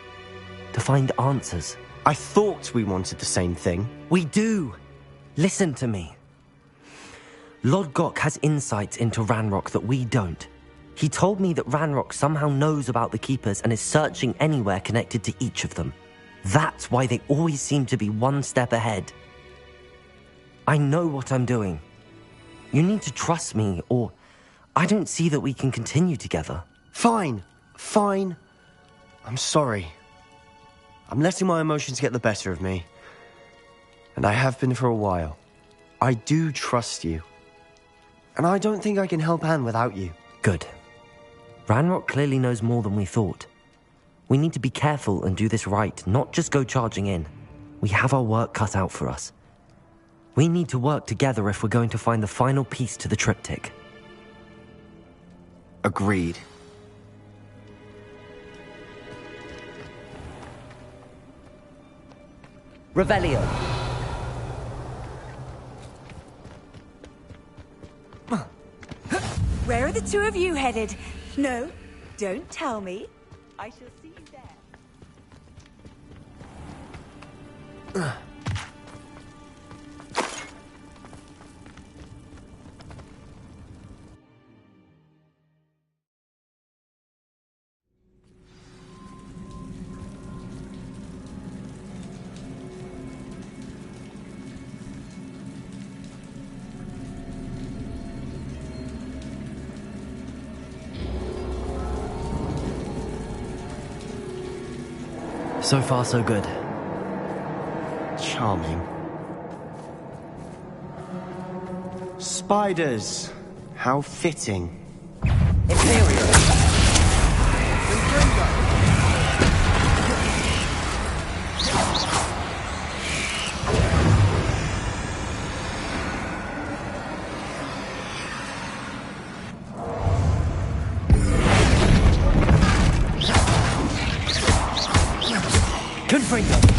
To find answers. I thought we wanted the same thing. We do. Listen to me. Lord Gok has insights into Ranrock that we don't. He told me that Ranrock somehow knows about the Keepers and is searching anywhere connected to each of them. That's why they always seem to be one step ahead. I know what I'm doing. You need to trust me, or I don't see that we can continue together. Fine. I'm sorry. I'm letting my emotions get the better of me. And I have been for a while. I do trust you. And I don't think I can help Anne without you. Good. Ranrock clearly knows more than we thought. We need to be careful and do this right, not just go charging in. We have our work cut out for us. We need to work together if we're going to find the final piece to the triptych. Agreed. Revelio. Where are the two of you headed? No, don't tell me. I shall see you there. So far, so good. Charming. Spiders. How fitting. Imperial. Confringo.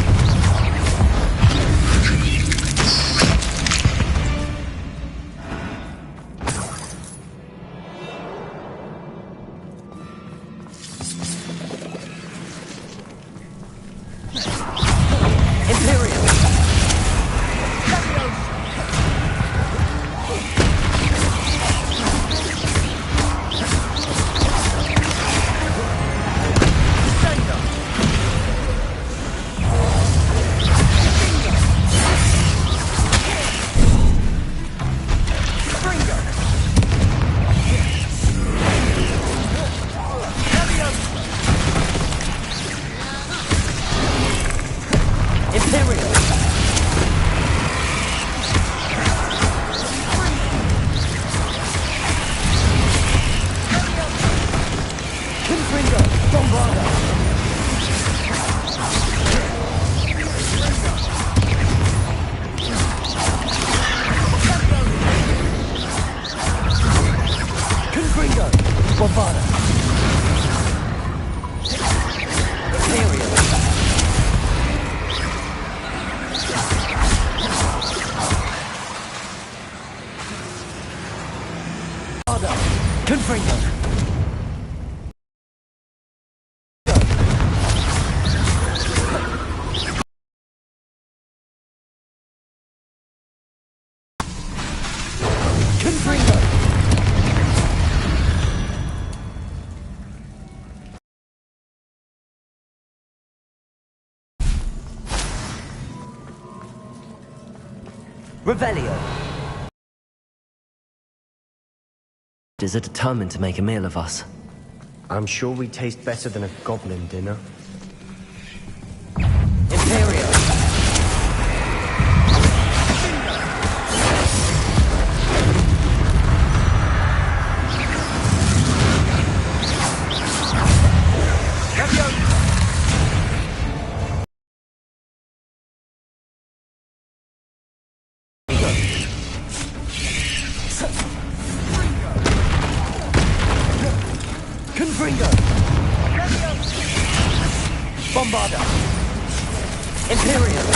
Confringo! Revelio! Are determined to make a meal of us. I'm sure we taste better than a goblin dinner. Imperio! Confringo! Bombarda! Imperial!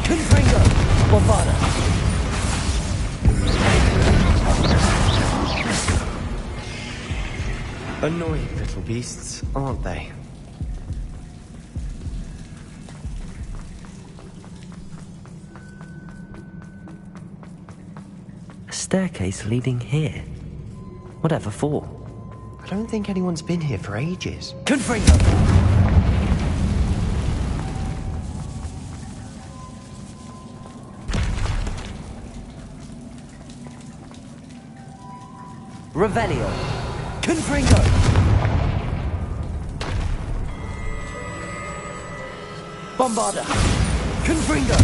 Confringo! Bombarda! Annoying little beasts, aren't they? A staircase leading here. Whatever for? I don't think anyone's been here for ages. Confringo! Revelio! Confringo! Bombarda! Confringo!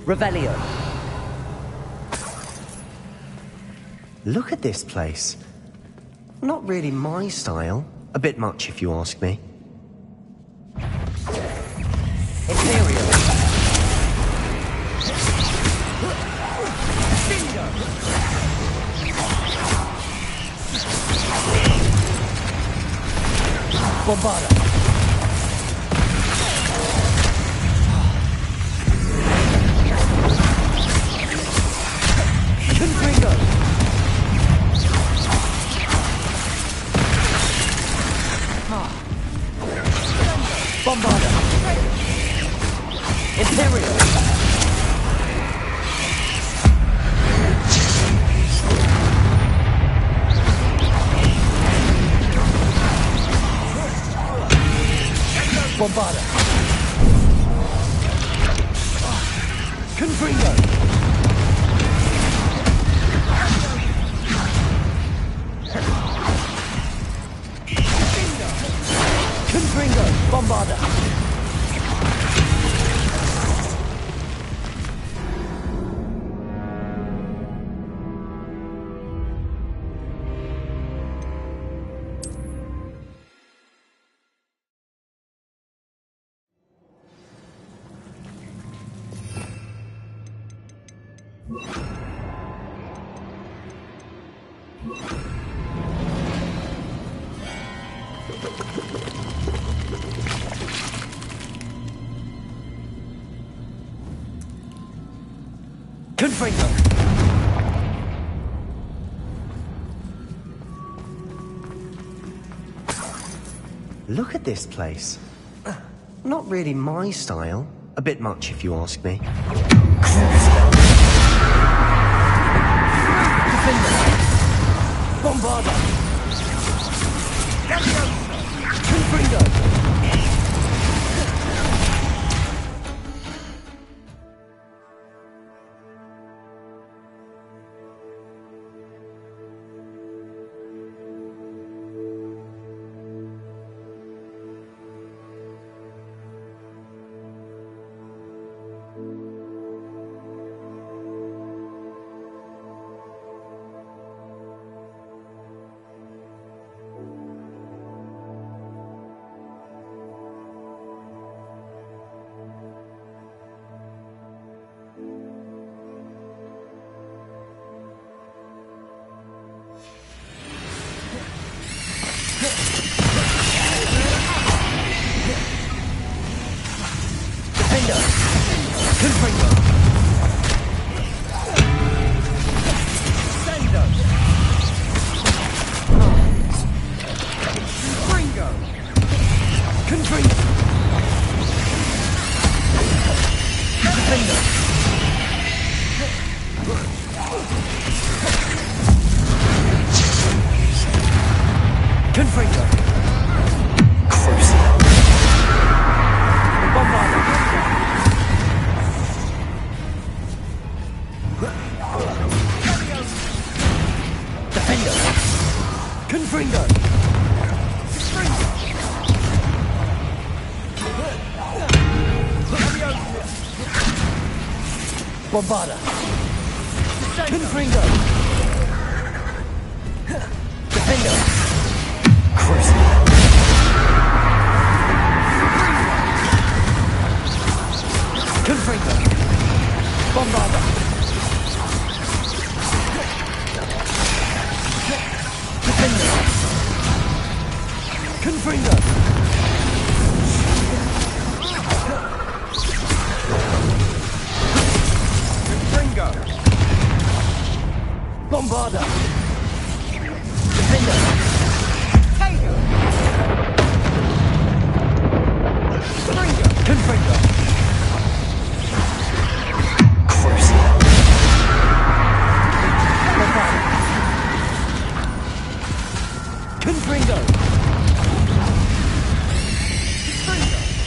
Revelio! Look at this place. Not really my style. A bit much, if you ask me. Imperial! Bombarda! Confringo! Bombarda! Imperial! Bombarda! Confringo! Confringo! Bombarda! Confringo! Look at this place. Not really my style. A bit much, if you ask me. Bombarda! Confringo! Bombarda. Confringo. Defender. Crucible. Confringo. Bombarda. Defender. Confringo. Confringo. Bombarda. Defender. Tiger. Confringo. Confringo. Crucible. Bombarda. Confringo.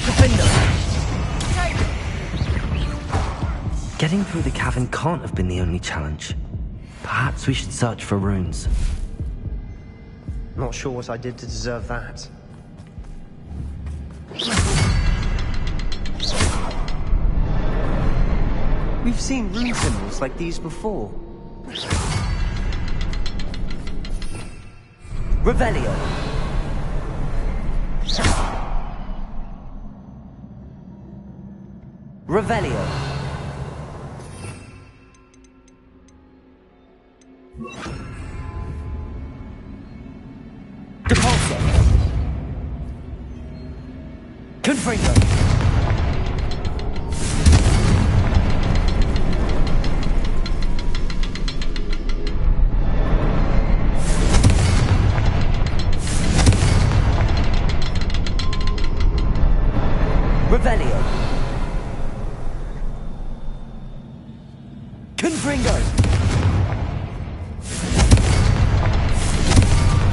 Defender. Getting through the cavern can't have been the only challenge. Perhaps we should search for runes. Not sure what I did to deserve that. We've seen rune symbols like these before. Revelio. Revelio. Depulso. Confringo. Revelio. Confringo.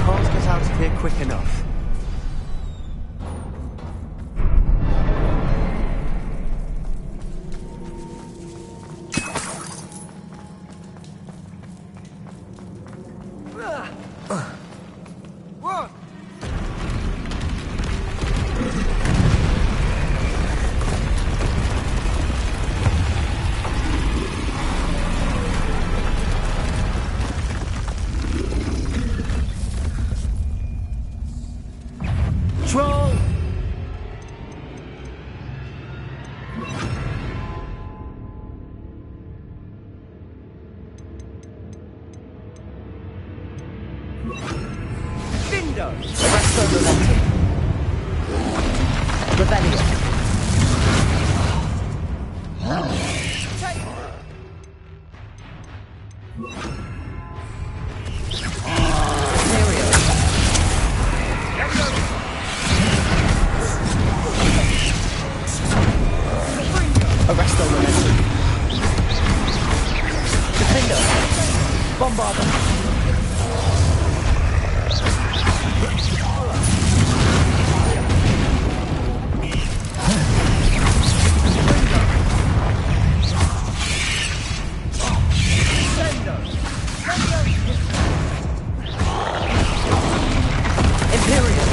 Can't get out of here quick enough. Troll. Vindo! Resto Momentum. Revelio. Arresto Momentum. Defender. Bombarda. Imperial.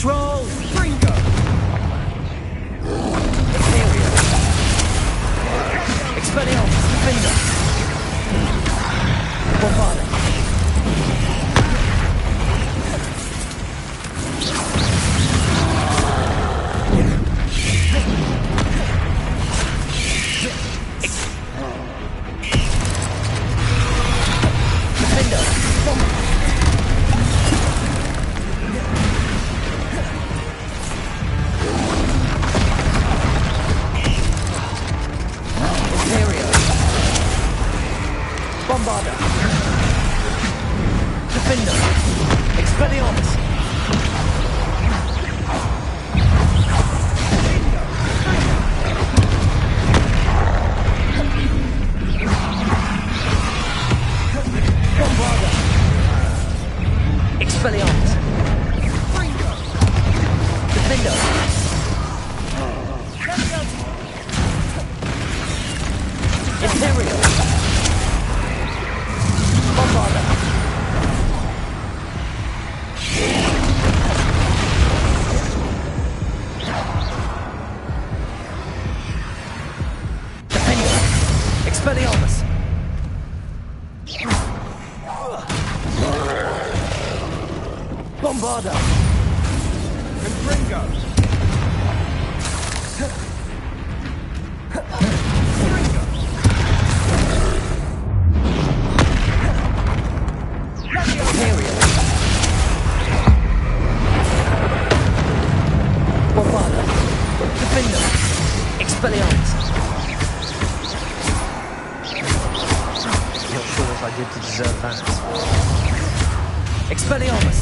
Troll! Gringo! Imperial. Expelliarmus. Defender. Bombarda. Bombarda! Defender! Expelliarmus! Bombarda! Expelliarmus! Defender! Imperial! Bombarda! Defender! Expelliarmus! Bombarda! Ringo! Imperial! Bombarda! Defender! Expelliarmus! Not sure what I did to deserve that. Expelliarmus!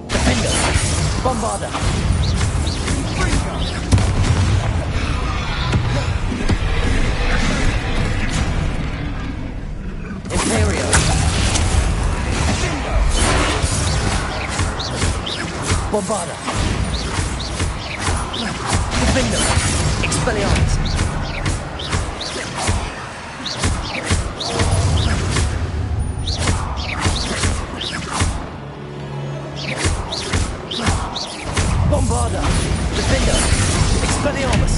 Defender! Bombarda! Imperial! Bombarda! Defender! Expelliarmus! Bombarda! Defender! Expelliarmus!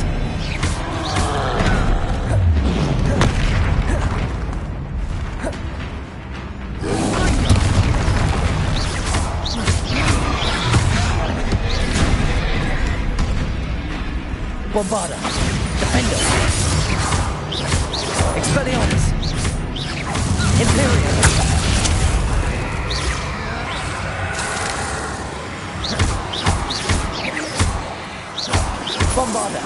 Bombarda! Defender! Expelliarmus! Imperial! Bombarda!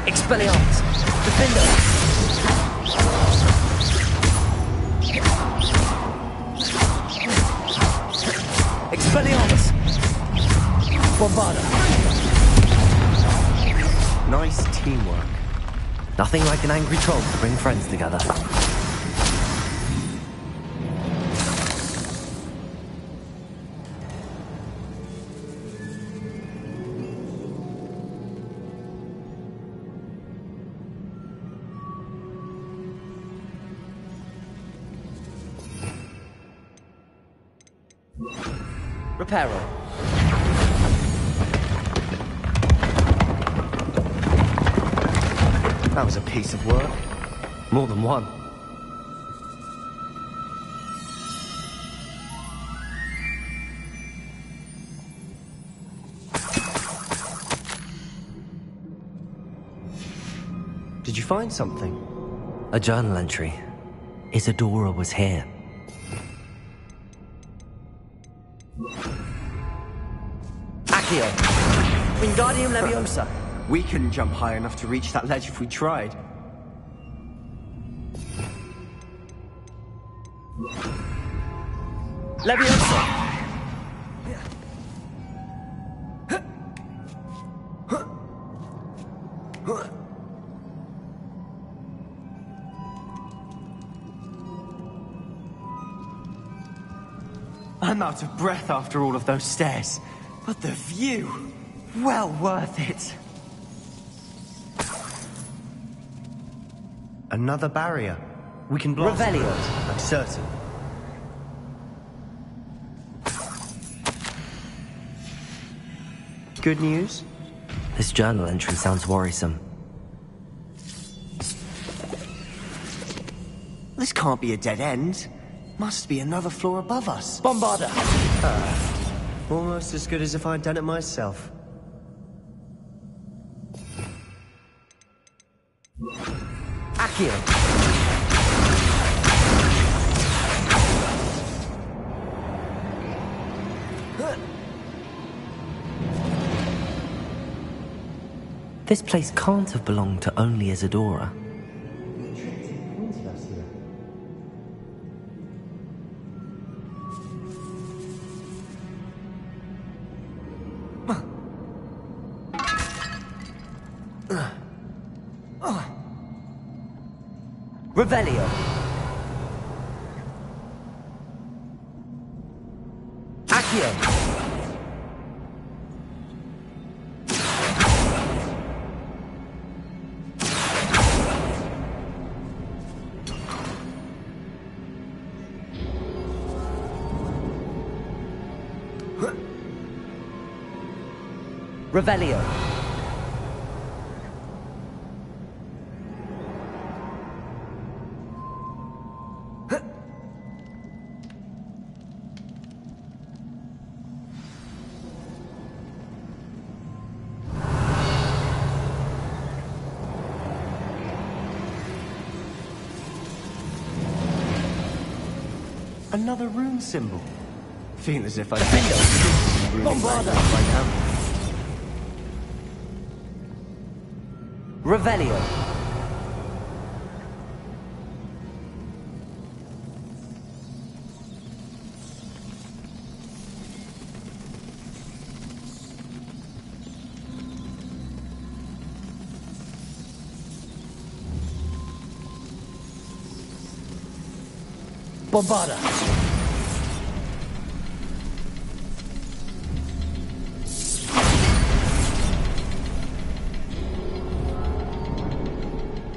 Expelliarmus! Defender! Expelliarmus! Bombarda! Nice teamwork. Nothing like an angry troll to bring friends together. Reparo. That was a piece of work. More than one. Did you find something? A journal entry. Isadora was here. Accio. Wingardium Leviosa. We couldn't jump high enough to reach that ledge if we tried. Leviosa. I'm out of breath after all of those stairs. But the view, well worth it. Another barrier. We can blast Revelio. it, I'm certain. Good news? This journal entry sounds worrisome. This can't be a dead end. Must be another floor above us. Bombarda. Almost as good as if I'd done it myself. Accio. This place can't have belonged to only Isadora. Revelio. Accio. Revelio. Another rune symbol. Feel as if I've been Bombarda right now. Revelio. Bombarda.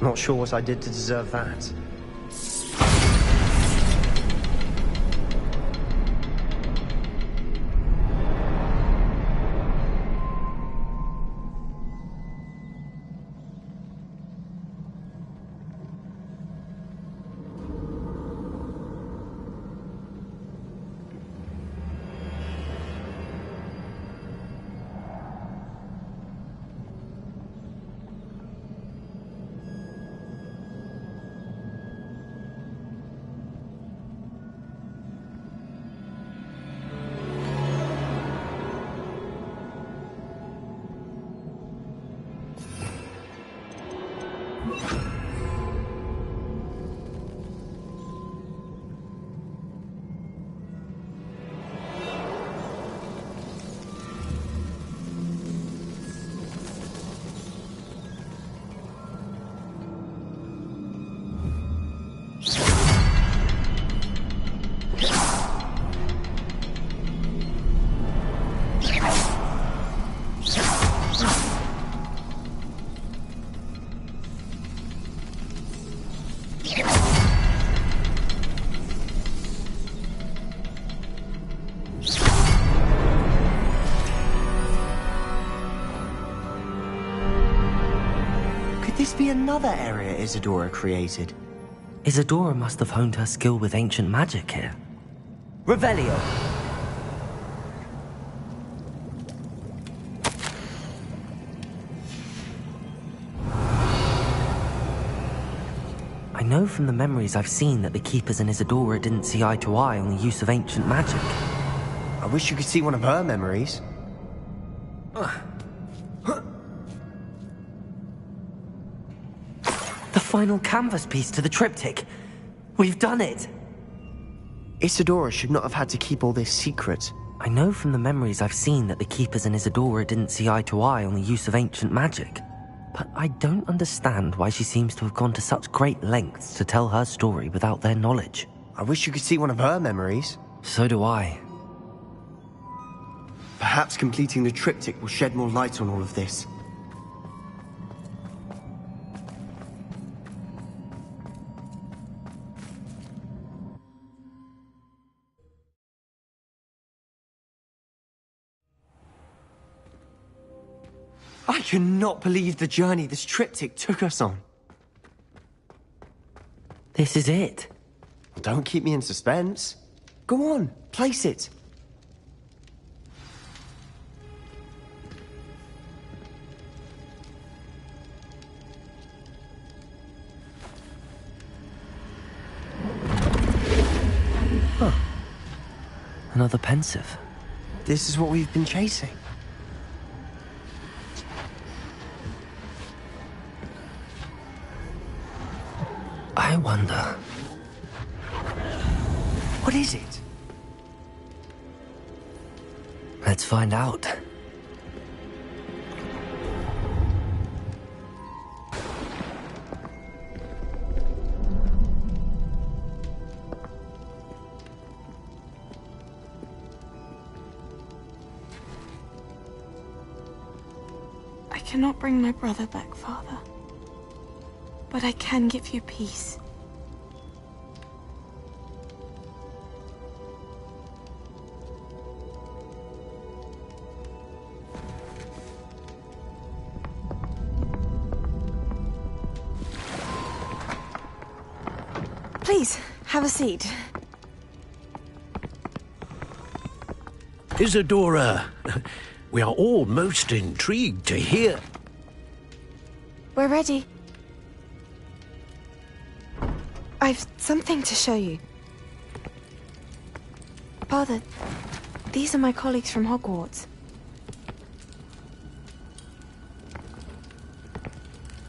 Not sure what I did to deserve that. This be another area Isadora created. Isadora must have honed her skill with ancient magic here. Revelio. I know from the memories I've seen that the Keepers and Isadora didn't see eye to eye on the use of ancient magic. I wish you could see one of her memories. The final canvas piece to the triptych. We've done it! Isadora should not have had to keep all this secret. I know from the memories I've seen that the Keepers and Isadora didn't see eye to eye on the use of ancient magic. But I don't understand why she seems to have gone to such great lengths to tell her story without their knowledge. I wish you could see one of her memories. So do I. Perhaps completing the triptych will shed more light on all of this. I cannot believe the journey this triptych took us on. This is it. Don't keep me in suspense. Go on, place it. Huh. Another pensive. This is what we've been chasing. I wonder... What is it? Let's find out. cannot bring my brother back, Father. But I can give you peace. Please, have a seat. Isadora, we are all most intrigued to hear. We're ready. I've something to show you. Father, these are my colleagues from Hogwarts.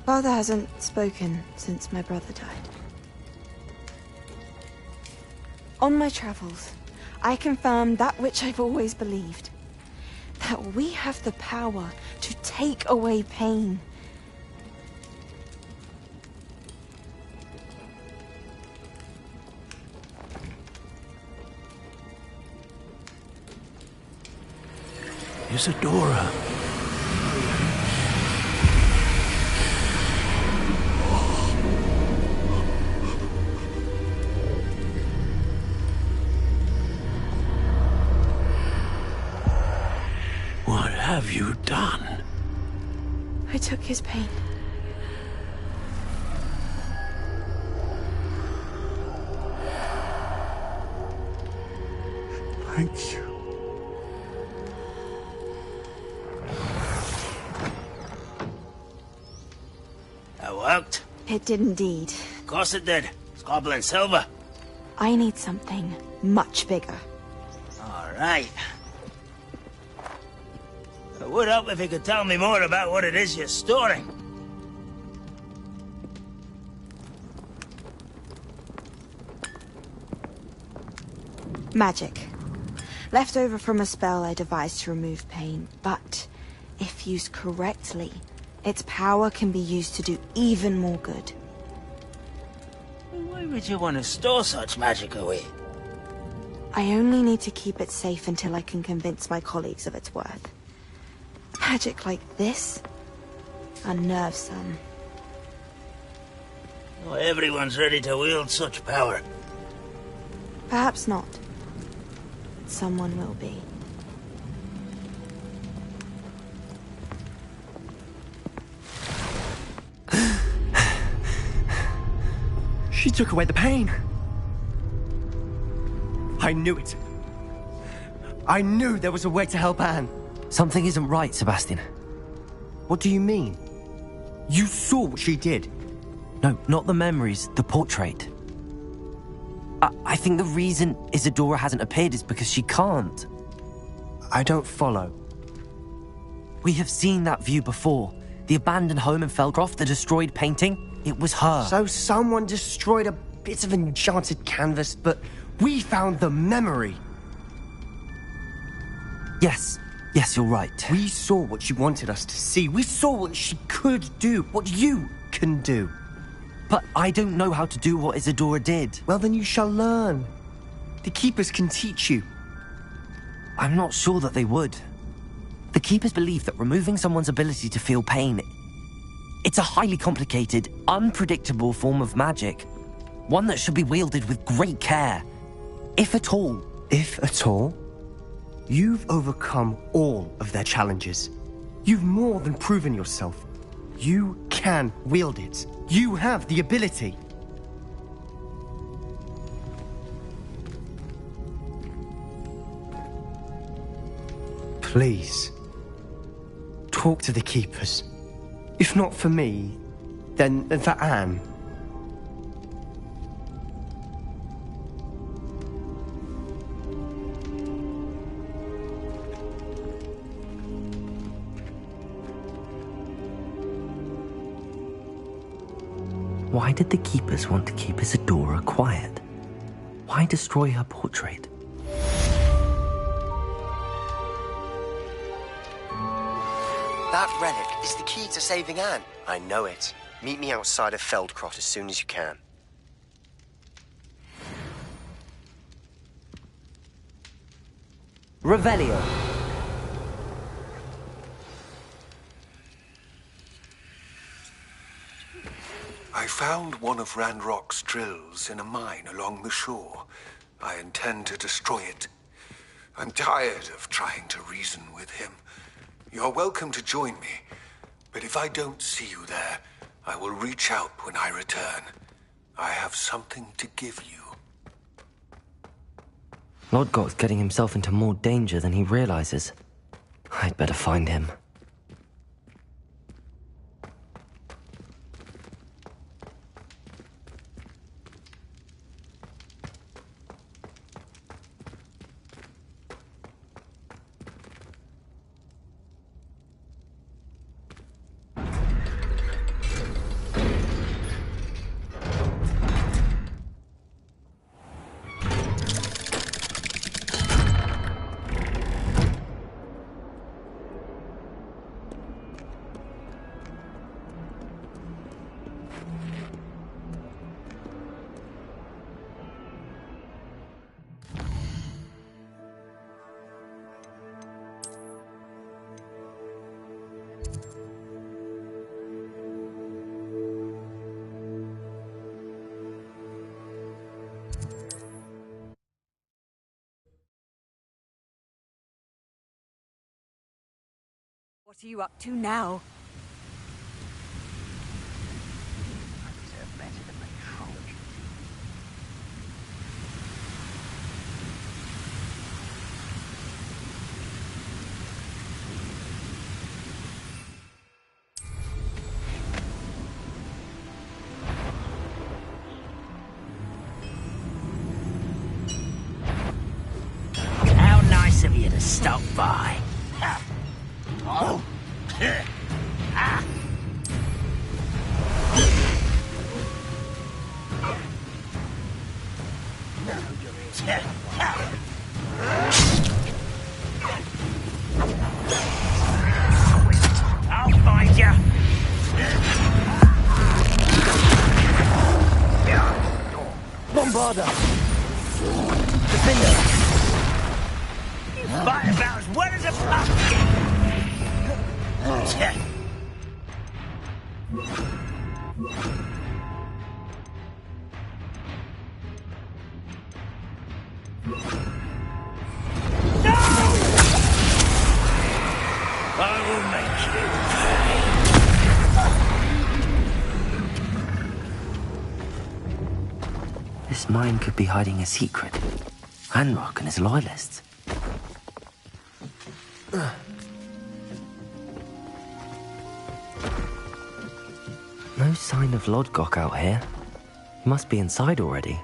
Father hasn't spoken since my brother died. On my travels, I confirmed that which I've always believed. That we have the power to take away pain. Isadora. What have you done? I took his pain. Thank you. That worked? It did indeed. Of course it did. It's goblin silver. I need something much bigger. All right. It would help if you could tell me more about what it is you're storing. Magic. Left over from a spell I devised to remove pain, but if used correctly, its power can be used to do even more good. Why would you want to store such magic away? I only need to keep it safe until I can convince my colleagues of its worth. Magic like this unnerves some. Not everyone's ready to wield such power. Perhaps not. But someone will be. She took away the pain. I knew it. I knew there was a way to help Anne. Something isn't right, Sebastian. What do you mean? You saw what she did. No, not the memories, the portrait. I think the reason Isadora hasn't appeared is because she can't. I don't follow. We have seen that view before. The abandoned home in Feldcroft, the destroyed painting. It was her. So someone destroyed a bit of enchanted canvas, but we found the memory. Yes, you're right. We saw what she wanted us to see. We saw what she could do, what you can do. But I don't know how to do what Isadora did. Well, then you shall learn. The Keepers can teach you. I'm not sure that they would. The Keepers believe that removing someone's ability to feel pain, it's a highly complicated, unpredictable form of magic. One that should be wielded with great care. If at all. If at all? You've overcome all of their challenges. You've more than proven yourself. You can wield it. You have the ability. Please, talk to the Keepers. If not for me, then for Anne. Why did the Keepers want to keep Isadora quiet? Why destroy her portrait? That relic is the key to saving Anne. I know it. Meet me outside of Feldcroft as soon as you can. Revelio. I found one of Ranrock's drills in a mine along the shore. I intend to destroy it. I'm tired of trying to reason with him. You're welcome to join me, but if I don't see you there, I will reach out when I return. I have something to give you. Lodgok's getting himself into more danger than he realizes. I'd better find him. What are you up to now? How nice of you to stop by. Oh. Ah. I'll find you. Bombarder! Defender! You fight about as well as a pumpkin. This mine could be hiding a secret. Ranrock and his loyalists. No sign of Lodgok out here. He must be inside already.